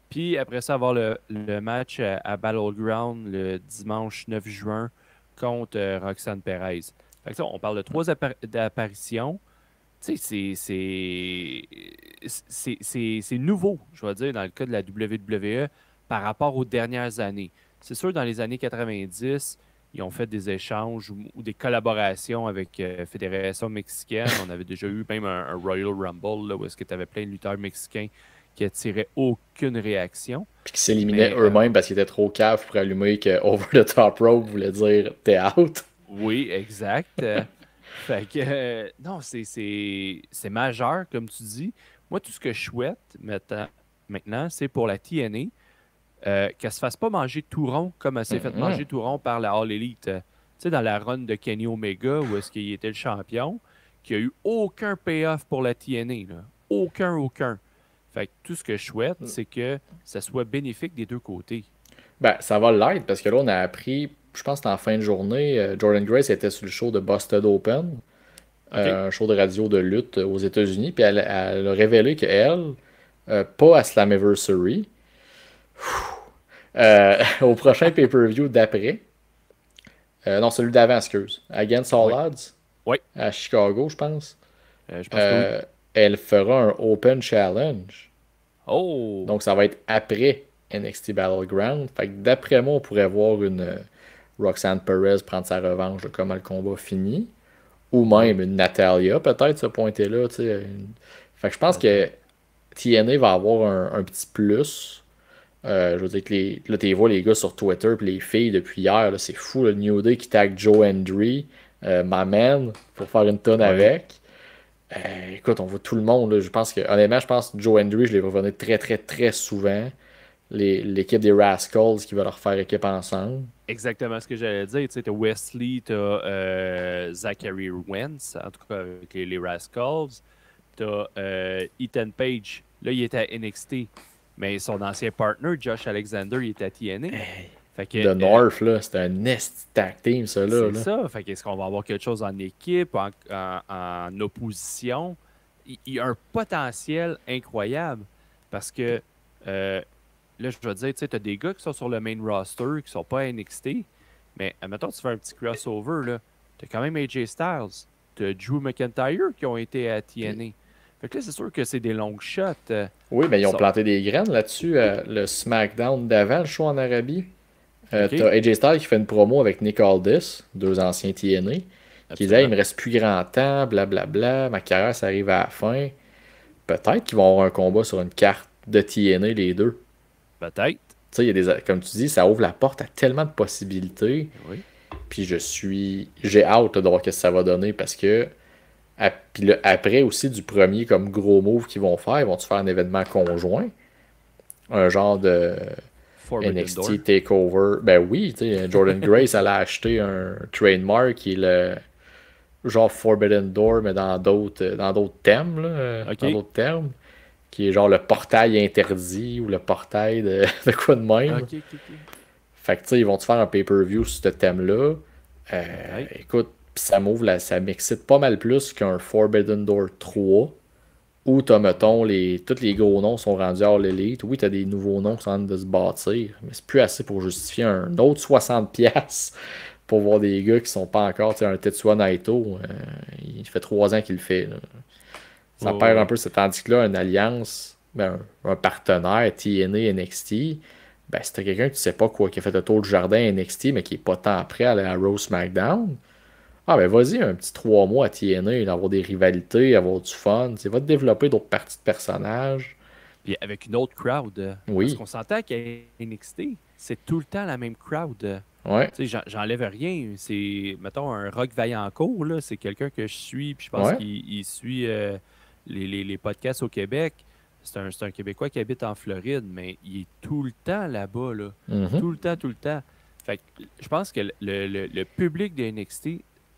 Speaker 2: Puis après ça, avoir le match à Battleground le dimanche 9 juin contre Roxanne Perez. Fait que ça, on parle de trois apparitions. Tu sais, c'est nouveau, je vais dire, dans le cas de la WWE par rapport aux dernières années. C'est sûr, dans les années 90, ils ont fait des échanges ou des collaborations avec Fédération mexicaine. On avait déjà eu même un Royal Rumble là, où est-ce que tu avais plein de lutteurs mexicains qui attiraient aucune réaction.
Speaker 1: Puis qui s'éliminaient eux-mêmes parce qu'ils étaient trop caves pour allumer que Over the Top Rope voulait dire t'es out.
Speaker 2: Oui, exact. Fait que, non, c'est majeur, comme tu dis. Moi, tout ce que je souhaite maintenant, c'est pour la TNA, qu'elle se fasse pas manger tout rond comme elle s'est fait manger tout rond par la All Elite. Tu sais, dans la run de Kenny Omega, où est-ce qu'il était le champion, qu'il n'y a eu aucun payoff pour la TNA. Là. Aucun. Fait que tout ce que je souhaite, c'est que ça soit bénéfique des deux côtés.
Speaker 1: Ben, ça va l'être parce que là, on a appris, je pense que c'était en fin de journée, Jordan Grace était sur le show de Busted Open, un show de radio de lutte aux États-Unis, puis elle a révélé qu'elle, pas à Slammiversary, au prochain pay-per-view d'après, non, celui d'avant, excuse, Against All Odds, à Chicago, je pense,
Speaker 2: je pense que oui.
Speaker 1: Elle fera un Open Challenge.
Speaker 2: Oh!
Speaker 1: Donc, ça va être après NXT Battleground. Fait que d'après moi, on pourrait voir une Roxanne Perez prendre sa revanche de comment le combat finit. Ou même une Natalia, peut-être, se pointer là. Fait que je pense que TNA va avoir un petit plus. Je veux dire que là, tu vois les gars sur Twitter puis les filles depuis hier, là, c'est fou. Le New Day qui tag Joe Hendry, ma man, pour faire une tonne avec. Écoute, on voit tout le monde. Là. Honnêtement, je pense que Joe Hendry, je les revenais très, très, très souvent. L'équipe des Rascals qui va leur faire équipe ensemble.
Speaker 2: Exactement ce que j'allais dire. Tu as Wesley, tu as Zachary Wentz, en tout cas avec les Rascals. Tu as Ethan Page. Là, il était à NXT. Mais son ancien partner, Josh Alexander, il était à TNA.
Speaker 1: Fait que, The North, là, c'était un nest tag team, ça, là.
Speaker 2: C'est ça. Fait que est-ce qu'on va avoir quelque chose en équipe, en opposition? Il y a un potentiel incroyable. Parce que, là, je veux dire, tu sais, t'as des gars qui sont sur le main roster, qui sont pas à NXT. Mais, admettons, tu fais un petit crossover, là. T'as quand même AJ Styles. T'as Drew McIntyre qui ont été à TNA. Fait que là, c'est sûr que c'est des longs shots.
Speaker 1: Oui, mais ils ont planté des graines là-dessus. Le SmackDown d'avant, le show en Arabie. T'as AJ Styles qui fait une promo avec Nick Aldis, deux anciens TNA, qui disait il me reste plus grand temps, blablabla, ma carrière ça arrive à la fin. Peut-être qu'ils vont avoir un combat sur une carte de TNA les deux.
Speaker 2: Peut-être.
Speaker 1: Tu sais, comme tu dis, ça ouvre la porte à tellement de possibilités.
Speaker 2: Oui.
Speaker 1: Puis j'ai hâte de voir ce que ça va donner parce que puis après aussi du premier comme gros move qu'ils vont faire, ils vont-tu faire un événement conjoint? Un genre de NXT Takeover. Ben oui, tu sais, Jordan Grace, elle a acheté un trademark qui est le genre Forbidden Door, mais dans d'autres thèmes, là, dans d'autres termes, qui est genre le portail interdit ou le portail de quoi de même. Fait que tu sais, ils vont te faire un pay-per-view sur ce thème-là. Écoute, ça m'excite pas mal plus qu'un Forbidden Door 3 où t'as, mettons, tous les gros noms sont rendus à l'élite. Oui, t'as des nouveaux noms qui sont en train de se bâtir, mais c'est plus assez pour justifier un autre 60$ pour voir des gars qui sont pas encore, tu sais, un Tetsuya Naito. Il fait 3 ans qu'il le fait. Là. Ça perd un peu, tandis que là, une alliance, un partenaire, TNA, NXT, ben, c'était quelqu'un que tu sais pas quoi, qui a fait le tour du jardin à NXT, mais qui est pas tant prêt à aller à Raw SmackDown. Ah ben vas-y, un petit 3 mois à TNA, avoir des rivalités, avoir du fun. Va te développer d'autres parties de personnages.
Speaker 2: Puis avec une autre crowd.
Speaker 1: Oui.
Speaker 2: Parce qu'on s'entend qu'à NXT, c'est tout le temps la même crowd.
Speaker 1: Ouais.
Speaker 2: Tu sais, j'enlève rien. C'est, mettons, un Rock Vaillancourt, là, c'est quelqu'un que je suis, puis je pense qu'il suit les podcasts au Québec. C'est un Québécois qui habite en Floride, mais il est tout le temps là-bas, là. Tout le temps. Fait que je pense que le public de NXT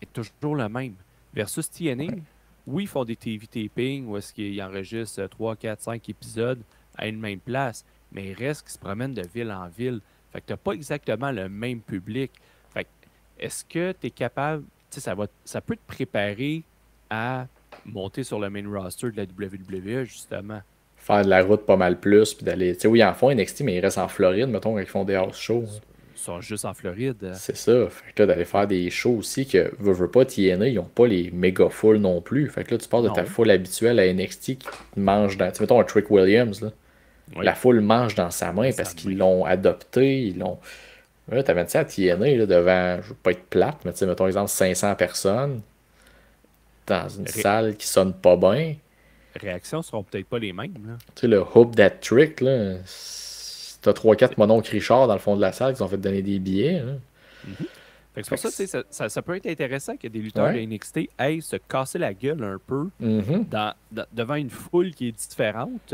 Speaker 2: est toujours le même. Versus TNA, oui, ils font des TV tapings où est-ce qu'ils enregistrent 3, 4, 5 épisodes à une même place, mais il reste qu'ils se promènent de ville en ville. Fait que tu n'as pas exactement le même public. Fait que est-ce que tu es capable, tu sais, ça peut te préparer à monter sur le main roster de la WWE, justement.
Speaker 1: Faire de la route pas mal plus, puis d'aller, tu sais, oui, ils en font NXT, mais ils restent en Floride, mettons, quand ils font des house shows.
Speaker 2: Ils sont juste en Floride.
Speaker 1: C'est ça. Fait que là, d'aller faire des shows aussi que, veux pas, TNA, ils n'ont pas les méga foules non plus. Fait que là, tu pars de ta foule habituelle à NXT qui mange dans, tu sais, mettons un Trick Williams, là. Oui. La foule mange dans sa main parce qu'ils l'ont adopté, ils l'ont... Là, t'avais dit ça à TNA, là, devant, je veux pas être plate, mais tu sais, mettons exemple 500 personnes dans une salle qui sonne pas bien.
Speaker 2: réactions seront peut-être pas les mêmes. Là.
Speaker 1: Tu sais, le Hope That Trick, là, t'as 3-4 mononques Richard dans le fond de la salle qui ont fait donner des billets. Hein.
Speaker 2: Mhm. Fait que c'est
Speaker 1: Fait
Speaker 2: pour
Speaker 1: que
Speaker 2: ça, tu sais, ça peut être intéressant que des lutteurs de
Speaker 1: ouais.
Speaker 2: NXT aillent se casser la gueule un peu
Speaker 1: Mhm.
Speaker 2: devant une foule qui est différente.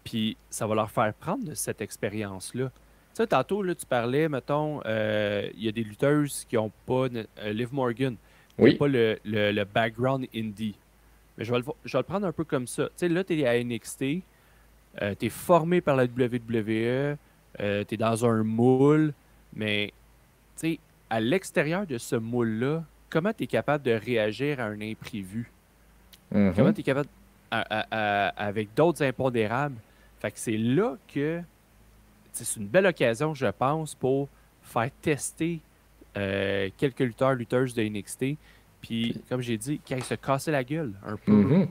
Speaker 2: Puis ça va leur faire prendre de cette expérience-là. Tu sais, tantôt, là, tu parlais, mettons, il y a des lutteuses qui n'ont pas, Liv Morgan, qui n'a
Speaker 1: Oui.
Speaker 2: pas le background indie. Mais je vais le prendre un peu comme ça. Tu sais, là, tu es à NXT, tu es formé par la WWE, tu es dans un moule, mais tu sais, à l'extérieur de ce moule-là, comment tu es capable de réagir à un imprévu? Comment
Speaker 1: Mhm.
Speaker 2: tu es capable avec d'autres impondérables? Fait que c'est là que c'est une belle occasion, je pense, pour faire tester quelques lutteurs, lutteuses de NXT. Puis,
Speaker 1: Puis-
Speaker 2: comme j'ai dit, qu'ils se casser la gueule un peu.
Speaker 1: mhm.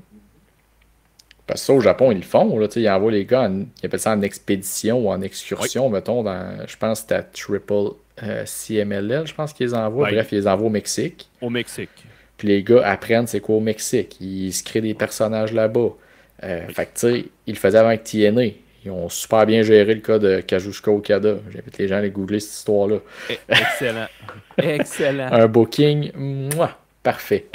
Speaker 1: Parce que ça, au Japon, ils le font. Là, tu sais, ils envoient les gars, ils appellent ça en expédition ou en
Speaker 2: Oui,
Speaker 1: excursion, mettons, je pense que c'était à Triple CMLL, je pense qu'ils les envoient.
Speaker 2: ben,
Speaker 1: Bref, ils les envoient au Mexique.
Speaker 2: au Mexique.
Speaker 1: Puis les gars apprennent c'est quoi au Mexique. Ils se créent des personnages là-bas.
Speaker 2: Oui.
Speaker 1: Fait que, tu sais, ils le faisaient avant avec TNA. Ils ont super bien géré le cas de Kazuchika Okada. J'invite les gens à aller googler cette histoire-là.
Speaker 2: Excellent. Excellent.
Speaker 1: Un booking, mouah, parfait.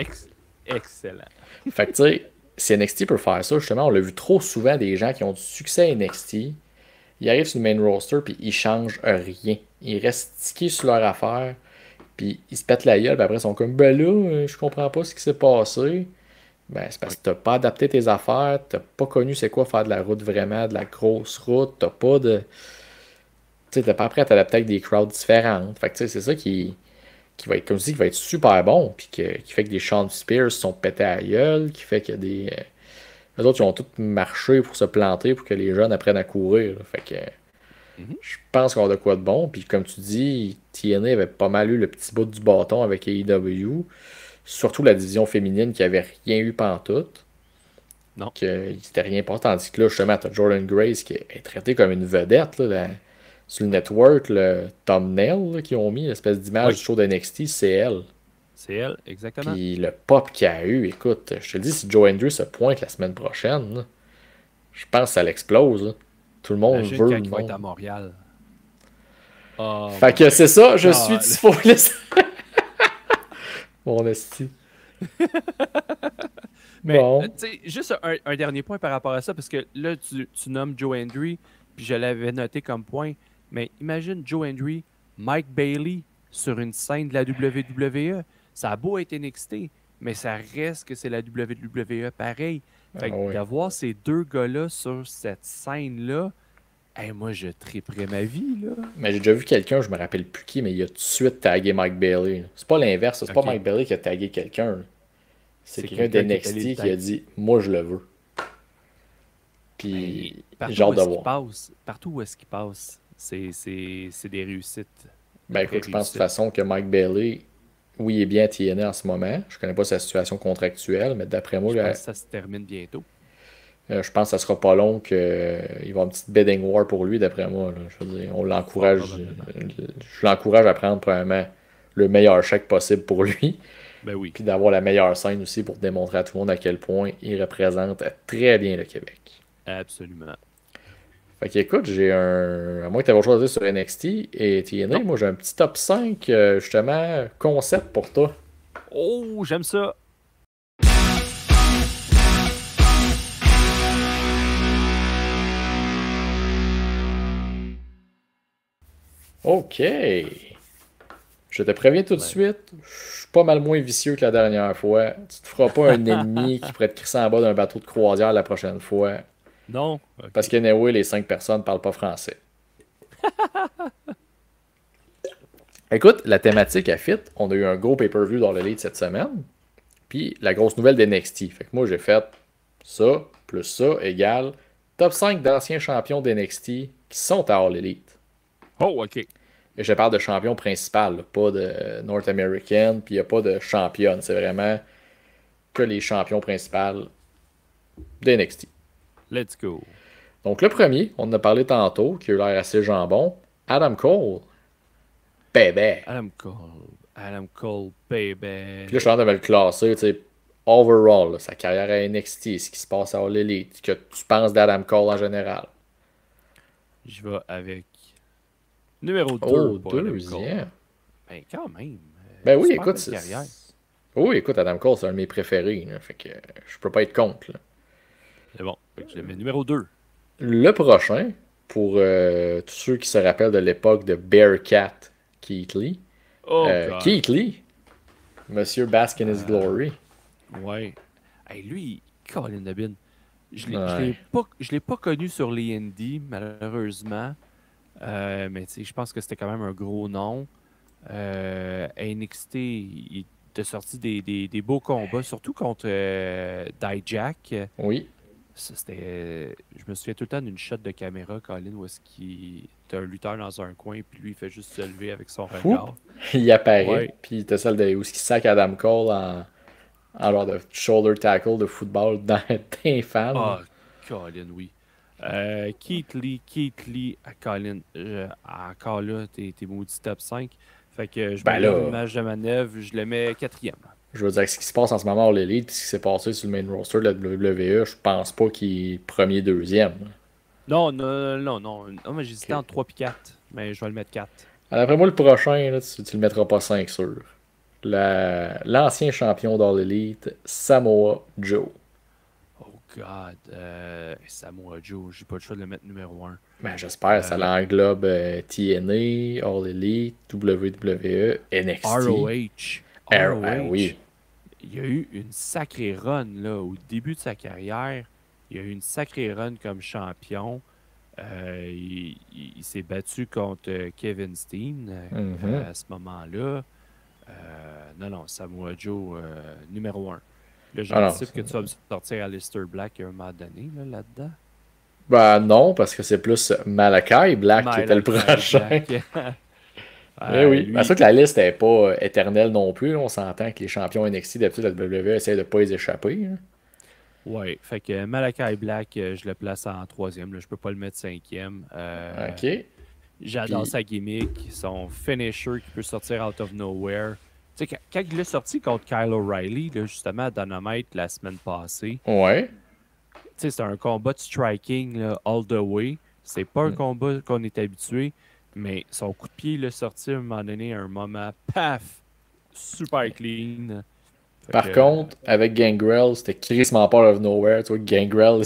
Speaker 2: Excellent.
Speaker 1: Fait que, tu sais, si NXT peut faire ça, justement, on l'a vu trop souvent des gens qui ont du succès à NXT. Ils arrivent sur le main roster, puis ils changent rien. Ils restent stickés sur leur affaire, puis ils se pètent la gueule, puis après, ils sont comme, ben là, je comprends pas ce qui s'est passé. Ben, c'est parce
Speaker 2: Oui.
Speaker 1: que t'as pas adapté tes affaires, t'as pas connu c'est quoi faire de la route vraiment, de la grosse route, t'as pas de. Tu sais, t'es pas prêt à t'adapter avec des crowds différentes. Fait que, tu sais, c'est ça qui va être, comme je dis, qui va être super bon, puis qui fait que des Sean Spears se sont pétés à la gueule, qui fait que des. Les autres, ils ont tous marché pour se planter pour que les jeunes apprennent à courir. Là. Fait que
Speaker 2: Mhm.
Speaker 1: je pense qu'on a de quoi de bon. Puis comme tu dis, TNA avait pas mal eu le petit bout du bâton avec AEW. Surtout la division féminine qui avait rien eu pantoute.
Speaker 2: Non.
Speaker 1: Il s'était rien passé. Tandis que là, justement, t'as Jordan Grace qui est traité comme une vedette. Là, sur le network, le thumbnail qu'ils ont mis, l'espèce d'image
Speaker 2: Oui,
Speaker 1: du show de NXT, c'est elle.
Speaker 2: c'est elle, exactement.
Speaker 1: Puis le pop qu'il a eu, écoute, je te le dis, si Joe Andrews se pointe la semaine prochaine, là, je pense que ça l'explose. Là. Tout le monde
Speaker 2: Imagine
Speaker 1: veut
Speaker 2: quand
Speaker 1: le
Speaker 2: il va être à
Speaker 1: monde.
Speaker 2: Montréal. Oh
Speaker 1: Fait que c'est
Speaker 2: my
Speaker 1: ça, je suis
Speaker 2: God.
Speaker 1: disponible. Mon esti.
Speaker 2: Mais,
Speaker 1: Bon.
Speaker 2: tu sais, juste un dernier point par rapport à ça, parce que là, tu nommes Joe Hendry, puis je l'avais noté comme point, mais imagine Joe Hendry, Mike Bailey sur une scène de la WWE. Ça a beau être NXT, mais ça reste que c'est la WWE pareil.
Speaker 1: Ah
Speaker 2: Fait que
Speaker 1: ouais.
Speaker 2: d'avoir ces deux gars-là sur cette scène-là, hey, moi, je triperais ma vie, là.
Speaker 1: Mais j'ai déjà vu quelqu'un, je me rappelle plus qui, mais il a tout de suite tagué Mike Bailey. Là. C'est pas l'inverse, c'est pas
Speaker 2: OK.
Speaker 1: Mike Bailey qui a tagué quelqu'un. Là. C'est
Speaker 2: C'est
Speaker 1: quelqu'un
Speaker 2: quelqu'un qui est allé le
Speaker 1: d'NXT qui a
Speaker 2: tag.
Speaker 1: dit moi je le veux.
Speaker 2: Ben,
Speaker 1: Puis j'ai hâte de voir.
Speaker 2: partout où est-ce qu'il passe, c'est des réussites. Des
Speaker 1: Ben
Speaker 2: vraies
Speaker 1: écoute, je pense de toute
Speaker 2: réussites.
Speaker 1: façon que Mike Bailey, oui, il est bien à TNA en ce moment. Je connais pas sa situation contractuelle, mais d'après moi,
Speaker 2: Je
Speaker 1: là,
Speaker 2: pense que ça se termine bientôt.
Speaker 1: je pense que ça sera pas long qu'il va y avoir une petite bidding war pour lui, d'après moi. Là. Je veux dire, on
Speaker 2: Fort
Speaker 1: l'encourage.
Speaker 2: probablement.
Speaker 1: Je l'encourage à prendre probablement le meilleur chèque possible pour lui.
Speaker 2: Ben oui,
Speaker 1: Puis d'avoir la meilleure scène aussi pour démontrer à tout le monde à quel point il représente très bien le Québec.
Speaker 2: absolument.
Speaker 1: Fait qu'écoute, j'ai un. À moins que tu aies autre chose à dire sur NXT et TNA,
Speaker 2: Non.
Speaker 1: moi j'ai un petit top 5 justement concept pour toi.
Speaker 2: Oh, j'aime ça.
Speaker 1: Ok. Je te préviens tout de
Speaker 2: Ouais.
Speaker 1: suite, je suis pas mal moins vicieux que la dernière fois. Tu te feras pas un ennemi qui pourrait te crisser en bas d'un bateau de croisière la prochaine fois.
Speaker 2: Non?
Speaker 1: Parce
Speaker 2: OK.
Speaker 1: qu'anyway, les 5 personnes parlent pas français. Écoute, la thématique a fit. On a eu un gros pay-per-view dans le lead cette semaine. Puis la grosse nouvelle d'NXT. Fait que moi, j'ai fait ça, plus ça, égale top 5 d'anciens champions d'NXT qui sont à All Elite.
Speaker 2: Oh, OK.
Speaker 1: Et je parle de champion principal, là, pas de North American, puis il n'y a pas de championne. C'est vraiment que les champions principaux d'NXT.
Speaker 2: Let's go.
Speaker 1: Donc le premier, on en a parlé tantôt, qui a eu l'air assez jambon, Adam Cole. Bébé.
Speaker 2: Adam Cole. Adam Cole, baby.
Speaker 1: Puis là, je suis en train de me le classer, tu sais, overall, là, sa carrière à NXT, ce qui se passe à All Elite, que tu penses d'Adam Cole en général.
Speaker 2: Je vais avec numéro 2
Speaker 1: Oh,
Speaker 2: pour Adam Cole.
Speaker 1: deuxième.
Speaker 2: Ben, quand même.
Speaker 1: Ben oui,
Speaker 2: Super
Speaker 1: écoute,
Speaker 2: belle carrière.
Speaker 1: oui, écoute, Adam Cole, c'est un de mes préférés. Là, fait que je peux pas être contre. Là.
Speaker 2: C'est bon. Fait que je le mets numéro 2.
Speaker 1: Le prochain, pour tous ceux qui se rappellent de l'époque de Bearcat Keith Lee,
Speaker 2: Oh, God.
Speaker 1: Keith Lee, Monsieur Bask in His
Speaker 2: Euh,
Speaker 1: Glory.
Speaker 2: ouais. Hey, lui, Colin Debin.
Speaker 1: Ouais.
Speaker 2: Je l'ai pas connu sur les Indies, malheureusement. Mais tu sais, je pense que c'était quand même un gros nom. À NXT, il t'a sorti des beaux combats, surtout contre Dijak.
Speaker 1: Oui,
Speaker 2: Ça, je me souviens tout le temps d'une shot de caméra, Colin, où est-ce qu'il t'as un lutteur dans un coin, puis lui, il fait juste se lever avec son
Speaker 1: fou.
Speaker 2: regard.
Speaker 1: Il apparaît,
Speaker 2: Ouais.
Speaker 1: puis t'as celle de où il sac Adam Cole en genre de shoulder tackle de football dans tes fans.
Speaker 2: Ah, Colin, oui. Keith Lee, Colin, encore là, t'es maudit top 5. Fait que je me
Speaker 1: Ben
Speaker 2: garde une
Speaker 1: là,
Speaker 2: image de manœuvre, je le mets quatrième.
Speaker 1: je veux dire, ce qui se passe en ce moment à l'Elite, puis ce qui s'est passé sur le main roster de la WWE, je pense pas qu'il est premier, deuxième.
Speaker 2: Non, non, non, non. Non, mais j'hésitais
Speaker 1: Ok.
Speaker 2: entre 3 et 4, mais je vais le mettre 4.
Speaker 1: Alors, après moi, le prochain, là, tu le mettras pas 5 sûr. L'ancien champion d'All Elite, Samoa Joe.
Speaker 2: Oh God, Samoa Joe, j'ai pas le choix de le mettre numéro 1.
Speaker 1: Ben, j'espère, ça l'englobe TNA, All Elite, WWE, NXT.
Speaker 2: ROH.
Speaker 1: Ah oui,
Speaker 2: ROH. Il y a eu une sacrée run là, au début de sa carrière. Il y a eu une sacrée run comme champion. Il s'est battu contre Kevin Steen
Speaker 1: mhm.
Speaker 2: à ce moment-là. Non, non, Samoa Joe, numéro 1. Là,
Speaker 1: Ah non,
Speaker 2: j'anticipe que tu vas me sortir Aleister Black à un moment donné là-dedans.
Speaker 1: ben non, parce que c'est plus Malakai Black qui était le
Speaker 2: Malachi
Speaker 1: prochain.
Speaker 2: Black.
Speaker 1: Eh oui, ben, c'est sûr
Speaker 2: Lui,
Speaker 1: que la liste n'est pas éternelle non plus. Là. On s'entend que les champions NXT, d'habitude, la WWE essaie de pas les échapper. Là.
Speaker 2: ouais. Fait que Malachi Black, je le place en troisième. Là, je peux pas le mettre cinquième.
Speaker 1: OK.
Speaker 2: J'adore
Speaker 1: Puis,
Speaker 2: sa gimmick, son finisher qui peut sortir out of nowhere. Tu sais, quand il est sorti contre Kyle O'Reilly, là, justement, à Dynamite la semaine passée,
Speaker 1: ouais.
Speaker 2: tu sais, c'est un combat de striking là, all the way. C'est pas un combat qu'on est habitué, mais son coup de pied l'a sorti à un moment donné, à un moment, paf, super clean. Fait
Speaker 1: Par
Speaker 2: que,
Speaker 1: contre, avec Gangrel, c'était crissement pas out of nowhere. Tu vois, Gangrel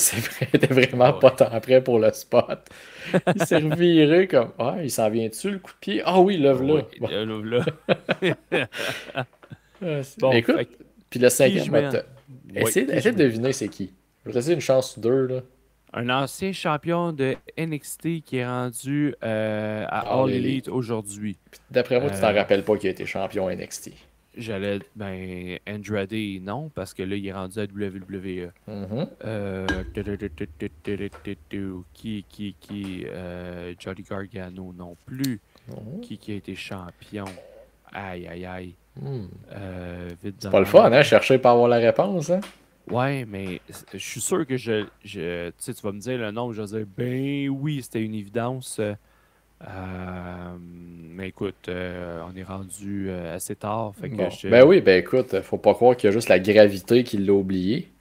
Speaker 1: était vraiment
Speaker 2: ouais.
Speaker 1: pas tant prêt pour le spot. Il s'est reviré comme ah, il s'en vient dessus le coup de pied? Ah oui, lève
Speaker 2: Oui,
Speaker 1: là. Bon.
Speaker 2: là.
Speaker 1: Mais
Speaker 2: Bon,
Speaker 1: écoute,
Speaker 2: fait que
Speaker 1: puis le
Speaker 2: qui
Speaker 1: cinquième,
Speaker 2: je mets en... Oui, qui je
Speaker 1: essaie de
Speaker 2: mets?
Speaker 1: deviner c'est qui. Je vais te laisser une chance sur deux, là.
Speaker 2: Un ancien champion de NXT qui est rendu à
Speaker 1: Ah,
Speaker 2: All
Speaker 1: les.
Speaker 2: Elite aujourd'hui.
Speaker 1: D'après moi, tu t'en
Speaker 2: Euh,
Speaker 1: rappelles pas qu'il a été champion NXT.
Speaker 2: ben, Andrade, non, parce que là, il est rendu à WWE.
Speaker 1: Mhm.
Speaker 2: Johnny Gargano non plus.
Speaker 1: Mhm.
Speaker 2: Qui a été champion? Aïe, aïe, aïe.
Speaker 1: Hmm.
Speaker 2: Vite de
Speaker 1: C'est pas le fun, hein,
Speaker 2: même.
Speaker 1: chercher pour avoir la réponse, hein?
Speaker 2: Ouais, mais je suis sûr que tu sais, tu vas me dire le nom, je vais dire, ben oui, c'était une évidence. Mais écoute, on est rendu assez tard, fait que
Speaker 1: Bon. Ben
Speaker 2: je...
Speaker 1: oui, ben écoute, faut pas croire qu'il y a juste la gravité qui l'a oublié.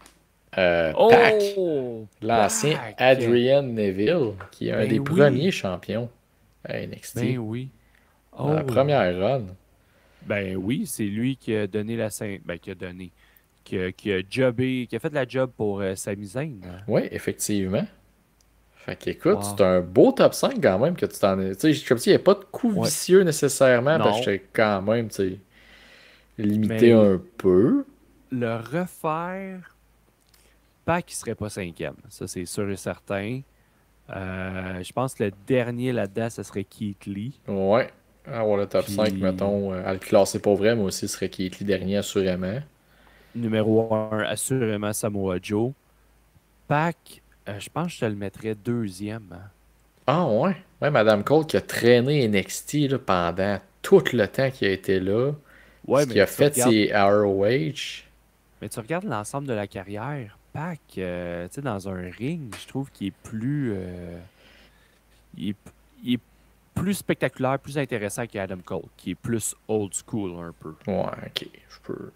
Speaker 1: Pac,
Speaker 2: Oh!
Speaker 1: l'ancien
Speaker 2: Pac!
Speaker 1: Adrian Neville, qui est un des
Speaker 2: Ben
Speaker 1: premiers
Speaker 2: oui!
Speaker 1: champions à NXT
Speaker 2: Ben oui!
Speaker 1: dans la
Speaker 2: Oh!
Speaker 1: première run.
Speaker 2: Ben oui, c'est lui qui a donné la scène. Ben, qui a donné. Qui a jobé, qui a fait de la job pour Sami Zayn.
Speaker 1: Oui, effectivement. Fait qu'écoute, c'est
Speaker 2: Wow.
Speaker 1: un beau top 5 quand même que tu t'en es. Tu sais, comme si il n'y avait pas de coup
Speaker 2: Ouais.
Speaker 1: vicieux nécessairement, parce que
Speaker 2: Non,
Speaker 1: j'étais quand même, tu sais, limité
Speaker 2: mais
Speaker 1: un peu.
Speaker 2: le refaire, pas qu'il serait pas cinquième. Ça, c'est sûr et certain. Je pense que le dernier là-dedans, ce serait Keith Lee.
Speaker 1: Ouais. Avoir le top 5
Speaker 2: Puis
Speaker 1: mettons, à le classer pour vrai, moi aussi, ce serait Keith Lee dernier, assurément.
Speaker 2: numéro un, assurément Samoa Joe. Pac, je pense que je te le mettrais deuxième. Hein.
Speaker 1: Ah ouais. Ouais, Madame Cole qui a traîné NXT là, pendant tout le temps qu'il a été là.
Speaker 2: Ouais,
Speaker 1: Ce qui a fait ses ROH.
Speaker 2: mais tu regardes l'ensemble de la carrière. Pac, tu sais, dans un ring, je trouve qu'il est plus, il est, il est plus spectaculaire, plus intéressant qu'Adam Cole, qui est plus old school un peu.
Speaker 1: Ouais, ok. Je peux.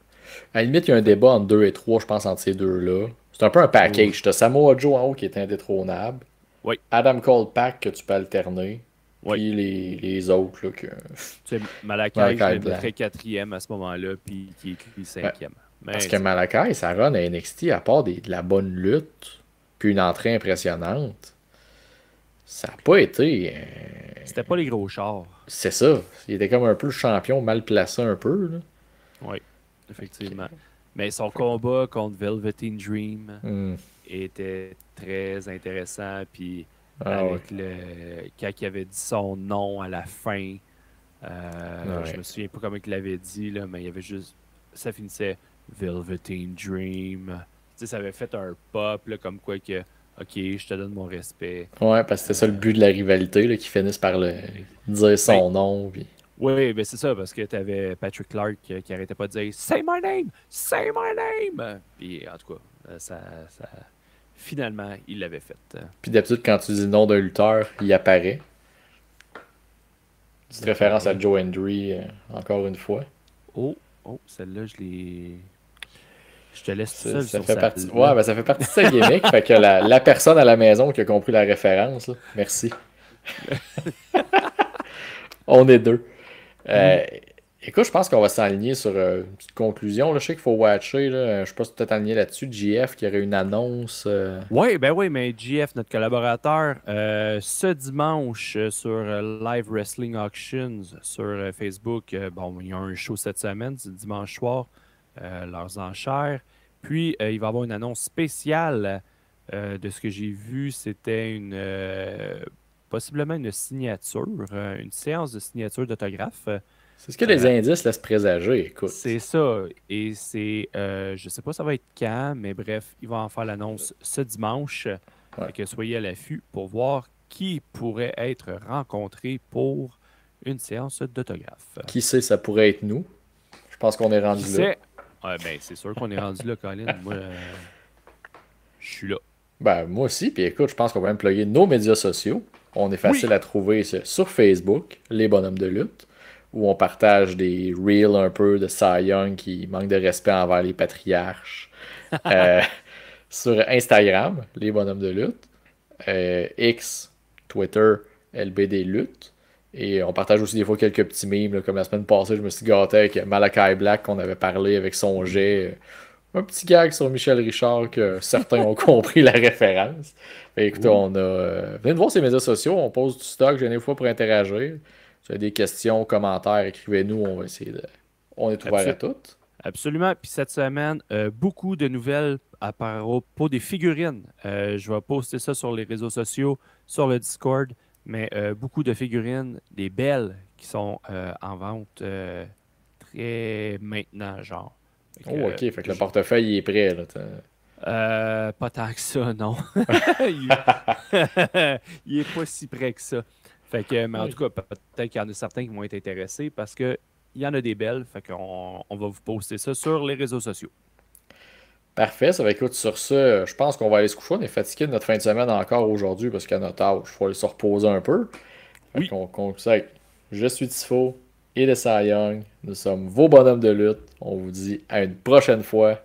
Speaker 1: À la limite, il y a un débat entre 2 et 3, je pense, entre ces deux-là. C'est un peu un
Speaker 2: Ouh.
Speaker 1: package. T'as Samoa Joe en haut qui est indétrônable.
Speaker 2: Oui,
Speaker 1: Adam Cole Pack que tu peux alterner.
Speaker 2: oui.
Speaker 1: Puis les autres, là, que.
Speaker 2: Tu sais, Malakai, je
Speaker 1: Malakai
Speaker 2: le
Speaker 1: Black.
Speaker 2: mettrais quatrième à ce moment-là, puis qui écrit
Speaker 1: Ouais.
Speaker 2: cinquième.
Speaker 1: Parce
Speaker 2: Mais
Speaker 1: que Malakai, ça run à NXT, à part de la bonne lutte, puis une entrée impressionnante, ça n'a pas été.
Speaker 2: c'était pas les gros chars.
Speaker 1: C'est ça. Il était comme un peu le champion mal placé un peu. Là.
Speaker 2: Oui,
Speaker 1: Fait
Speaker 2: effectivement. Mais son combat contre Velveteen Dream
Speaker 1: hmm.
Speaker 2: était très intéressant. Puis
Speaker 1: Ah ouais.
Speaker 2: avec quand il avait dit son nom à la fin, je
Speaker 1: Ouais.
Speaker 2: me souviens pas comment il l'avait dit, là, mais il y avait juste. Ça finissait Velveteen Dream. Tu sais, ça avait fait un pop, là, comme quoi que. Ok, je te donne mon respect.
Speaker 1: Ouais, parce que c'était ça le but de la rivalité, là, qu'ils finissent par dire
Speaker 2: Ben,
Speaker 1: son nom. Puis...
Speaker 2: oui, ben c'est ça, parce que tu avais Patrick Clark qui arrêtait pas de dire Say my name! Say my name! Puis en tout cas, finalement, il l'avait fait.
Speaker 1: Puis d'habitude, quand tu dis le nom d'un lutteur, il apparaît. Petite référence à Joe Hendry, encore une fois.
Speaker 2: Oh, oh, celle-là, je l'ai. Je te laisse tout
Speaker 1: Ça,
Speaker 2: seul
Speaker 1: ça
Speaker 2: sur
Speaker 1: fait partie.
Speaker 2: celle-là.
Speaker 1: Ouais, ben ça fait partie de sa gimmick. Fait que la personne à la maison qui a compris la référence, là, merci. On est deux. Euh, écoute, je pense qu'on va s'aligner sur une petite conclusion. Là. Je sais qu'il faut watcher. Là. Je sais pas si tu peut-être aligné là-dessus. GF qui aurait une annonce.
Speaker 2: Oui, ben oui, mais GF, notre collaborateur, ce dimanche sur Live Wrestling Auctions sur Facebook, bon, il y a un show cette semaine, c'est dimanche soir, leurs enchères. Puis, il va y avoir une annonce spéciale. De ce que j'ai vu, c'était possiblement une signature, une séance de signature d'autographe.
Speaker 1: C'est ce que les indices laissent présager, écoute.
Speaker 2: C'est ça. Et c'est, je sais pas ça va être quand, mais bref, il va en faire l'annonce ce dimanche.
Speaker 1: Ouais.
Speaker 2: Fait que soyez à l'affût pour voir qui pourrait être rencontré pour une séance d'autographe.
Speaker 1: Qui sait, ça pourrait être nous. Je pense qu'on est rendu
Speaker 2: Qui
Speaker 1: là.
Speaker 2: sait? Ouais, ben, c'est sûr qu'on est rendu là, Colin. Moi, je suis là.
Speaker 1: Ben, moi aussi. Puis écoute, je pense qu'on va même plugger nos médias sociaux. On est facile
Speaker 2: Oui!
Speaker 1: à trouver sur Facebook, les bonhommes de lutte, où on partage des reels un peu de Cy Young qui manque de respect envers les patriarches. Euh, sur Instagram, les bonhommes de lutte. X, Twitter, LBD lutte. Et on partage aussi des fois quelques petits mimes. Là, comme la semaine passée, je me suis gâté avec Malakai Black qu'on avait parlé avec son jet. Un petit gag sur Michel Richard que certains ont compris la référence. Fait, écoutez,
Speaker 2: Oui.
Speaker 1: on a. Venez de voir ces médias sociaux, on pose du stock, j'ai des fois pour interagir. Si vous avez des questions, commentaires, écrivez-nous, on va essayer de. On est ouvert à toutes.
Speaker 2: Absolument. Puis cette semaine, beaucoup de nouvelles à propos des figurines. Je vais poster ça sur les réseaux sociaux, sur le Discord, mais beaucoup de figurines, des belles, qui sont en vente très maintenant, genre. Fait
Speaker 1: Oh, ok,
Speaker 2: que,
Speaker 1: fait que le portefeuille il est prêt. Là,
Speaker 2: pas tant que ça, non. Il, il est pas si près que ça. Fait que, mais en tout cas, peut-être qu'il y en a certains qui vont être intéressés parce que il y en a des belles. Fait qu'on va vous poster ça sur les réseaux sociaux.
Speaker 1: Parfait, ça va écoute sur ça. Je pense qu'on va aller se coucher. On est fatigué de notre fin de semaine encore aujourd'hui parce qu'à notre âge, il faut aller se reposer un peu. Fait
Speaker 2: Oui,
Speaker 1: qu'on conclut ça avec Je suis Tifo et le Cy Young. Nous sommes vos bonhommes de lutte. On vous dit à une prochaine fois.